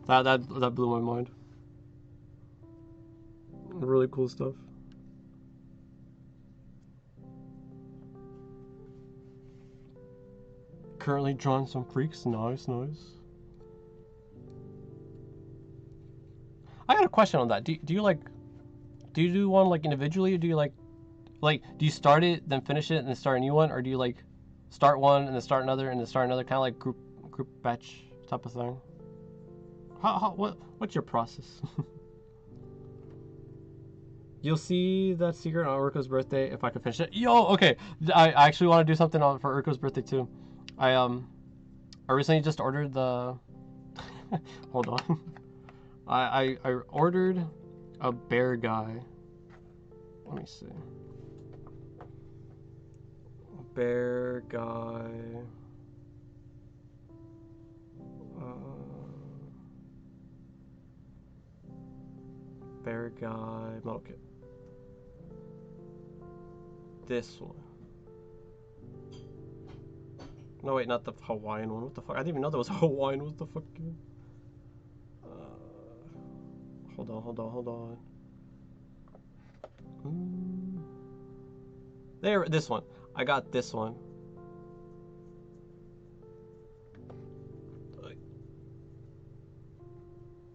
that blew my mind. Really cool stuff. Currently drawing some freaks. Nice. I got a question on that. Do you do one like individually, or do you do you start it then finish it and then start a new one, or do you start one and then start another and then start another, kind of like group batch type of thing? What's your process? You'll see that secret on Urko's birthday if I can finish it. Yo, okay. I actually want to do something for Urko's birthday too. I recently just ordered the. Hold on. I ordered a bear guy. Let me see. Bear guy. Bear guy model kit. This one. No wait, not the Hawaiian one. What the fuck? I didn't even know there was a Hawaiian. What the fuck? Hold on. There, this one. I got this one.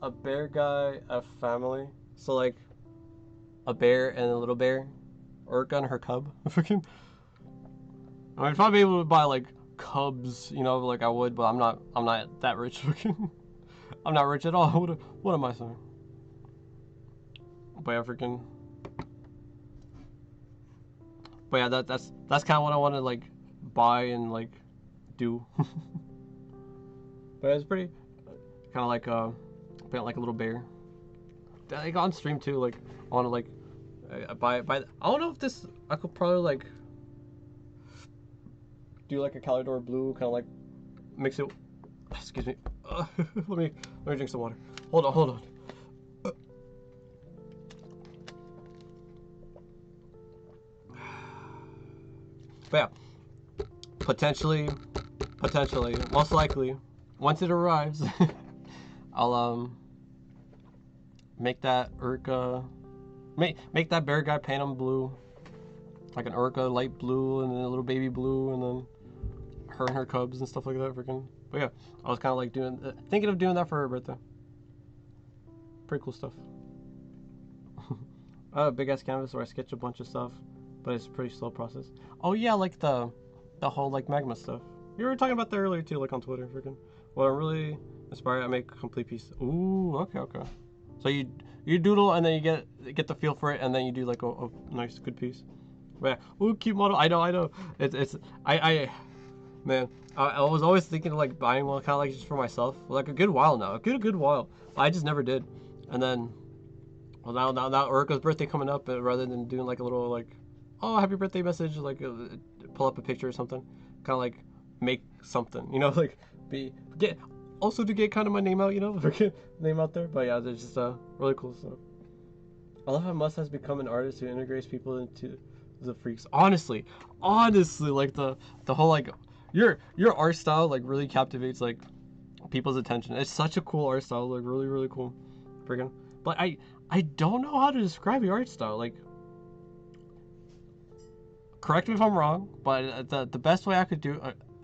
A bear guy, a family. So a bear and a little bear, Urka and her cub. Freaking. I'd probably be able to buy like cubs, you know, like I would, but I'm not that rich. Freaking. I'm not rich at all. What am I saying? But yeah, freaking. But yeah, that's kind of what I want to like buy and like do. But it's pretty kind of like like a little bear. Like on stream too. Like I want to like buy. I don't know if this I could probably like do like a Calidor blue, kind of like mix it. Excuse me. Let me drink some water. Hold on. But yeah, potentially, most likely, once it arrives, I'll make that Urka, make that bear guy, paint him blue, like an Urka light blue, and then a little baby blue, and then her and her cubs and stuff like that. Freaking. But yeah, I was kind of like thinking of doing that for her birthday. Pretty cool stuff. I have a big ass canvas where I sketch a bunch of stuff, but it's a pretty slow process. Oh yeah, like the whole like magma stuff. You were talking about that earlier too, like on Twitter. Freaking. Well, I'm really inspired. I make a complete piece. Ooh, okay. So you doodle and then you get the feel for it, and then you do like a nice good piece. But yeah, ooh, cute model. I know. Man, I was always thinking of like buying one, kind of like just for myself, for like a good while now, a good while. I just never did, and then, well now Urka's birthday coming up, but rather than doing like a little like, oh happy birthday message, like pull up a picture or something, kind of like make something, you know, like get to get kind of my name out, you know, name out there. But yeah, it's just really cool stuff. I love how Must has become an artist who integrates people into the freaks. Honestly, like the whole like. Your art style like really captivates like people's attention. It's such a cool art style, like really cool, freaking. But I don't know how to describe your art style. Like, correct me if I'm wrong, but the best way I could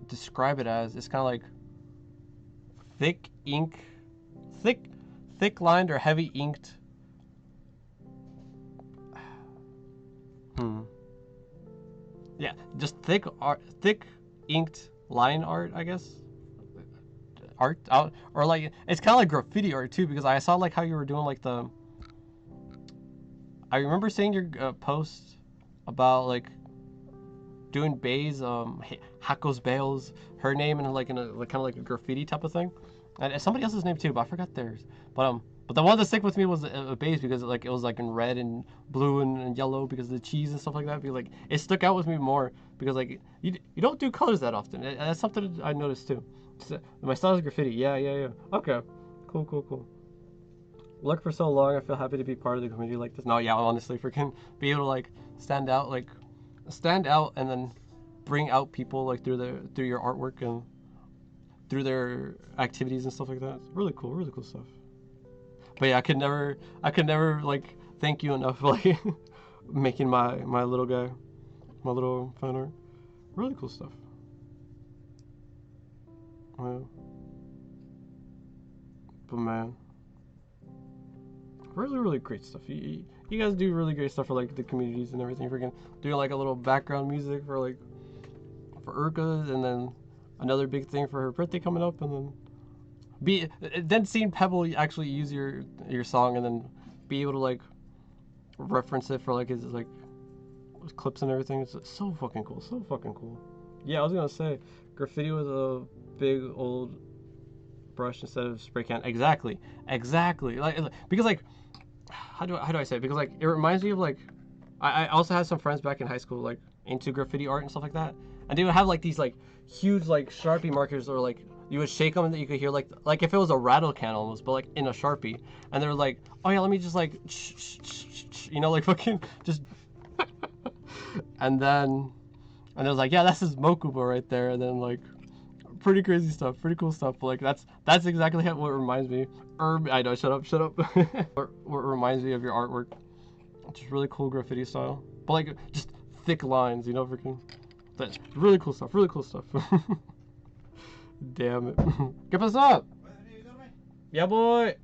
describe it as is kind of like thick lined or heavy inked. Yeah, just thick inked line art, I guess. Art out, or like it's kind of like graffiti art too, because I saw like how you were doing like the. I remember seeing your post about like doing Bay's Hako's Bales, her name, and like in a like, kind of like a graffiti type of thing, and somebody else's name too, but I forgot theirs. But the one that stuck with me was Bay's, because like it was like in red and blue and yellow because of the cheese and stuff like that. Because like it stuck out with me more because like you don't do colors that often. That's something I noticed too. So, my style is graffiti. Yeah. Okay, cool. Worked for so long. I feel happy to be part of the community like this. No, yeah, honestly, freaking be able to like stand out and then bring out people like through your artwork and through their activities and stuff like that. It's really cool stuff. But yeah, I could never like thank you enough for like making my little guy, my little fan art. Really cool stuff. Yeah. But man, really great stuff. You guys do really great stuff for like the communities and everything. Freaking doing like a little background music for Urka, and then another big thing for her birthday coming up, and then seeing Pebble actually use your song and then be able to like reference it for like his like clips and everything. It's so fucking cool. Yeah, I was gonna say graffiti with a big old brush instead of spray can. Exactly. Like because like how do I say it? Because like it reminds me of like I also had some friends back in high school like into graffiti art and stuff like that, and they would have like these like huge like Sharpie markers, or like you would shake them and you could hear like if it was a rattle can almost, but like in a Sharpie, and they're like, oh yeah, let me just like you know, like fucking just and it was like, yeah, that's his Mokuba right there, and then like pretty crazy stuff, pretty cool stuff. But like that's exactly what reminds me. I know, shut up. what reminds me of your artwork. Just really cool graffiti style, but like just thick lines, you know, freaking. That's really cool stuff. Damn it. ¿Qué pasó? Yeah, boy.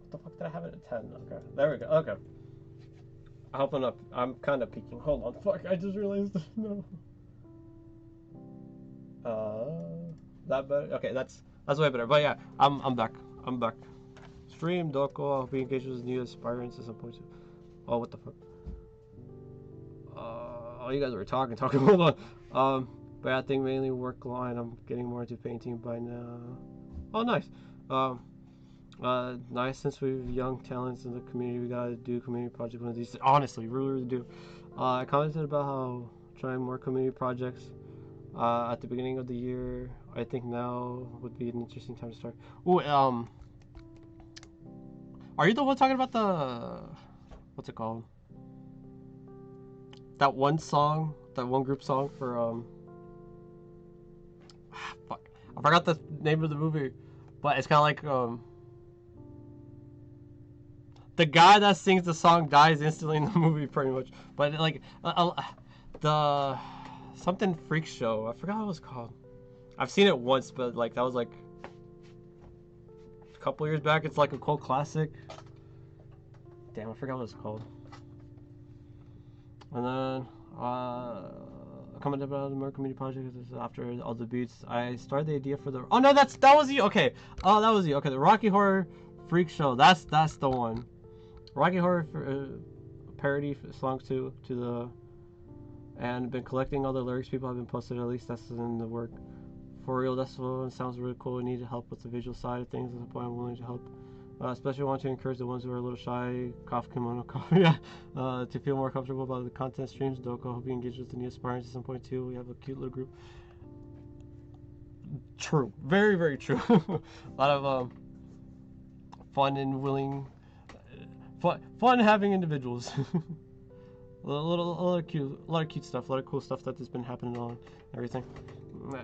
What the fuck did I have it at 10? Okay, there we go. Okay. I hope I'm not. I'm kind of peeking. Hold on. Fuck, I just realized. No. That better? Okay, that's way better. But yeah, I'm back. I'm back. Stream, Doko, I'll be engaged with new aspirants at some point. Oh, what the fuck? Oh, you guys were talking. Hold on. But I think mainly work line. I'm getting more into painting by now. Oh, nice. Nice. Since we have young talents in the community, we gotta do community projects one of these. Honestly, really do. I commented about how trying more community projects at the beginning of the year. I think now would be an interesting time to start. Ooh, are you the one talking about the what's it called? That one song, that one group song for fuck, I forgot the name of the movie, but it's kind of like the guy that sings the song dies instantly in the movie, pretty much. But like the something freak show, I forgot what it was called. I've seen it once, but like that was like a couple years back. It's like a cult classic. Damn, I forgot what it's called. And then comment about the Mer Community Project after all the beats. I started the idea for the. Oh no, that was you. Okay. Oh, that was you. Okay, the Rocky Horror Freak Show. That's the one. Rocky Horror parody songs to the. And been collecting all the lyrics people have been posted. At least that's in the work. For real, that's what sounds really cool. I need help with the visual side of things. At the point, I'm willing to help. Especially want to encourage the ones who are a little shy, cough, kimono, cough, yeah, to feel more comfortable about the content streams. Doko, hope you engage with the new aspirants at some point too. We have a cute little group. True, very, very true. A lot of fun and willing, fun having individuals. a lot of cute stuff, a lot of cool stuff that has been happening on everything.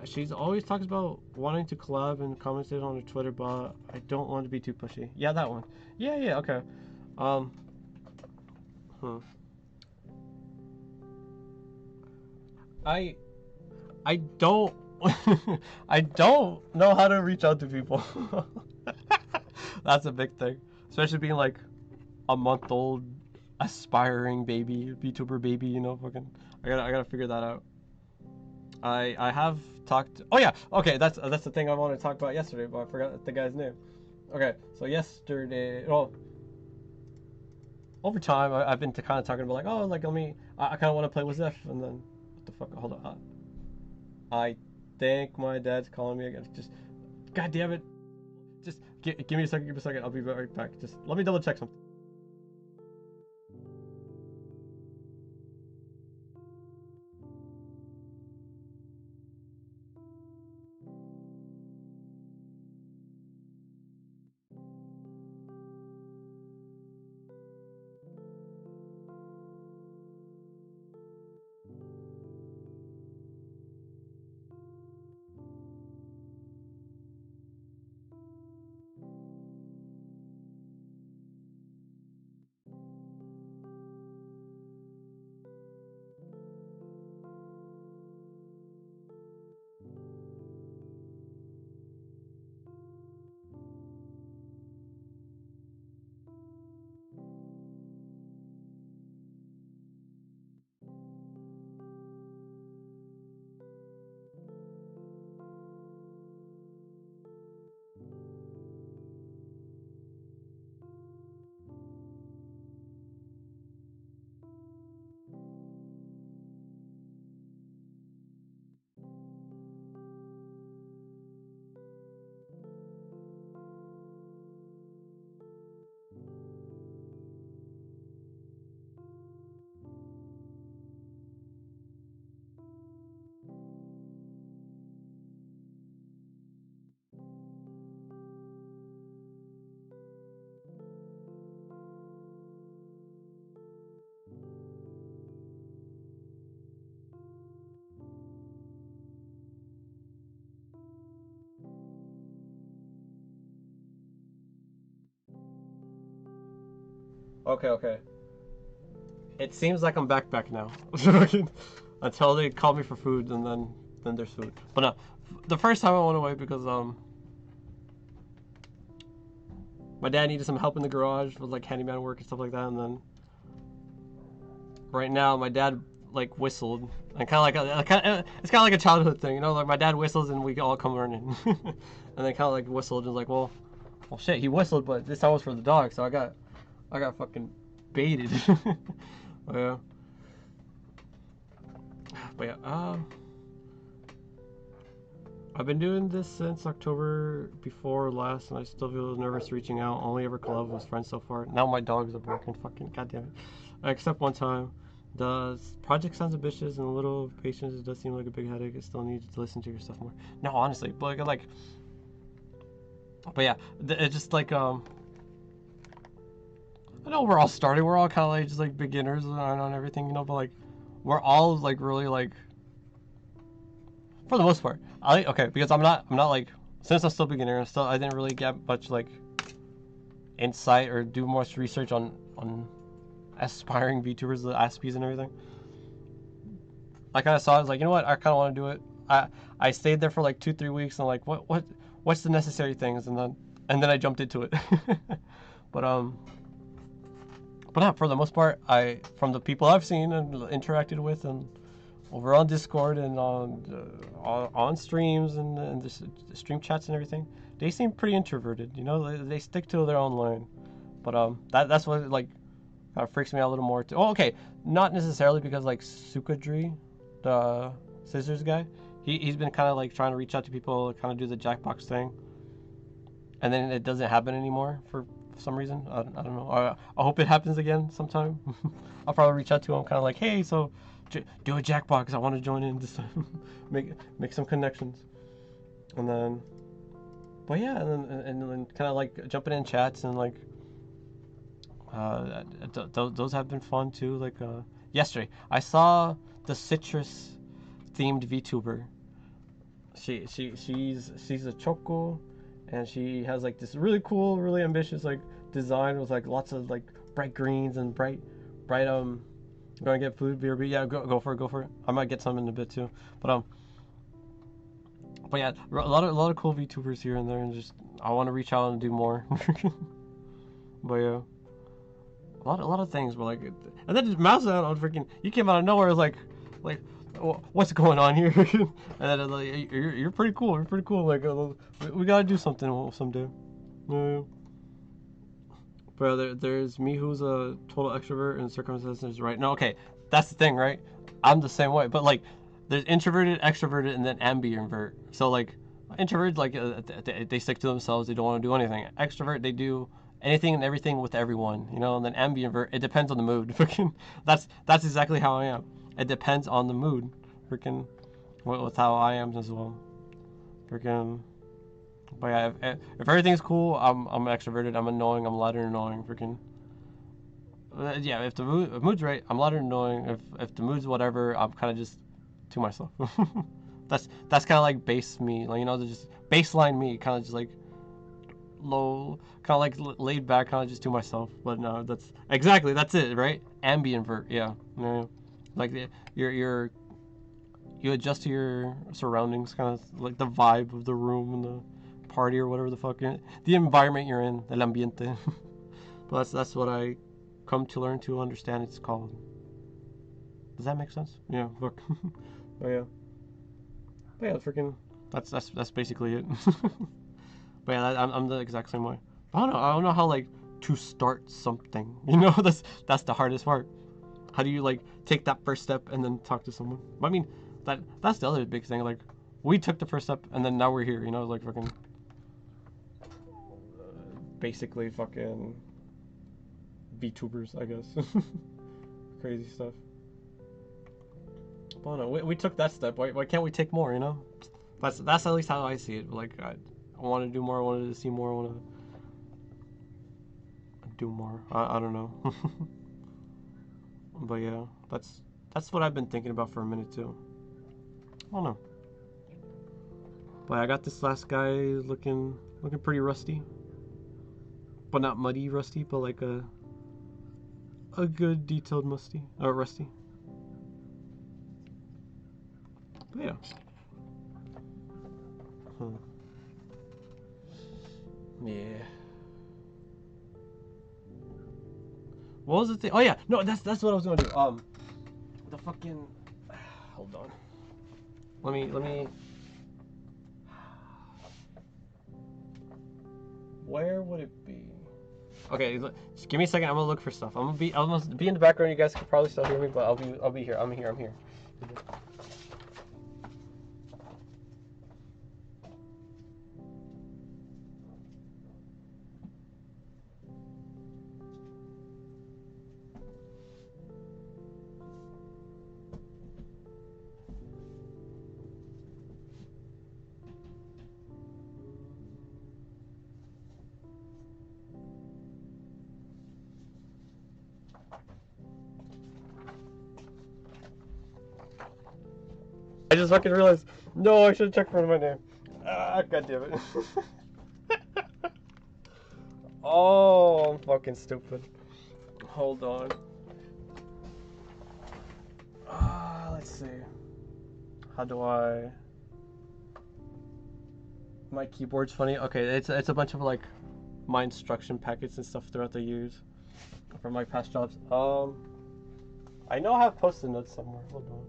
She's always talks about wanting to collab and commented on her Twitter, but I don't want to be too pushy. Yeah, that one. Yeah, okay. I don't I don't know how to reach out to people. That's a big thing, especially being like a month-old aspiring baby, VTuber baby. You know, fucking. I gotta figure that out. I have talked. Oh yeah, okay. That's the thing I wanted to talk about yesterday, but I forgot the guy's name. Okay, so yesterday, well, over time I've been kind of talking about like, oh, like I kind of want to play with Zeph, and then what the fuck? Hold on. I think my dad's calling me again. Just, god damn it. Just give me a second. Give me a second. I'll be right back. Just let me double check something. Okay. It seems like I'm back now. Until they call me for food, and then there's food. But no, the first time I went away because my dad needed some help in the garage with like handyman work and stuff like that, and then right now my dad like whistled, and kind of like it's kind of like a childhood thing, you know, like my dad whistles and we all come learning, and then kind of like whistled and like, well shit, he whistled, but this time was for the dog, so I got fucking baited. But yeah. But yeah, I've been doing this since October before last, and I still feel nervous reaching out. Only ever collab with friends so far. Now my dogs are broken. Fucking goddamn it. Except one time. The project sounds ambitious and a little patience. It does seem like a big headache. I still need to listen to your stuff more. No, honestly, but yeah, it's just like I know we're all starting. We're all kind of like just like beginners on everything, you know. But like, we're all like really like, for the most part. Okay, because I'm not like, since I'm still beginner, I didn't really get much like insight or do much research on aspiring VTubers, the Aspies and everything. I kind of saw it, I was like, you know what, I kind of want to do it. I stayed there for like 2-3 weeks and like what's the necessary things, and then I jumped into it. but not for the most part. From the people I've seen and interacted with, and over on Discord and on streams and the stream chats and everything, they seem pretty introverted. You know, they stick to their own lane. But that's what like kind of freaks me out a little more too. Oh, okay, not necessarily because like Sukadri, the scissors guy, he's been kind of like trying to reach out to people, kind of do the Jackbox thing, and then it doesn't happen anymore for some reason. I don't know. I hope it happens again sometime. I'll probably reach out to him, kind of like, hey, so do a Jackbox. I want to join in this time. make some connections, and then, but yeah, and then kind of like jumping in chats and like. Those have been fun too. Like yesterday, I saw the citrus themed VTuber. She's a choco, and she has like this really cool, really ambitious like design with like lots of like bright greens and bright. Gonna get food, beer, but yeah, go for it. I might get some in a bit too, but yeah, a lot of cool VTubers here and there, and just I want to reach out and do more. But yeah. A lot of things were like, and then just mouse out on freaking. You came out of nowhere, like, what's going on here? And then like, you're pretty cool. You're pretty cool. Like, we gotta do something someday. Yeah. But there's me, who's a total extrovert, and circumstances right. No, okay, that's the thing, right? I'm the same way, but like, there's introverted, extroverted, and then ambivert. So like, introverts like they stick to themselves. They don't want to do anything. Extrovert, they do anything and everything with everyone, you know. And then ambivert, it depends on the mood. that's exactly how I am. It depends on the mood. Freaking, with how I am as well. Freaking, but yeah, if everything's cool, I'm extroverted. I'm annoying. I'm loud and annoying. Freaking, yeah. If the mood's right, I'm loud and annoying. If the mood's whatever, I'm kind of just to myself. that's kind of like base me, like, you know, just baseline me, kind of just like low, kind of like laid back, kind of just to myself. But no, that's it, right? Ambivert, yeah. Like you adjust to your surroundings, kind of like the vibe of the room and the party or whatever the fuck, the environment you're in, el ambiente. But that's what I come to learn to understand it's called. Does that make sense? Yeah, fuck. Oh yeah. But yeah, freaking. That's basically it. But yeah, I'm the exact same way. I don't know how like to start something. You know, that's the hardest part. How do you like take that first step and then talk to someone? I mean, that's the other big thing. Like, we took the first step and then now we're here. You know, like fucking basically fucking VTubers, I guess. Crazy stuff. Well, no, we took that step. Why can't we take more? You know, that's at least how I see it. Like, I want to do more. I wanted to see more. I want to do more. I don't know. But yeah, that's what I've been thinking about for a minute too. I don't know. But I got this last guy looking pretty rusty, but not muddy rusty, but like a good detailed rusty. But yeah. Yeah. What was the thing? Oh yeah, no, that's what I was gonna do. The fucking. Hold on. Let me. Where would it be? Okay, just give me a second. I'm gonna look for stuff. I'm gonna be in the background. You guys can probably still hear me, but I'll be here. I'm here. I just fucking realized. No, I should have checked for my name. Ah, god damn it. Oh, I'm fucking stupid. Hold on. Let's see. How do I? My keyboard's funny. Okay, it's a bunch of like my instruction packets and stuff throughout the years from my past jobs. I know I have post-it notes somewhere. Hold on.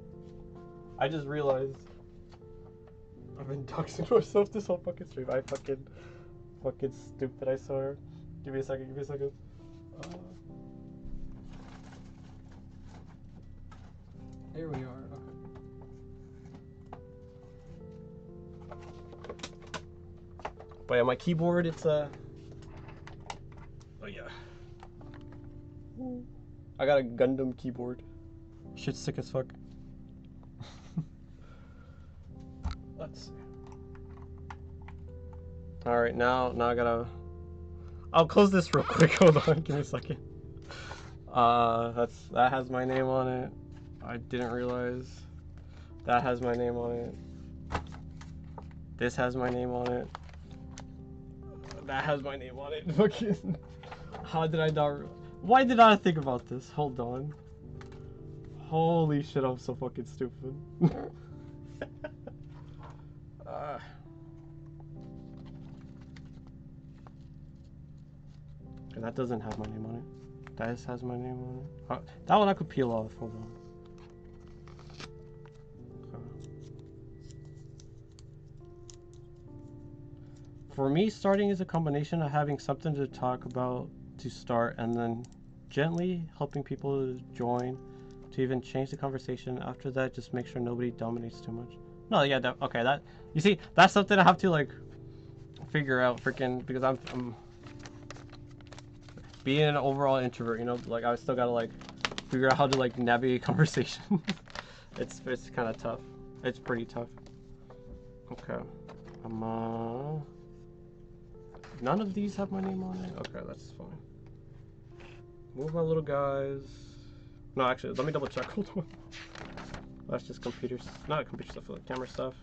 I just realized I've been doxing myself this whole fucking stream. I fucking stupid, I swear. Give me a second. Here we are. Okay. But yeah, my keyboard, it's oh yeah. I got a Gundam keyboard. Shit's sick as fuck. Let's see. Alright, now I gotta... I'll close this real quick. Hold on, give me a second. That has my name on it. I didn't realize. That has my name on it. This has my name on it. That has my name on it. Fucking... How did I not... Why did I think about this? Hold on. Holy shit, I'm so fucking stupid. That doesn't have my name on it. That has my name on it. That one I could peel off. Hold on. For me, starting is a combination of having something to talk about to start and then gently helping people to join to even change the conversation. After that, just make sure nobody dominates too much. No, yeah, okay, that, you see, that's something I have to like figure out freaking, because I'm being an overall introvert, you know, like I still gotta like figure out how to like navigate conversation. It's kind of tough. It's pretty tough. Okay. None of these have my name on it. Okay, that's fine. Move my little guys. No, actually, let me double check. Hold on. That's just computers, not computer stuff, like camera stuff.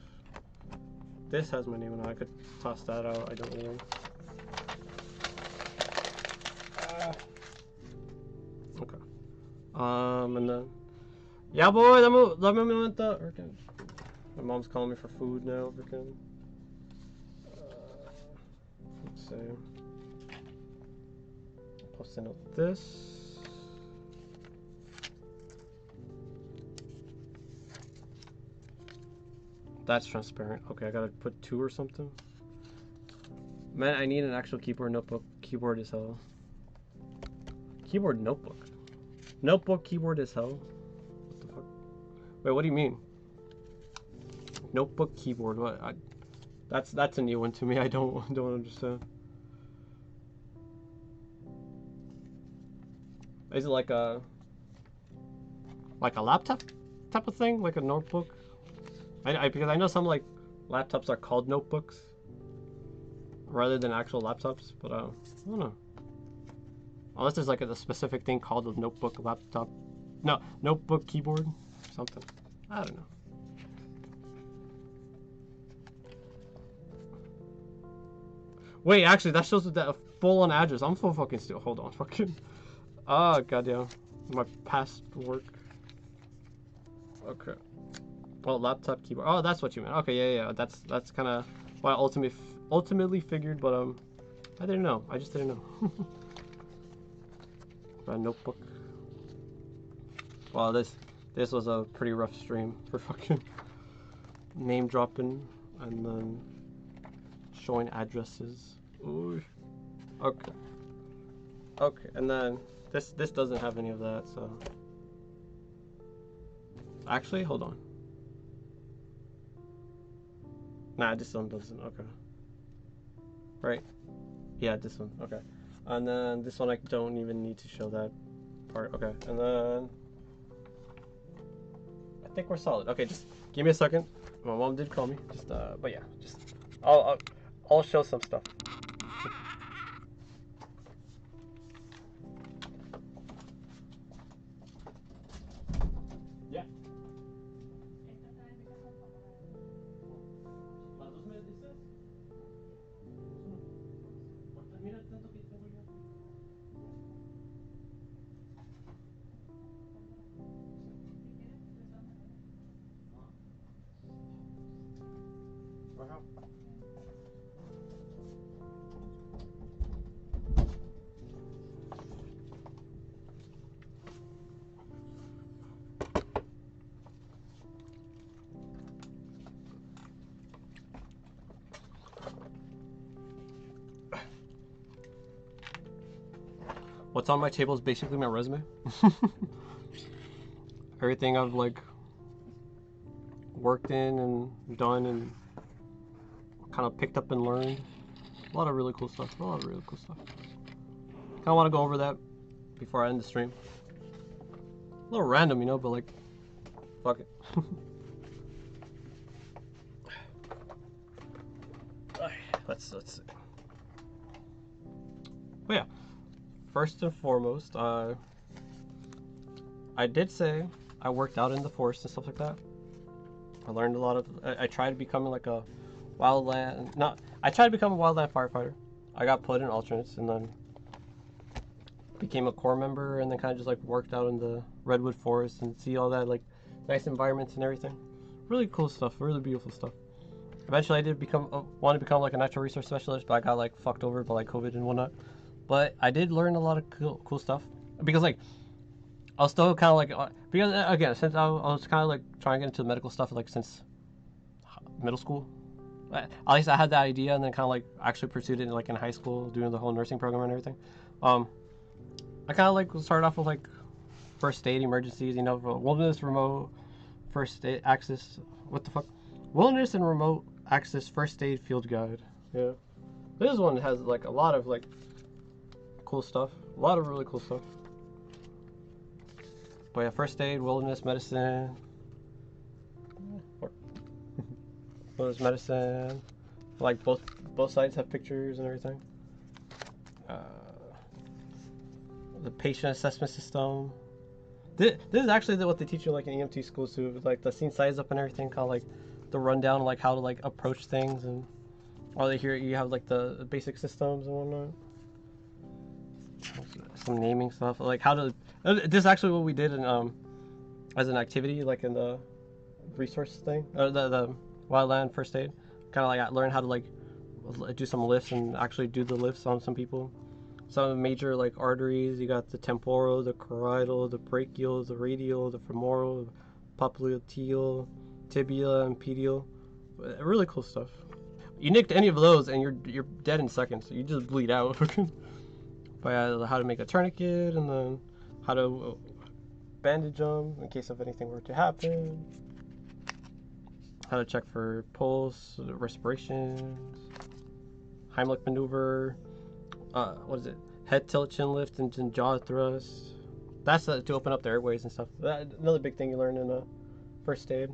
This has my name on it. I could toss that out. I don't know. Okay. And then, yeah, boy, let me want that. My mom's calling me for food now. Freaking. Let's see. Posting out this. That's transparent. Okay, I gotta put 2 or something. Man, I need an actual keyboard notebook. Keyboard is hell. Keyboard notebook. Notebook keyboard is hell. What the fuck? Wait, what do you mean? Notebook keyboard. What? That's a new one to me. I don't understand. Is it like a laptop type of thing, like a notebook? Because I know some like laptops are called notebooks rather than actual laptops, but I don't know. Unless there's like a specific thing called a notebook laptop. No, notebook keyboard, something. I don't know. Wait, actually, that shows that full-on address. I'm so fucking still. Hold on, fucking. Ah, goddamn. My past work. Okay. Well, laptop keyboard. Oh, that's what you meant. Okay, yeah. That's kind of what I ultimately figured, but I didn't know. I just didn't know. a notebook. Wow, this was a pretty rough stream for fucking name dropping and then showing addresses. Ooh. Okay. Okay, and then this doesn't have any of that, so actually hold on. Nah, this one doesn't. Okay. Right. Yeah, this one. Okay. And then this one I don't even need to show that part. Okay. And then I think we're solid. Okay, just give me a second. My mom did call me. Just but yeah, just I'll show some stuff. Yeah. What's on my table is basically my resume. Everything I've like worked in and done and kind of picked up and learned. A lot of really cool stuff. A lot of really cool stuff. Kind of want to go over that before I end the stream. A little random, you know, but like, fuck it. Let's see. But yeah, first and foremost, I did say I worked out in the forest and stuff like that. I learned a lot of. I tried becoming like a wildland. Not. I tried to become a wildland firefighter. I got put in alternates and then became a corps member and then kind of just like worked out in the redwood forest and see all that like nice environments and everything. Really cool stuff. Really beautiful stuff. Eventually, I did want to become like a natural resource specialist, but I got like fucked over by like COVID and whatnot. But I did learn a lot of cool stuff because like I was still kind of like because again since I was kind of like trying to get into medical stuff like since middle school. At least I had that idea and then kind of like actually pursued it like in high school, doing the whole nursing program and everything. I kind of like started off with like first aid emergencies, you know, wilderness remote first aid access. What the fuck? Wilderness and remote access first aid field guide. Yeah, this one has like a lot of like cool stuff. A lot of really cool stuff. But yeah, first aid, wilderness medicine. Wilderness medicine. Like both sides have pictures and everything. The patient assessment system. This is actually what they teach you like in EMT schools too, like the scene size up and everything, kind of like the rundown, like how to like approach things, and or they hear you have like the basic systems and whatnot. Some naming stuff, like how to. This is actually what we did in as an activity, like in the resource thing, or the wildland first aid. Kind of like I learned how to like do some lifts and actually do the lifts on some people. Some major like arteries, you got the temporal, the choroidal, the brachial, the radial, the femoral, the popliteal, tibia, and pedial. Really cool stuff. You nicked any of those and you're dead in seconds. So you just bleed out. But how to make a tourniquet and then how to bandage them in case of anything were to happen. How to check for pulse, respirations, Heimlich maneuver. What is it? Head tilt, chin lift, and jaw thrust. That's to open up the airways and stuff. Another big thing you learn in first aid,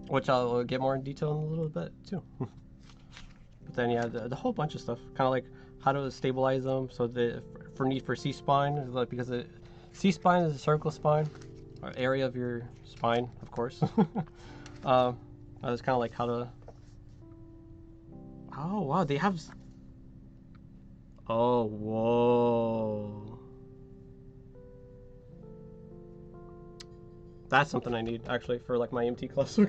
which I'll get more in detail in a little bit too. But then yeah, the whole bunch of stuff, kind of like how to stabilize them. So for need for C-spine, like because the C-spine is a cervical spine, or area of your spine, of course. It's kind of like how to. Oh wow, they have. Oh, whoa. That's something I need actually for like my EMT class.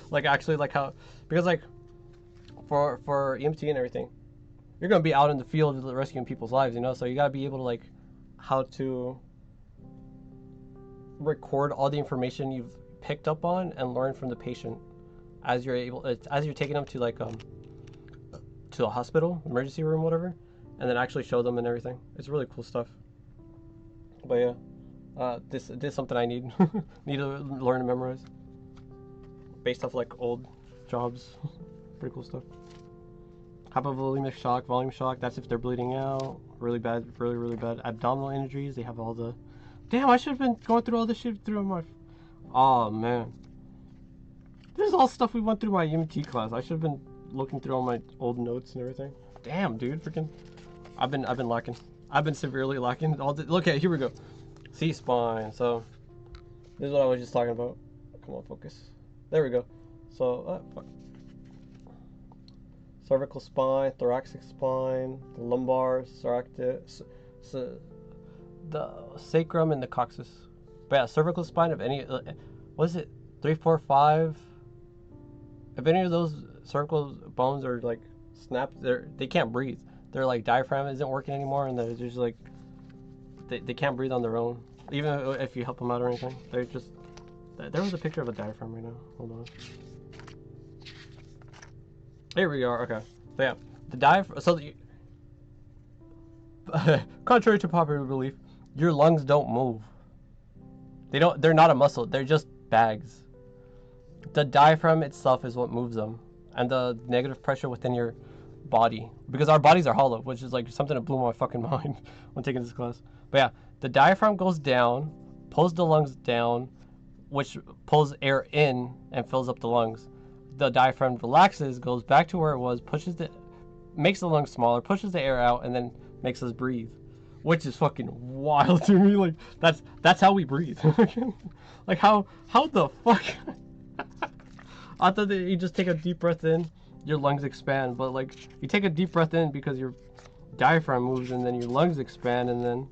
Like actually like how, because like for EMT and everything, you're gonna be out in the field rescuing people's lives, you know. So you gotta be able to like how to record all the information you've picked up on and learn from the patient as you're taking them to like to a hospital, emergency room, whatever, and then actually show them and everything. It's really cool stuff. But yeah, this is something I need need to learn and memorize based off like old jobs. Pretty cool stuff. Hypovolemic shock, volume shock. That's if they're bleeding out. Really bad, really bad. Abdominal injuries. They have all the. Damn, I should have been going through all this shit through my. Oh man. This is all stuff we went through my EMT class. I should have been looking through all my old notes and everything. Damn, dude, freaking. I've been lacking. I've been severely lacking. Look at here we go. C-spine. So this is what I was just talking about. Come on, focus. There we go. So fuck. Cervical spine, thoracic spine, the lumbar, the sacrum, and the coccyx. But yeah, cervical spine. If any, what is it? 3, 4, 5. If any of those cervical bones are like snapped, they can't breathe. Their like diaphragm isn't working anymore, and they're just like they can't breathe on their own. Even if you help them out or anything, they're just. There was a picture of a diaphragm right now. Hold on. Here we are. Okay. So yeah, the diaphragm. So contrary to popular belief, your lungs don't move. They're not a muscle. They're just bags. The diaphragm itself is what moves them, and the negative pressure within your body, because our bodies are hollow, which is like something that blew my fucking mind when taking this class. But yeah, the diaphragm goes down, pulls the lungs down, which pulls air in and fills up the lungs. The diaphragm relaxes, goes back to where it was, makes the lungs smaller, pushes the air out, and then makes us breathe, which is fucking wild to me. Like that's how we breathe. Like how the fuck? I thought that you just take a deep breath in, your lungs expand, but like you take a deep breath in because your diaphragm moves, and then your lungs expand, and then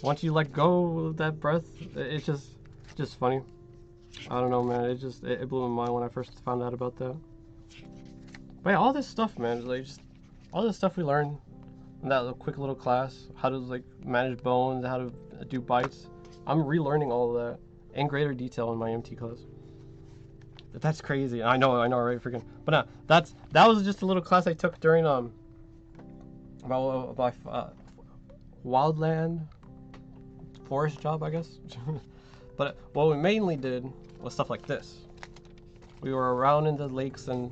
once you let go of that breath, it's just funny. I don't know, man. It blew my mind when I first found out about that. But yeah, all this stuff, man, like just all this stuff we learned in that quick little class, how to like manage bones, how to do bites. I'm relearning all of that in greater detail in my MT class. That's crazy. I know, right? Freaking. But no, that was just a little class I took during about wildland forest job, I guess. But what we mainly did was stuff like this. We were around in the lakes and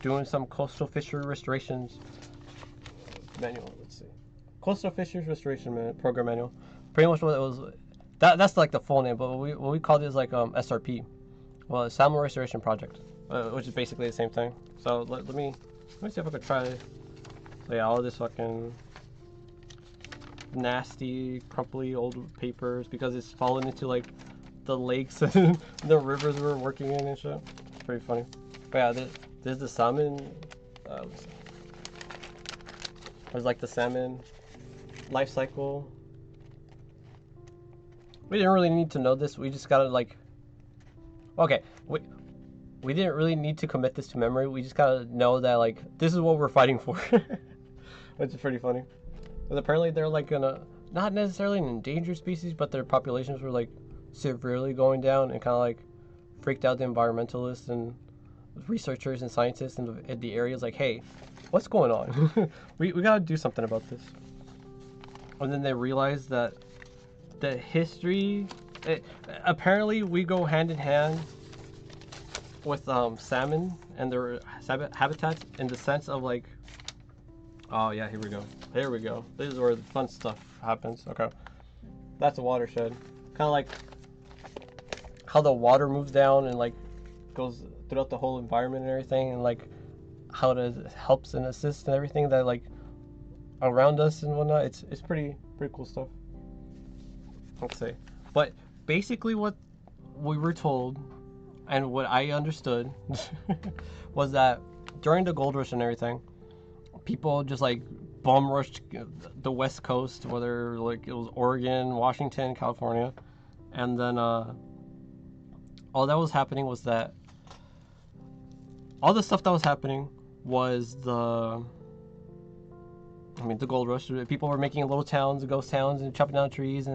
doing some coastal fishery restorations manual. Let's see, coastal fisheries restoration program manual. Pretty much what it was. That's like the full name, but what we called it is like SRP. Well, Salmon Restoration Project, which is basically the same thing. So let me see if I could try. So yeah, all this fucking nasty, crumply old papers because it's fallen into like the lakes and the rivers we're working in and shit. It's pretty funny. But yeah, there's the salmon. There's like the salmon life cycle. We didn't really need to know this. We just gotta like. Okay, we didn't really need to commit this to memory. We just gotta know that like this is what we're fighting for, which is pretty funny. But apparently they're like not necessarily an endangered species, but their populations were like severely going down and kind of like freaked out the environmentalists and researchers and scientists in the areas. Like, hey, what's going on? we gotta do something about this. And then they realized that the history. Apparently, we go hand in hand with salmon and their habitats in the sense of like, oh yeah, here we go. This is where the fun stuff happens. Okay, that's a watershed. Kind of like how the water moves down and like goes throughout the whole environment and everything, and like how it helps and assists and everything that like around us and whatnot. It's pretty cool stuff. Let's say, but. Basically what we were told and what I understood was that during the gold rush and everything, people just like bum rushed the west coast, whether like it was Oregon, Washington, California, and then all that was happening was that all the stuff that was happening was the I mean, the gold rush. People were making little towns, ghost towns, and chopping down trees,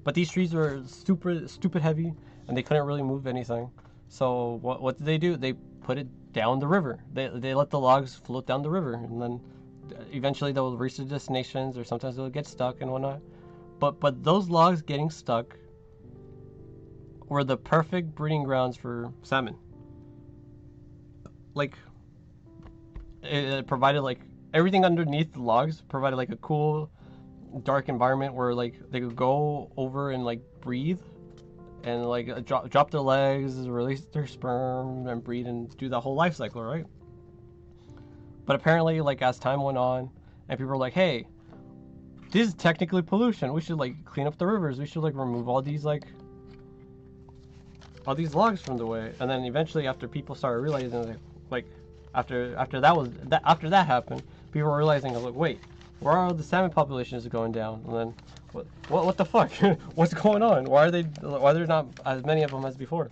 but these trees were stupid heavy, and they couldn't really move anything. So what did they do? They put it down the river. They let the logs float down the river, and then eventually they'll reach their destinations, or sometimes they'll get stuck and whatnot. But those logs getting stuck were the perfect breeding grounds for salmon. Like, it provided like everything underneath the logs provided like a cool, dark environment where like they could go over and like breathe, and like drop their legs, release their sperm, and breed and do the whole life cycle, right? But apparently, like as time went on, and people were like, "Hey, this is technically pollution. We should like clean up the rivers. We should like remove all these logs from the way." And then eventually, after people started realizing, like after that happened, people were realizing, like, wait, where are the salmon populations going down? And then what the fuck? What's going on? Why are there not as many of them as before?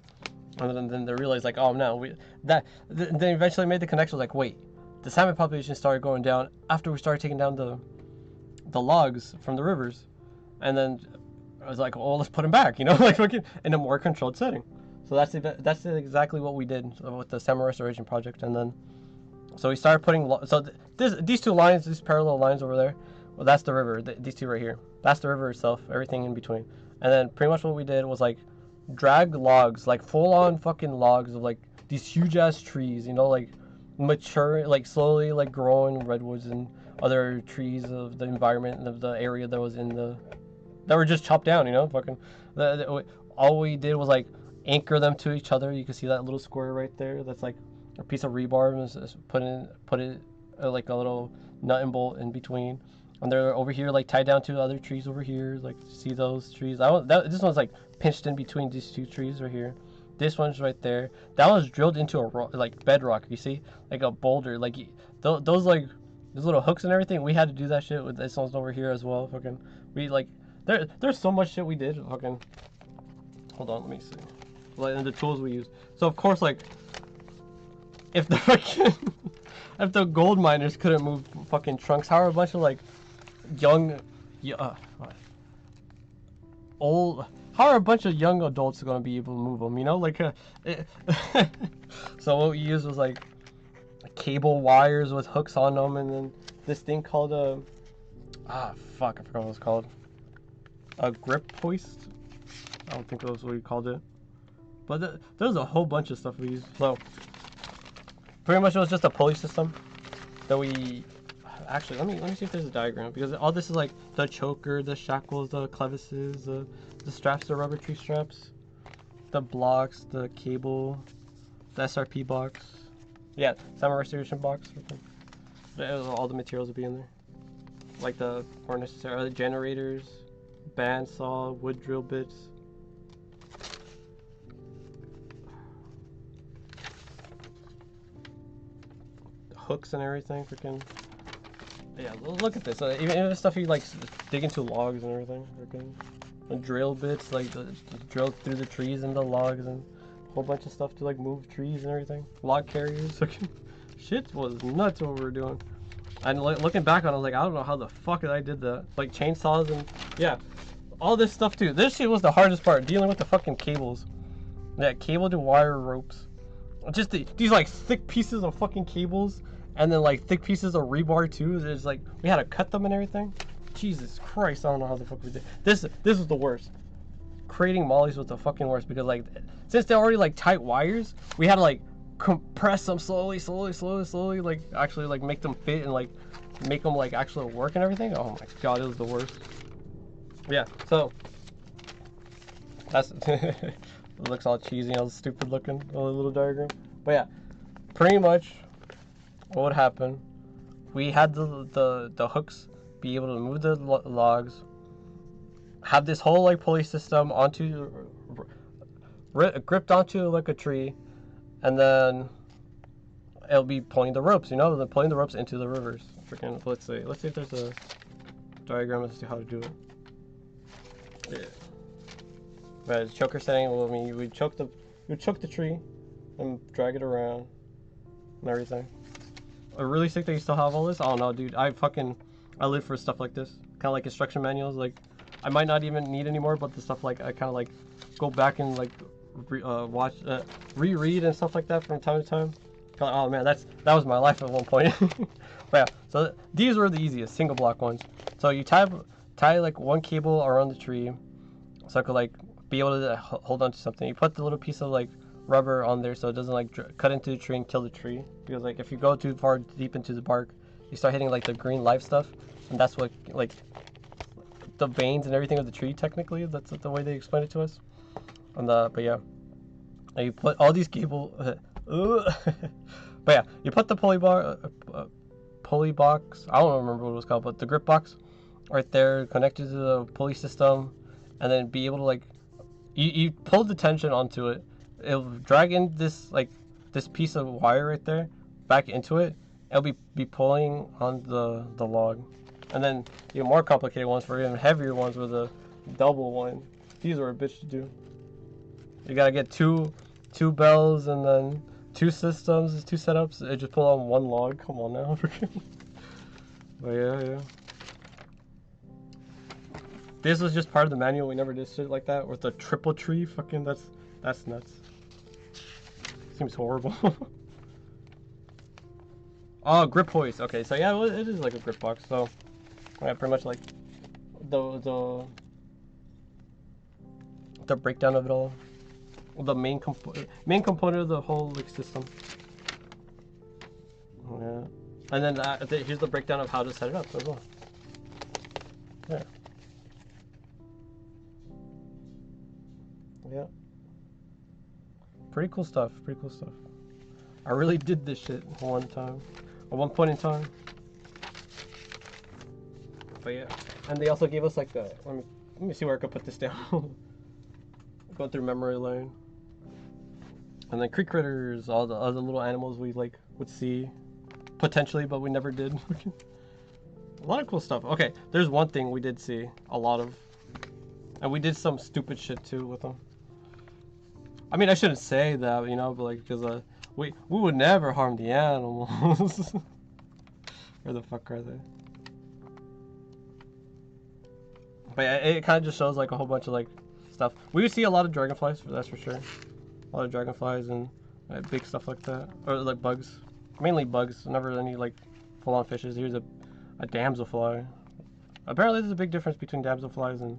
And then they realized, like, oh no, they eventually made the connection, like, wait, the salmon population started going down after we started taking down the logs from the rivers, and then I was like, oh, let's put them back, like in a more controlled setting. So that's exactly what we did with the salmon restoration project. And then so we started putting these two lines, these parallel lines over there, well, that's the river. These two right here, that's the river itself, everything in between. And then pretty much what we did was like drag logs, like full on fucking logs of like these huge ass trees, like mature, like slowly like growing redwoods and other trees of the environment of the area that was that were just chopped down, fucking. All we did was like anchor them to each other. You can see that little square right there. That's like a piece of rebar, and put it like a little nut and bolt in between. And they're over here like tied down to other trees over here. Like, see those trees? This one's like pinched in between these two trees right here. This one's right there. That one's drilled into a like bedrock. You see, like a boulder. Like those like those little hooks and everything. We had to do that shit with this one's over here as well. Fucking, we like there's so much shit we did. Fucking, hold on, let me see. Like, and the tools we used. So of course, like, if the gold miners couldn't move fucking trunks, how are a bunch of like how are a bunch of young adults gonna be able to move them? Like, so what we used was like cable wires with hooks on them, and then this thing called I forgot what it was called. A grip hoist. I don't think that was what we called it. But there's a whole bunch of stuff we used. So pretty much it was just a pulley system that we actually, let me see if there's a diagram, because all this is like the choker, the shackles, the clevises, the straps, the rubber tree straps, the blocks, the cable, the SRP box. Yeah, salmon restoration box. All the materials will be in there. Like the more necessary generators, bandsaw, wood drill bits. Hooks and everything, freaking. Yeah, look at this. Even the stuff you like dig into logs and everything, freaking. And drill bits, like drill through the trees and the logs, and a whole bunch of stuff to like move trees and everything. Log carriers, shit was nuts what we were doing. And looking back on it, I was like, I don't know how the fuck I did that. Like chainsaws and yeah, all this stuff too. This shit was the hardest part, dealing with the fucking cables. Yeah, cable to wire ropes. Just these like thick pieces of fucking cables. And then like thick pieces of rebar too. It's like we had to cut them and everything. Jesus Christ, I don't know how the fuck we did. This was the worst. Creating mollies was the fucking worst, because like since they're already like tight wires, we had to like compress them slowly, like actually like make them fit and like make them like actually work and everything. Oh my god, it was the worst. Yeah, so that's it looks all cheesy, all stupid looking, all the little diagram. But yeah, pretty much what would happen, we had the hooks be able to move the logs, have this whole like pulley system onto gripped onto like a tree, and then it'll be pulling the ropes, then pulling the ropes into the rivers. Freaking, let's see if there's a diagram as to how to do it. Yeah. But choker setting, well, I mean, you would choke the tree and drag it around and everything. I'm really sick that you still have all this. I don't know, dude. I live for stuff like this, kind of like instruction manuals. Like, I might not even need anymore, but the stuff like I kind of like go back and like reread and stuff like that from time to time. Like, oh man, that was my life at one point. But yeah, so these were the easiest single block ones. So you tie like one cable around the tree, so I could like be able to hold on to something. You put the little piece of like rubber on there so it doesn't like cut into the tree and kill the tree, because like if you go too far deep into the bark, you start hitting like the green live stuff, and that's what like the veins and everything of the tree. Technically, that's the way they explain it to us. But yeah, and you put all these cable. But yeah, you put the pulley box. I don't remember what it was called, but the grip box right there connected to the pulley system, and then be able to like you pull the tension onto it. It'll drag in this piece of wire right there back into it. It'll be pulling on the log, and then the more complicated ones for even heavier ones with a double one. These are a bitch to do. You gotta get two bells and then two systems, two setups. It just pull on one log. Come on now. But yeah. This was just part of the manual. We never did shit like that with the triple tree. Fucking that's nuts. Seems horrible. Oh, grip hoist. Okay, so yeah, it is like a grip box. So yeah, pretty much like the breakdown of it all. The main component of the whole like system. Yeah, and then here's the breakdown of how to set it up as well. Yeah. Yeah. Pretty cool stuff. Pretty cool stuff. I really did this shit at one point in time. But yeah, and they also gave us like the. Let me see where I could put this down. Going through memory lane. And then creek critters, all the other little animals we like would see potentially, but we never did. A lot of cool stuff. Okay, there's one thing we did see a lot of, and we did some stupid shit too with them. I mean, I shouldn't say that, you know, but like because we would never harm the animals. Where the fuck are they? But yeah, it kind of just shows like a whole bunch of like stuff. We would see a lot of dragonflies, that's for sure. A lot of dragonflies and big stuff like that, or like bugs, mainly bugs. Never any like full-on fishes. Here's a damselfly. Apparently, there's a big difference between damselflies and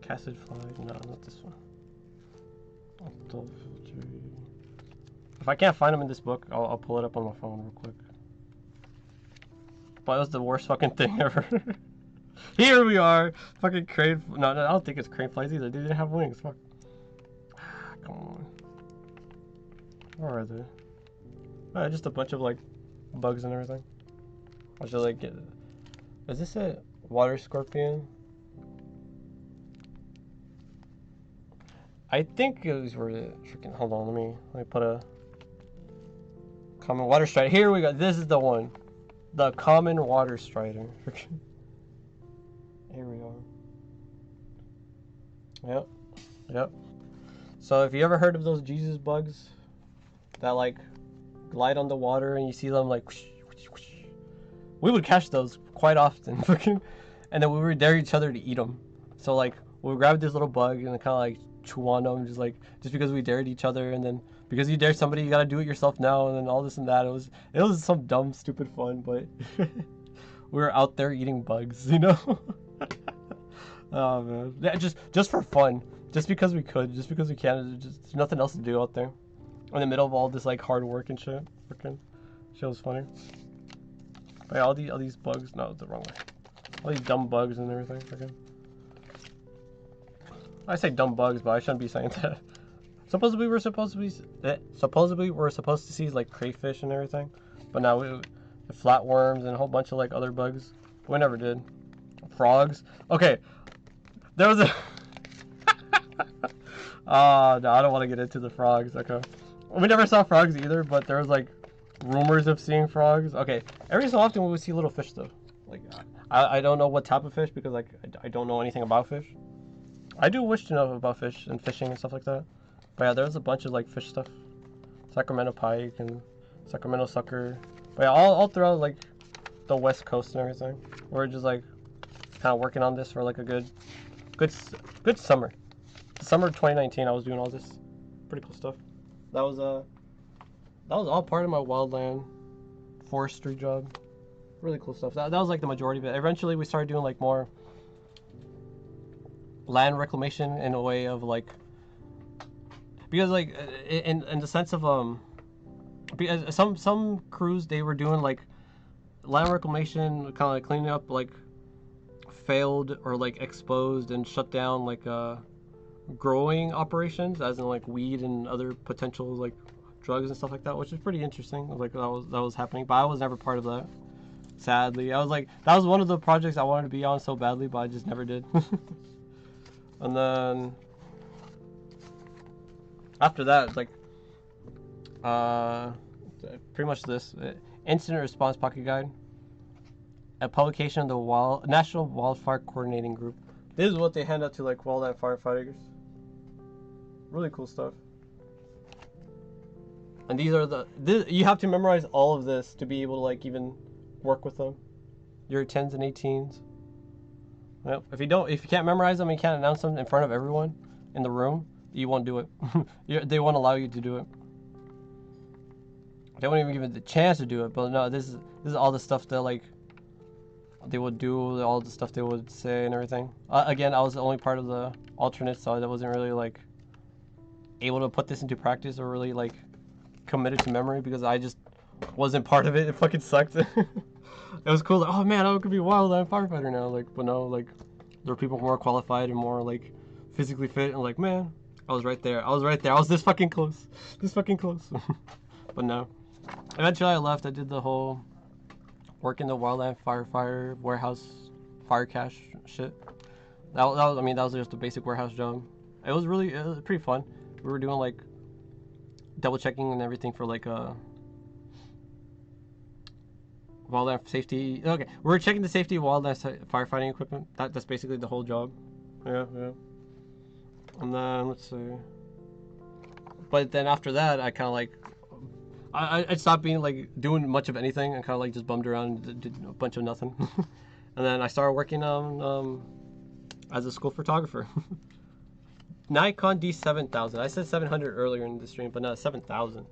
cassid fly. No, not this one. If I can't find them in this book, I'll pull it up on my phone real quick. But it was the worst fucking thing ever. Here we are, fucking crane. No, I don't think it's crane flies either. They didn't have wings. Fuck. Come on. Where are they? Just a bunch of like bugs and everything. I should like get. Is this a water scorpion? I think these were the freaking. Hold on, let me put a common water strider. Here we go. This is the one, the common water strider. Here we are. Yep. So if you ever heard of those Jesus bugs that like glide on the water and you see them like whoosh, whoosh, whoosh, we would catch those quite often. And then we would dare each other to eat them. So like we would grab this little bug and kind of like chew on them just because we dared each other, and then because you dare somebody you gotta do it yourself now, and then all this and that. It was some dumb stupid fun, but we were out there eating bugs, you know. Oh man, yeah, just for fun, just because we could, just because we can. There's nothing else to do out there in the middle of all this like hard work and shit. Freaking shit was funny. But yeah, all these bugs, no, the wrong way. All these dumb bugs and everything. Freaking. I say dumb bugs, but I shouldn't be saying that. Supposedly we're supposed to see like crayfish and everything, but now the flatworms and a whole bunch of like other bugs. We never did. Frogs. Okay, there was a. Oh no, I don't want to get into the frogs. Okay, we never saw frogs either, but there was like rumors of seeing frogs. Okay, every so often we would see little fish though. Like I don't know what type of fish because like I don't know anything about fish. I do wish to know about fish and fishing and stuff like that. But yeah, there's a bunch of like fish stuff. Sacramento pike and Sacramento sucker, But yeah, all throughout like the West Coast and everything, we're just like kind of working on this for like a good summer. The summer of 2019, I was doing all this pretty cool stuff. That was all part of my wildland forestry job. Really cool stuff. That was like the majority of it. Eventually, we started doing like more land reclamation in a way of like, because like in the sense of because some crews, they were doing like land reclamation, kind of like cleaning up like failed or like exposed and shut down like growing operations, as in like weed and other potential like drugs and stuff like that, which is pretty interesting. Like that was happening, but I was never part of that. Sadly, I was like, that was one of the projects I wanted to be on so badly, but I just never did. And then after that, like pretty much this incident response pocket guide, a publication of the National Wildfire Coordinating Group. This is what they hand out to like wildland firefighters. Really cool stuff. And these are you have to memorize all of this to be able to like even work with them. Your 10s and 18s. Well, if you can't memorize them and you can't announce them in front of everyone in the room, you won't do it. They won't allow you to do it. They won't even give you the chance to do it. But no, this is all the stuff that like they would do, all the stuff they would say and everything. Again, I was the only part of the alternate, so I wasn't really like able to put this into practice or really like committed to memory because I just wasn't part of it. It fucking sucked. It was cool. Like, oh man, I could be a wildland firefighter now. Like, but no, like there were people more qualified and more like physically fit, and like, man, I was right there. I was this fucking close. But no. Eventually, I left. I did the whole work in the wildland firefighter warehouse fire cache shit. That was just a basic warehouse job. It was pretty fun. We were doing like double checking and everything for like wildland safety. Okay, we're checking the safety of wildland firefighting equipment. That's basically the whole job. Yeah. And then let's see. But then after that, I kind of like I stopped being like doing much of anything and kind of like just bummed around and did a bunch of nothing. And then I started working as a school photographer. Nikon D7000. I said 700 earlier in the stream, but not 7000.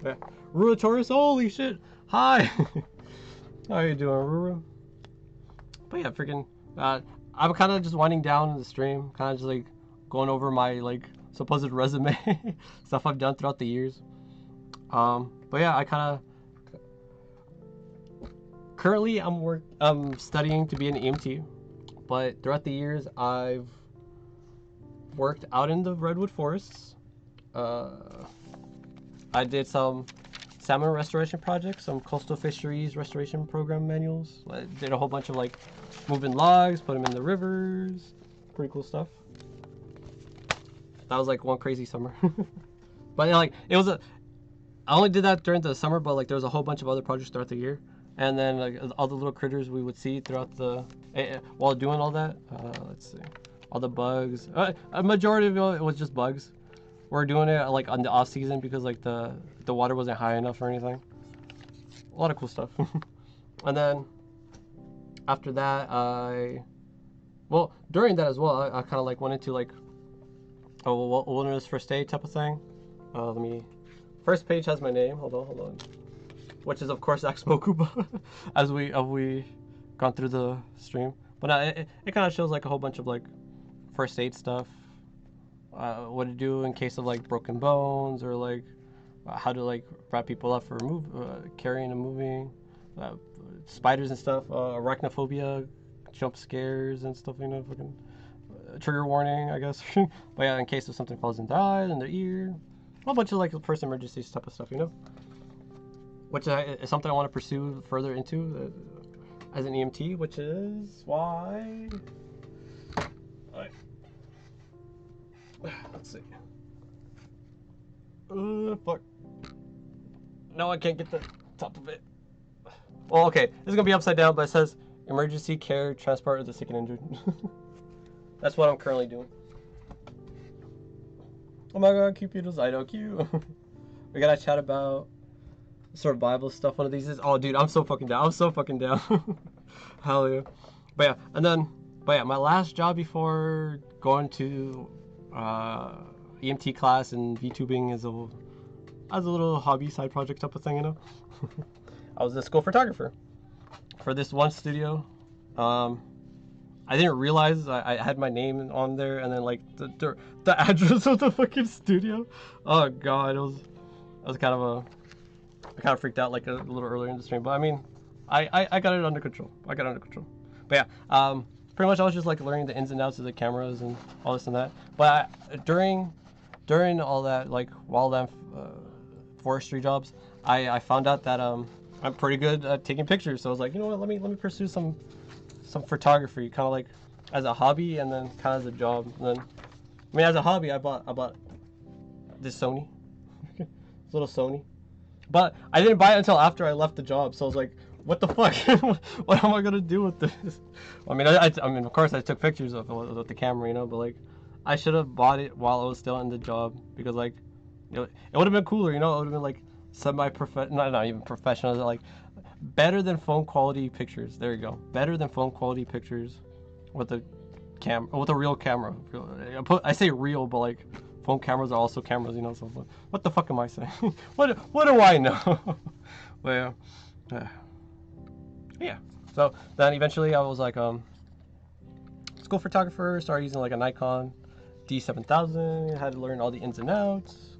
Yeah. Rura Taurus, holy shit! Hi. How are you doing, Ruru? But yeah, freaking. I'm kind of just winding down in the stream, kind of just like going over my like supposed resume, stuff I've done throughout the years. But yeah, I kind of currently I'm studying to be an EMT, but throughout the years I've worked out in the redwood forests. I did some salmon restoration projects, some coastal fisheries restoration program manuals. I did a whole bunch of like moving logs, put them in the rivers. Pretty cool stuff. That was like one crazy summer. But like I only did that during the summer, but like there was a whole bunch of other projects throughout the year. And then like all the little critters we would see throughout the while doing all that. Let's see, all the bugs. A majority of it was just bugs. We're doing it like on the off season because like the water wasn't high enough or anything. A lot of cool stuff. And then after that, during that as well, I kind of like went into like a wilderness first aid type of thing. First page has my name. Hold on. Which is of course Axmokuba, as we gone through the stream. But it kind of shows like a whole bunch of like first aid stuff. What to do in case of like broken bones, or like how to like wrap people up for carrying and moving, spiders and stuff, arachnophobia, jump scares and stuff, fucking trigger warning, I guess. But yeah, in case if something falls and dies in their ear, a whole bunch of like first emergency type of stuff, which is something I want to pursue further into as an EMT, which is why. Let's see. Fuck. No, I can't get the top of it. Well, okay. This is gonna be upside down, but it says emergency care transport of the sick and injured. That's what I'm currently doing. Oh my god, cute Beatles, I know cute. We gotta chat about survival stuff one of these days. Oh, dude, I'm so fucking down. I'm so fucking down. Hell yeah. But yeah, my last job before going to EMT class and VTubing as a little hobby side project type of thing, you know. I was a school photographer for this one studio. I didn't realize I had my name on there, and then like the address of the fucking studio. Oh god, it was kind of I kind of freaked out like a little earlier in the stream, but I mean, I got it under control. I got it under control. But yeah, pretty much I was just like learning the ins and outs of the cameras and all this and that. But during all that, like while them forestry jobs, I found out that I'm pretty good at taking pictures. So I was like, you know what, let me pursue some photography, kind of like as a hobby and then kind of as a job. And then, I mean, as a hobby, I bought this Sony, this little Sony, but I didn't buy it until after I left the job. So I was like, what the fuck? What am I gonna do with this? I mean, I mean, of course, I took pictures of with the camera, you know, but like, I should have bought it while I was still in the job, because like, you know, it would have been cooler, you know, it would have been like semi-professional, not even professional, like better than phone quality pictures. There you go, better than phone quality pictures with a with a real camera. I say real, but like phone cameras are also cameras, you know. So what the fuck am I saying? what do I know? Well, yeah. So then eventually I was like school photographer, started using like a Nikon D7000. Had to learn all the ins and outs,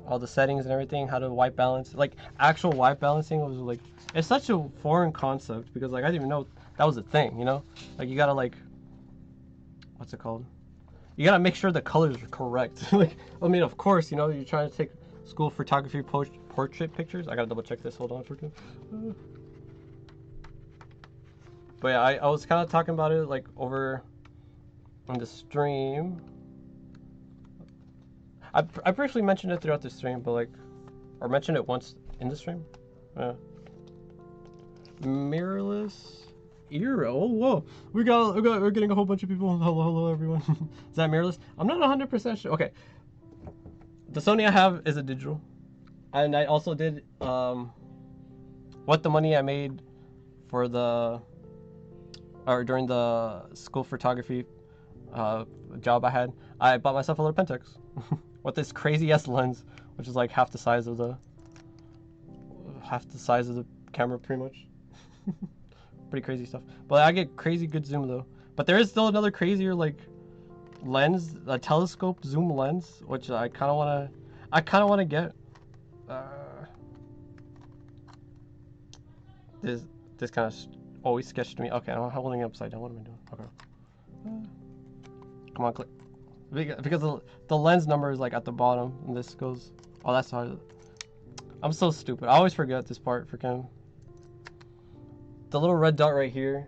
all the settings and everything, how to white balance. Like actual white balancing was like, it's such a foreign concept, because like I didn't even know that was a thing, you know. Like you gotta like, what's it called, you gotta make sure the colors are correct. Like, I mean, of course, you know, you're trying to take school photography portrait pictures. I gotta double check this, hold on for a second. But yeah, I was kind of talking about it like over on the stream. I briefly mentioned it throughout the stream, but like, or mentioned it once in the stream. Yeah. Mirrorless era. Oh whoa, we're getting a whole bunch of people. Hello everyone. Is that mirrorless? I'm not 100% sure. Okay. The Sony I have is a digital, and I also did what the money I made for during the school photography job I had, I bought myself a little Pentax with this crazy ass lens, which is like half the size of the camera, pretty much. Pretty crazy stuff. But I get crazy good zoom though. But there is still another crazier like lens, a telescope zoom lens, which I kind of wanna get. This kind of always sketched me. Okay, I'm holding it upside down. What am I doing? Okay. Come on, click. Because the lens number is like at the bottom, and this goes. Oh, that's hard. I'm so stupid. I always forget this part. Freaking. The little red dot right here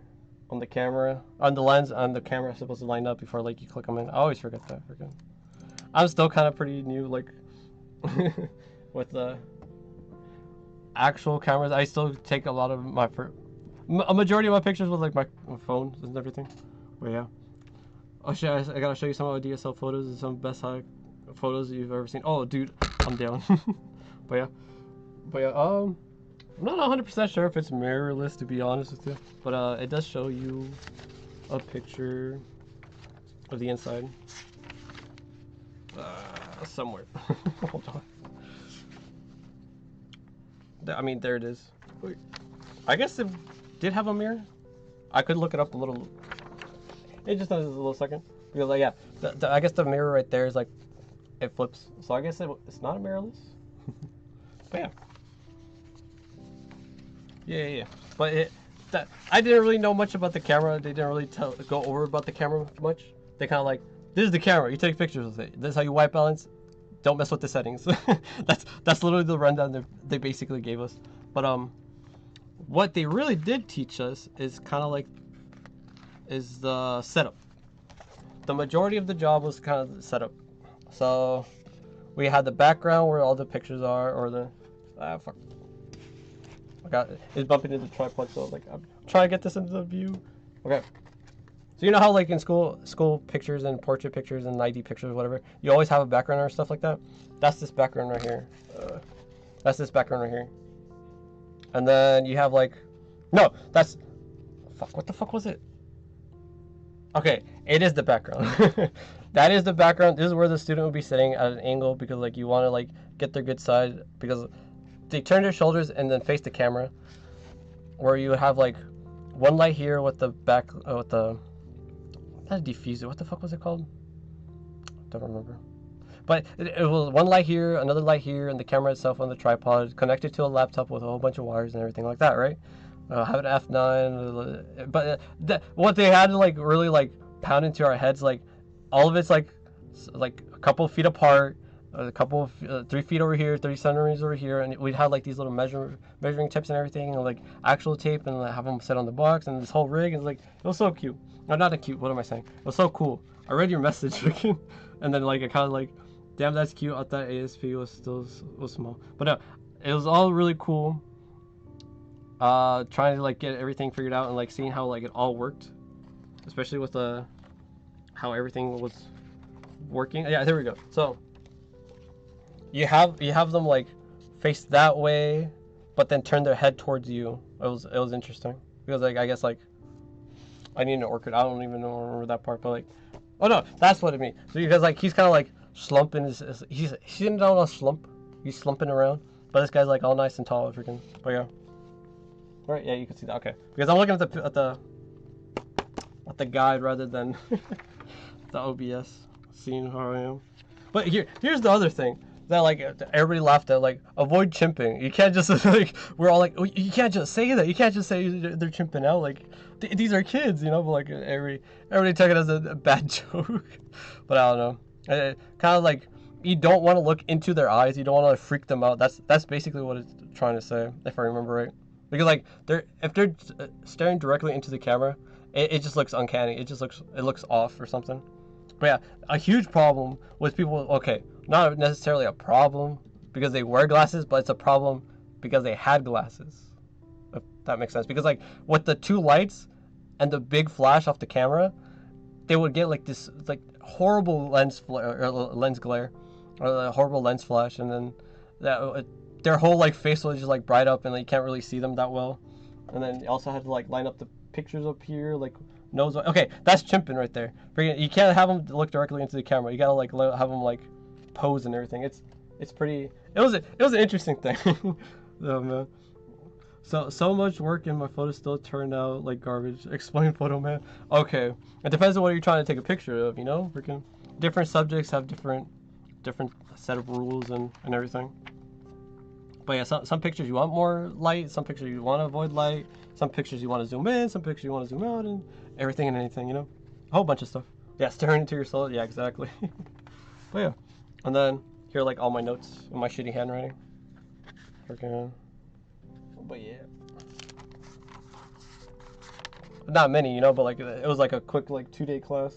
on the camera, on the lens, on the camera is supposed to line up before like you click them in. I always forget that. Freaking. I'm still kind of pretty new, like with the actual cameras. I still take a lot of a majority of my pictures with like my phone and everything. But yeah. Oh shit, I gotta show you some of my DSL photos and some best high photos you've ever seen. Oh dude, I'm down. But yeah, I'm not 100% sure if it's mirrorless, to be honest with you. But it does show you a picture of the inside. Somewhere. Hold on. I mean, there it is. Wait. I guess it did have a mirror. I could look it up a little. It just does a little second, because like yeah, I guess the mirror right there is like it flips. So I guess it's not a mirrorless. But yeah. But I didn't really know much about the camera. They didn't really go over about the camera much. They kind of like, this is the camera. You take pictures with it. This is how you white balance. Don't mess with the settings. that's literally the rundown they basically gave us. But what they really did teach us is kind of like the setup. The majority of the job was kind of the setup. So we had the background where all the pictures are, or the fuck. It's bumping into the tripod, so like I'm trying to get this into the view. Okay. So you know how like in school pictures and portrait pictures and ID pictures, whatever, you always have a background or stuff like that? That's this background right here. That's this background right here. And then you have like, no, that's, fuck, what the fuck was it? Okay, it is the background. That is the background. This is where the student will be sitting at an angle because like you want to like get their good side because they turn their shoulders and then face the camera. Where you have like one light here with the back with the not a diffuser. What the fuck was it called? Don't remember. But it was one light here, another light here, and the camera itself on the tripod connected to a laptop with a whole bunch of wires and everything like that, right? Have an F9, but what they had to like really like pound into our heads, like all of it's like a couple of feet apart, a couple of 3 feet over here, 30 centimeters over here, and we'd have like these little measuring tips and everything, and like actual tape, and like, have them set on the box, and this whole rig is like it was so cute. No, not a cute. What am I saying? It was so cool. I read your message, and then like I kind of like, damn, that's cute. I thought ASP was still small, but no, it was all really cool. Trying to like get everything figured out and like seeing how like it all worked, especially with how everything was working. Yeah, there we go. So you have them like face that way, but then turn their head towards you. It was interesting because like I guess like I need an orchid. I don't even remember that part, but like, oh no, that's what it means. So because like he's kind of like slumping, he's sitting down on a slump. He's slumping around, but this guy's like all nice and tall, freaking. But yeah. Right, yeah, you can see that. Okay, because I'm looking at the guide rather than the OBS, seeing how I am. But here's the other thing that like everybody laughed at, like avoid chimping. You can't just like we're all like you can't just say that. You can't just say they're chimping out. Like these are kids, you know. But like everybody took it as a bad joke. But I don't know. Kind of like you don't want to look into their eyes. You don't want to freak them out. That's basically what it's trying to say, if I remember right. Because like if they're staring directly into the camera, it just looks uncanny. It looks off or something. But yeah, a huge problem with people. Okay, not necessarily a problem because they wear glasses, but it's a problem because they had glasses. If that makes sense. Because like with the two lights and the big flash off the camera, they would get like this like horrible lens glare, or a horrible lens flash, and then their whole like face will just like bright up and like, you can't really see them that well. And then you also have to like line up the pictures up here, like nose. Okay, that's chimping right there. You can't have them look directly into the camera. You gotta like have them like pose and everything. It's pretty. It was an interesting thing. Oh man. So much work and my photo still turned out like garbage. Explain photo man. Okay, it depends on what you're trying to take a picture of. You know, freaking different subjects have different set of rules and everything. But yeah, some pictures you want more light, some pictures you want to avoid light, some pictures you want to zoom in, some pictures you want to zoom out, and everything and anything, you know? A whole bunch of stuff. Yeah, staring into your soul, yeah, exactly. But yeah, and then here are like all my notes in my shitty handwriting. Freaking. But yeah. Not many, you know, but like it was like a quick like 2-day class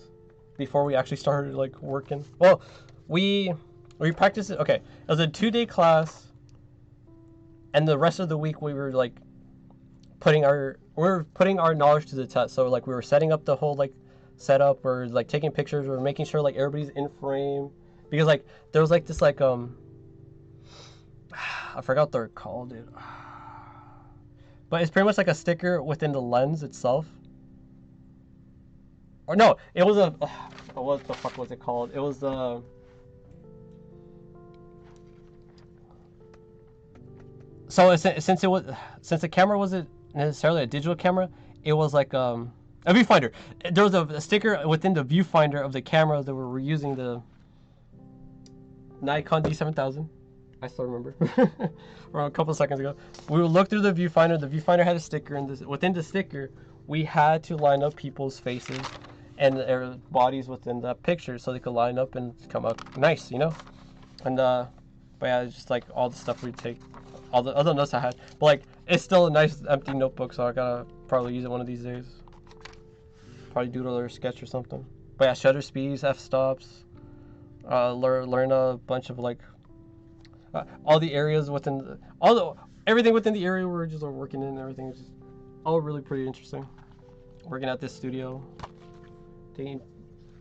before we actually started like working. Well, we practiced it, okay, it was a 2-day class. And the rest of the week we were like putting our knowledge to the test. So like we were setting up the whole like setup, or like taking pictures, or making sure like everybody's in frame. Because like there was like this like I forgot what they're called, dude. But it's pretty much like a sticker within the lens itself. Or no, it was a what the fuck was it called? It was the So since the camera wasn't necessarily a digital camera, it was like a viewfinder. There was a sticker within the viewfinder of the camera that we were using, the Nikon D7000. I still remember. Around a couple of seconds ago, we would look through the viewfinder. The viewfinder had a sticker, and within the sticker, we had to line up people's faces and their bodies within the picture so they could line up and come out nice, you know. And but yeah, it's just like all the stuff we'd take. All the other notes I had, but like it's still a nice empty notebook, so I gotta probably use it one of these days. Probably doodle or sketch or something. But yeah, shutter speeds, f-stops, learn a bunch of like all the areas within everything within the area we're just working in and everything is just all really pretty interesting. Working at this studio, taking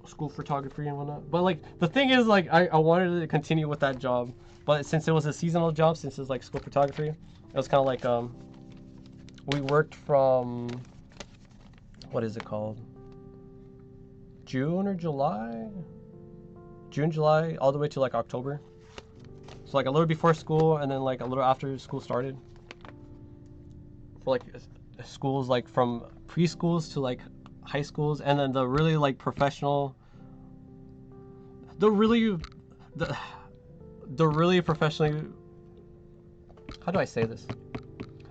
school photography and whatnot. But like the thing is, like I wanted to continue with that job. But since it was a seasonal job, since it's like school photography, it was kind of like we worked from, what is it called? June or July? June, July, all the way to like October. So like a little before school and then like a little after school started. For like schools like from preschools to like high schools, and then the really like professional, the really professionally, how do I say this?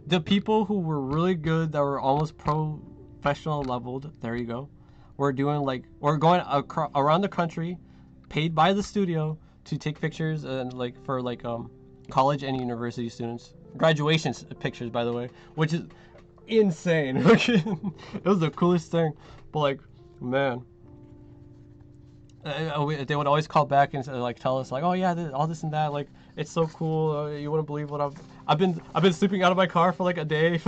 The people who were really good, that were almost professional leveled, there you go, we're going around the country, paid by the studio to take pictures and like for like college and university students. Graduation pictures, by the way, which is insane. It was the coolest thing. But like, man, they would always call back and like tell us like, oh yeah, all this and that, like it's so cool. You wouldn't believe what I've been sleeping out of my car for like a day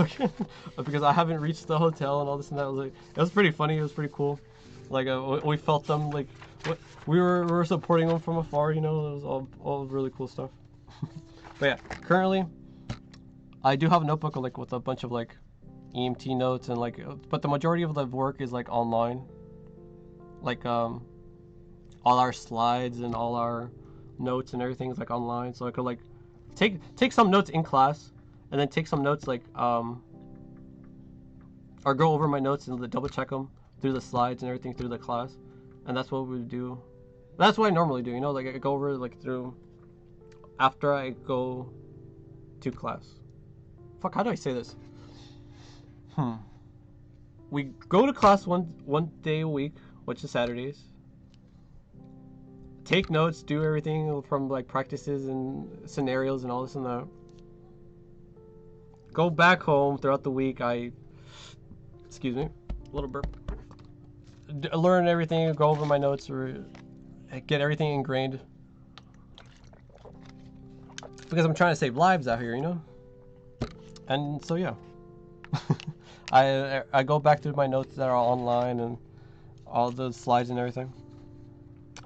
because I haven't reached the hotel and all this and that. It was pretty funny. It was pretty cool. Like we felt them, like we were supporting them from afar. You know, it was all really cool stuff. But yeah, currently I do have a notebook like with a bunch of like EMT notes and like, but the majority of the work is like online. Like all our slides and all our notes and everything is like online, so I could like take some notes in class and then take some notes like or go over my notes and double check them through the slides and everything through the class. And that's what we do. That's what I normally do, you know, like I go over like through after I go to class. Fuck, how do I say this? We go to class one day a week, which is Saturdays. Take notes, do everything from like practices and scenarios and all this and that. Go back home throughout the week. Excuse me, a little burp. Learn everything, go over my notes, or get everything ingrained. Because I'm trying to save lives out here, you know? And so yeah. I go back through my notes that are online and all the slides and everything.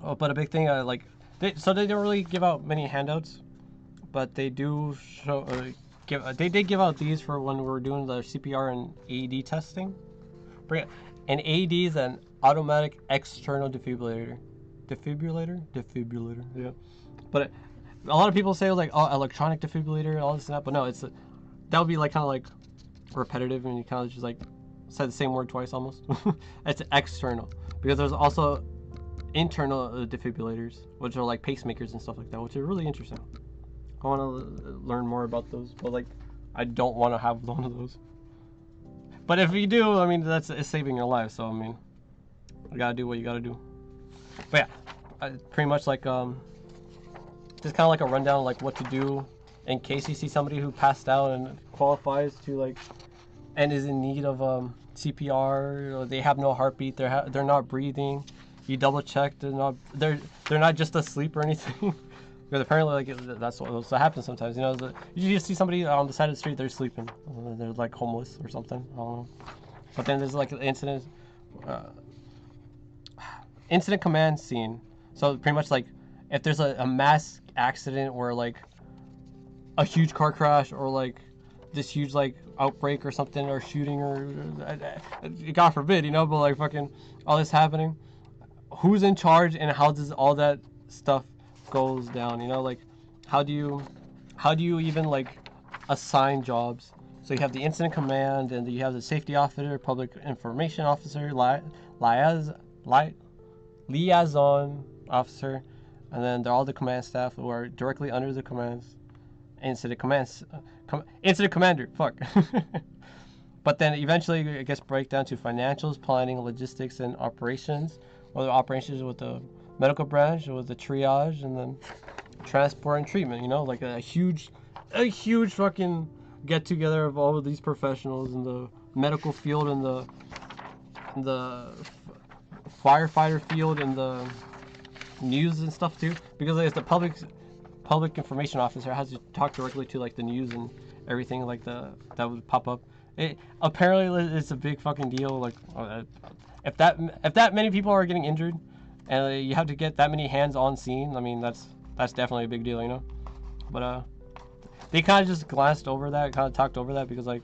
Oh, but a big thing, they don't really give out many handouts, but they do show they did give out these for when we were doing the CPR and AED testing. An AED is an automatic external defibrillator. Defibrillator, yeah. But a lot of people say like, oh, electronic defibrillator and all this and that, but no, that would be like kind of like repetitive, and you kind of just like said the same word twice almost. It's external, because there's also internal defibrillators, which are like pacemakers and stuff like that, which are really interesting. I want to learn more about those, but like I don't want to have one of those. But if you do, I mean, it's saving your life, so I mean, you gotta do what you gotta do. But yeah, pretty much like just kind of like a rundown, like what to do in case you see somebody who passed out and qualifies to like and is in need of CPR, or they have no heartbeat, they're not breathing. You double check they're not just asleep or anything. Because apparently like that's what happens sometimes. You know, you just see somebody on the side of the street, they're sleeping, they're like homeless or something. I don't know. But then there's like an incident command scene. So pretty much like if there's a mass accident or like a huge car crash or like this huge like outbreak or something, or shooting, or God forbid, you know, but like fucking all this happening, who's in charge and how does all that stuff goes down, you know? Like how do you even like assign jobs? So you have the incident command, and you have the safety officer, public information officer, liaison officer, and then they're all the command staff who are directly under the commands. Incident commander, fuck. But then eventually it gets break down to financials, planning, logistics, and operations. Or the operations with the medical branch, or with the triage, and then transport and treatment. You know, like a huge fucking get together of all of these professionals in the medical field, and the firefighter field, and the news and stuff too. Because it's the public information officer has to talk directly to like the news and everything like that would pop up. Apparently it's a big fucking deal. Like if that many people are getting injured, and you have to get that many hands on scene, I mean that's definitely a big deal, you know. But they kind of just glanced over that, kind of talked over that, because like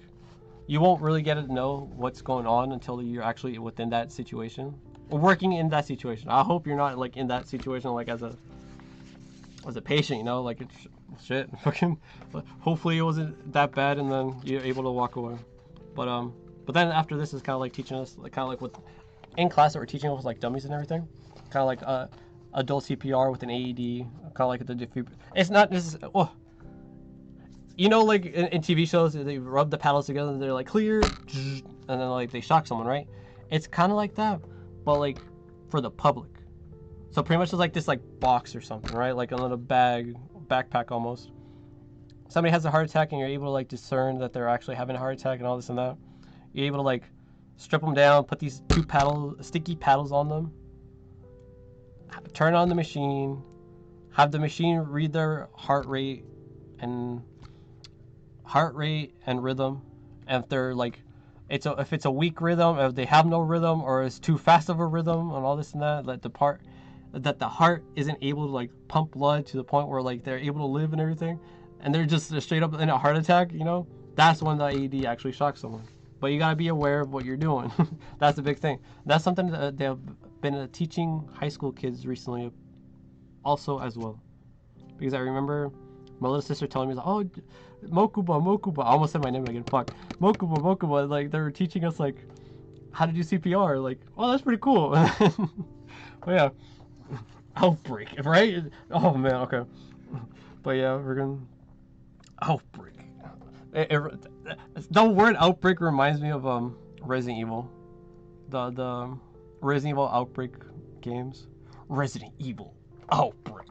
you won't really get to know what's going on until you're actually within that situation, or working in that situation. I hope you're not like in that situation like as a patient, you know, like it's shit, fucking. Hopefully it wasn't that bad, and then you're able to walk away. But then after this is kind of like teaching us, like kind of like with in class that we're teaching us like dummies and everything, kind of like adult CPR with an AED, kind of like the defib. It's not this. Oh, you know, like in TV shows, they rub the paddles together, and they're like clear, and then like they shock someone, right? It's kind of like that, but like for the public. So pretty much it's like this like box or something, right? Like a little backpack almost. Somebody has a heart attack and you're able to like discern that they're actually having a heart attack and all this and that. You're able to like strip them down, put these sticky paddles on them, turn on the machine, have the machine read their heart rate and rhythm, and if they're like if it's a weak rhythm, if they have no rhythm, or it's too fast of a rhythm and all this and that, that the heart isn't able to like pump blood to the point where like they're able to live and everything, and they're just straight up in a heart attack, you know, that's when the AED actually shocks someone. But you gotta be aware of what you're doing. That's the big thing. That's something that they've been teaching high school kids recently also as well. Because I remember my little sister telling me, oh, Mokuba, I almost said my name again, fuck. Mokuba, like they were teaching us like how to do CPR, like, oh, that's pretty cool. But yeah, outbreak, right? Oh man, okay. But yeah, we're gonna outbreak. The word outbreak reminds me of Resident Evil, the Resident Evil Outbreak games. Resident Evil Outbreak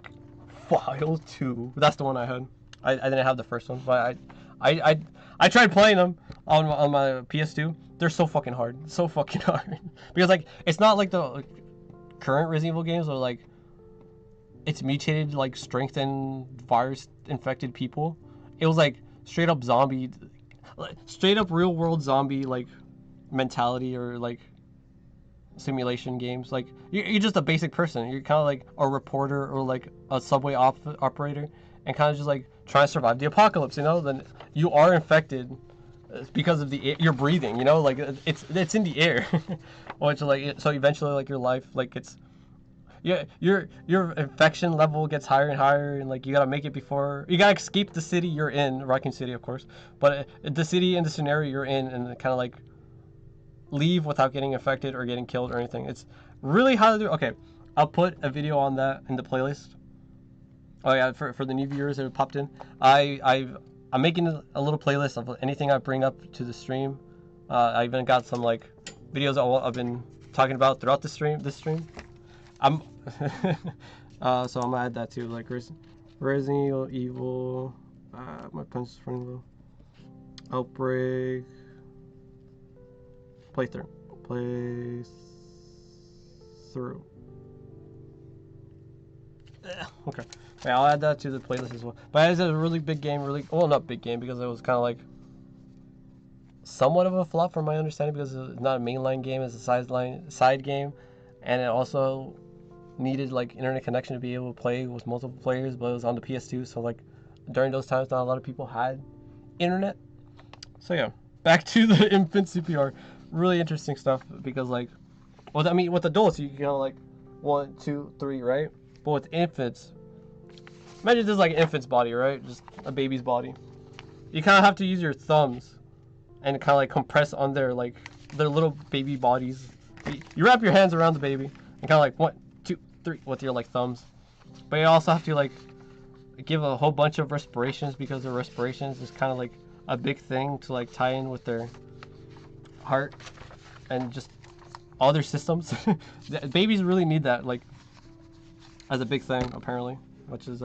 File 2. That's the one I had. I didn't have the first one, but I tried playing them on my PS2. They're so fucking hard, because like it's not like the current Resident Evil games are like it's mutated like strengthened virus infected people. It was like straight up zombie, straight up real world zombie like mentality, or like simulation games. Like you're just a basic person. You're kind of like a reporter or like a subway operator, and kind of just like trying to survive the apocalypse. You know, then you are infected because of the air you're breathing. You know, like it's in the air, which like so eventually like your life like it's. Yeah, your infection level gets higher and higher, and like you gotta make it before you gotta escape the city you're in, Raccoon City, of course. But the city and the scenario you're in, and kind of like leave without getting infected or getting killed or anything. It's really hard to do. Okay, I'll put a video on that in the playlist. Oh yeah, for the new viewers that have popped in, I'm making a little playlist of anything I bring up to the stream. I even got some like videos I've been talking about throughout this stream. I'm so I'm gonna add that too, like Resident Evil, my punch friend Outbreak playthrough. Okay, yeah, I'll add that to the playlist as well. But it's a really big game, well, not big game because it was kind of like somewhat of a flop from my understanding, because it's not a mainline game, it's a side game, and it also needed like internet connection to be able to play with multiple players, but it was on the PS2, so like during those times not a lot of people had internet. So yeah, back to the infant CPR. Really interesting stuff, because like, well, I mean with adults you can kind of like 1, 2, 3, right? But with infants, imagine this is like an infant's body, right? Just a baby's body. You kind of have to use your thumbs and kind of like compress on their little baby bodies. You wrap your hands around the baby and kind of like 1, 2, 3 with your like thumbs, but you also have to like give a whole bunch of respirations, because their respirations is kind of like a big thing to like tie in with their heart and just all their systems. Babies really need that like as a big thing apparently, which is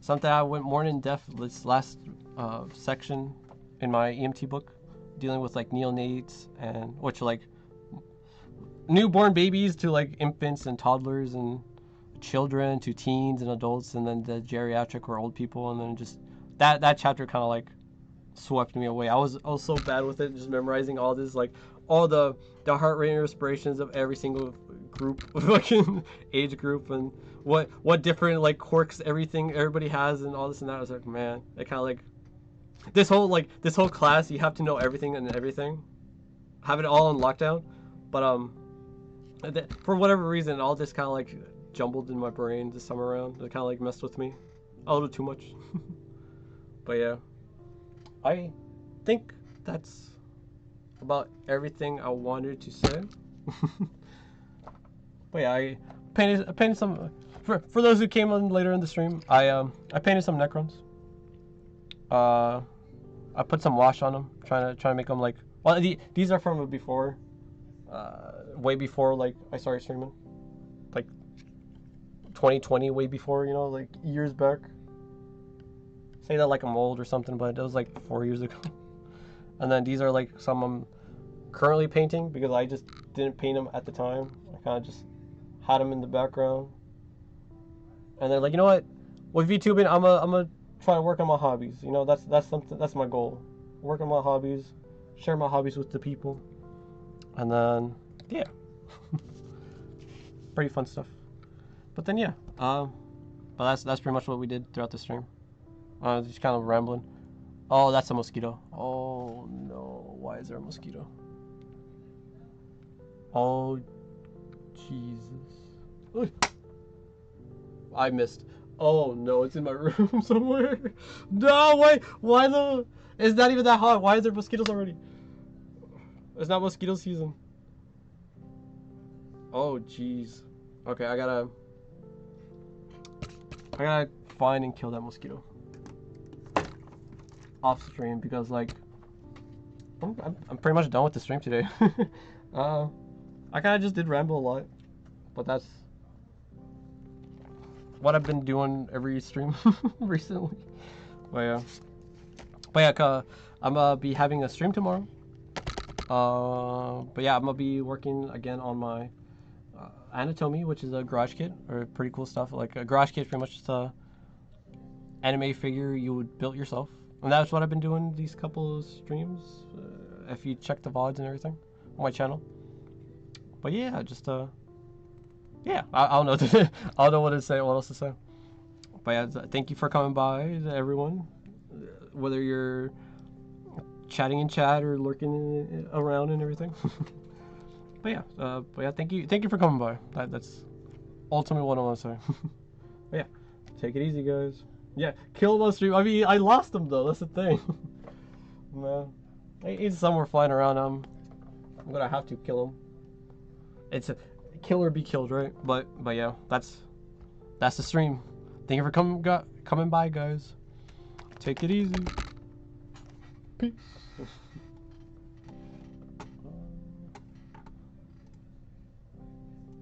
something I went more in depth this last section in my EMT book, dealing with like neonates, and which like newborn babies to like infants and toddlers and children to teens and adults, and then the geriatric or old people, and then just that chapter kind of like swept me away. I was so bad with it, just memorizing all this, like all the heart rate and respirations of every single group, fucking age group, and what different like quirks everybody has and all this and that. I was like, man, it kind of like this whole class, you have to know everything and everything, have it all on lockdown. But for whatever reason, it all just kind of like jumbled in my brain this time around. It kind of like messed with me a little too much. But yeah, I think that's about everything I wanted to say. But yeah, I painted some. For those who came on later in the stream, I painted some Necrons. I put some wash on them, trying to make them like. Well, these are from before, way before like I started streaming, like 2020, way before, you know, like years back. Say that like I'm old or something, but it was like 4 years ago. And then these are like some I'm currently painting because I just didn't paint them at the time. I kind of just had them in the background. And then like, you know what? With VTubing, I'm a try to work on my hobbies. You know, that's something, that's my goal. Work on my hobbies, share my hobbies with the people, and then yeah, pretty fun stuff. But then yeah, but that's pretty much what we did throughout the stream. Just kind of rambling. Oh, that's a mosquito. Oh no, why is there a mosquito? Oh Jesus. I missed. Oh no, it's in my room somewhere. No, wait, why the? It's not even that hot. Why is there mosquitoes already? It's not mosquito season. Oh jeez. Okay, I gotta find and kill that mosquito off stream because like I'm pretty much done with the stream today. I kind of just did ramble a lot, but that's what I've been doing every stream recently. But yeah, I'm gonna be having a stream tomorrow. But yeah, I'm gonna be working again on my anatomy, which is a garage kit, or pretty cool stuff. Like a garage kit is pretty much just a anime figure you would build yourself, and that's what I've been doing these couple of streams. If you check the VODs and everything on my channel. But yeah, just yeah, I don't know. I don't know what to say. What else to say? But yeah, thank you for coming by, everyone. Whether you're chatting in chat or lurking around and everything. But yeah, thank you for coming by. That's ultimately what I want to say. But yeah, take it easy, guys. Yeah, kill him on stream. I mean, I lost him though. That's the thing. Man, he's somewhere flying around. I'm gonna have to kill him. It's a kill or be killed, right? But yeah, that's the stream. Thank you for coming by, guys. Take it easy. Peace.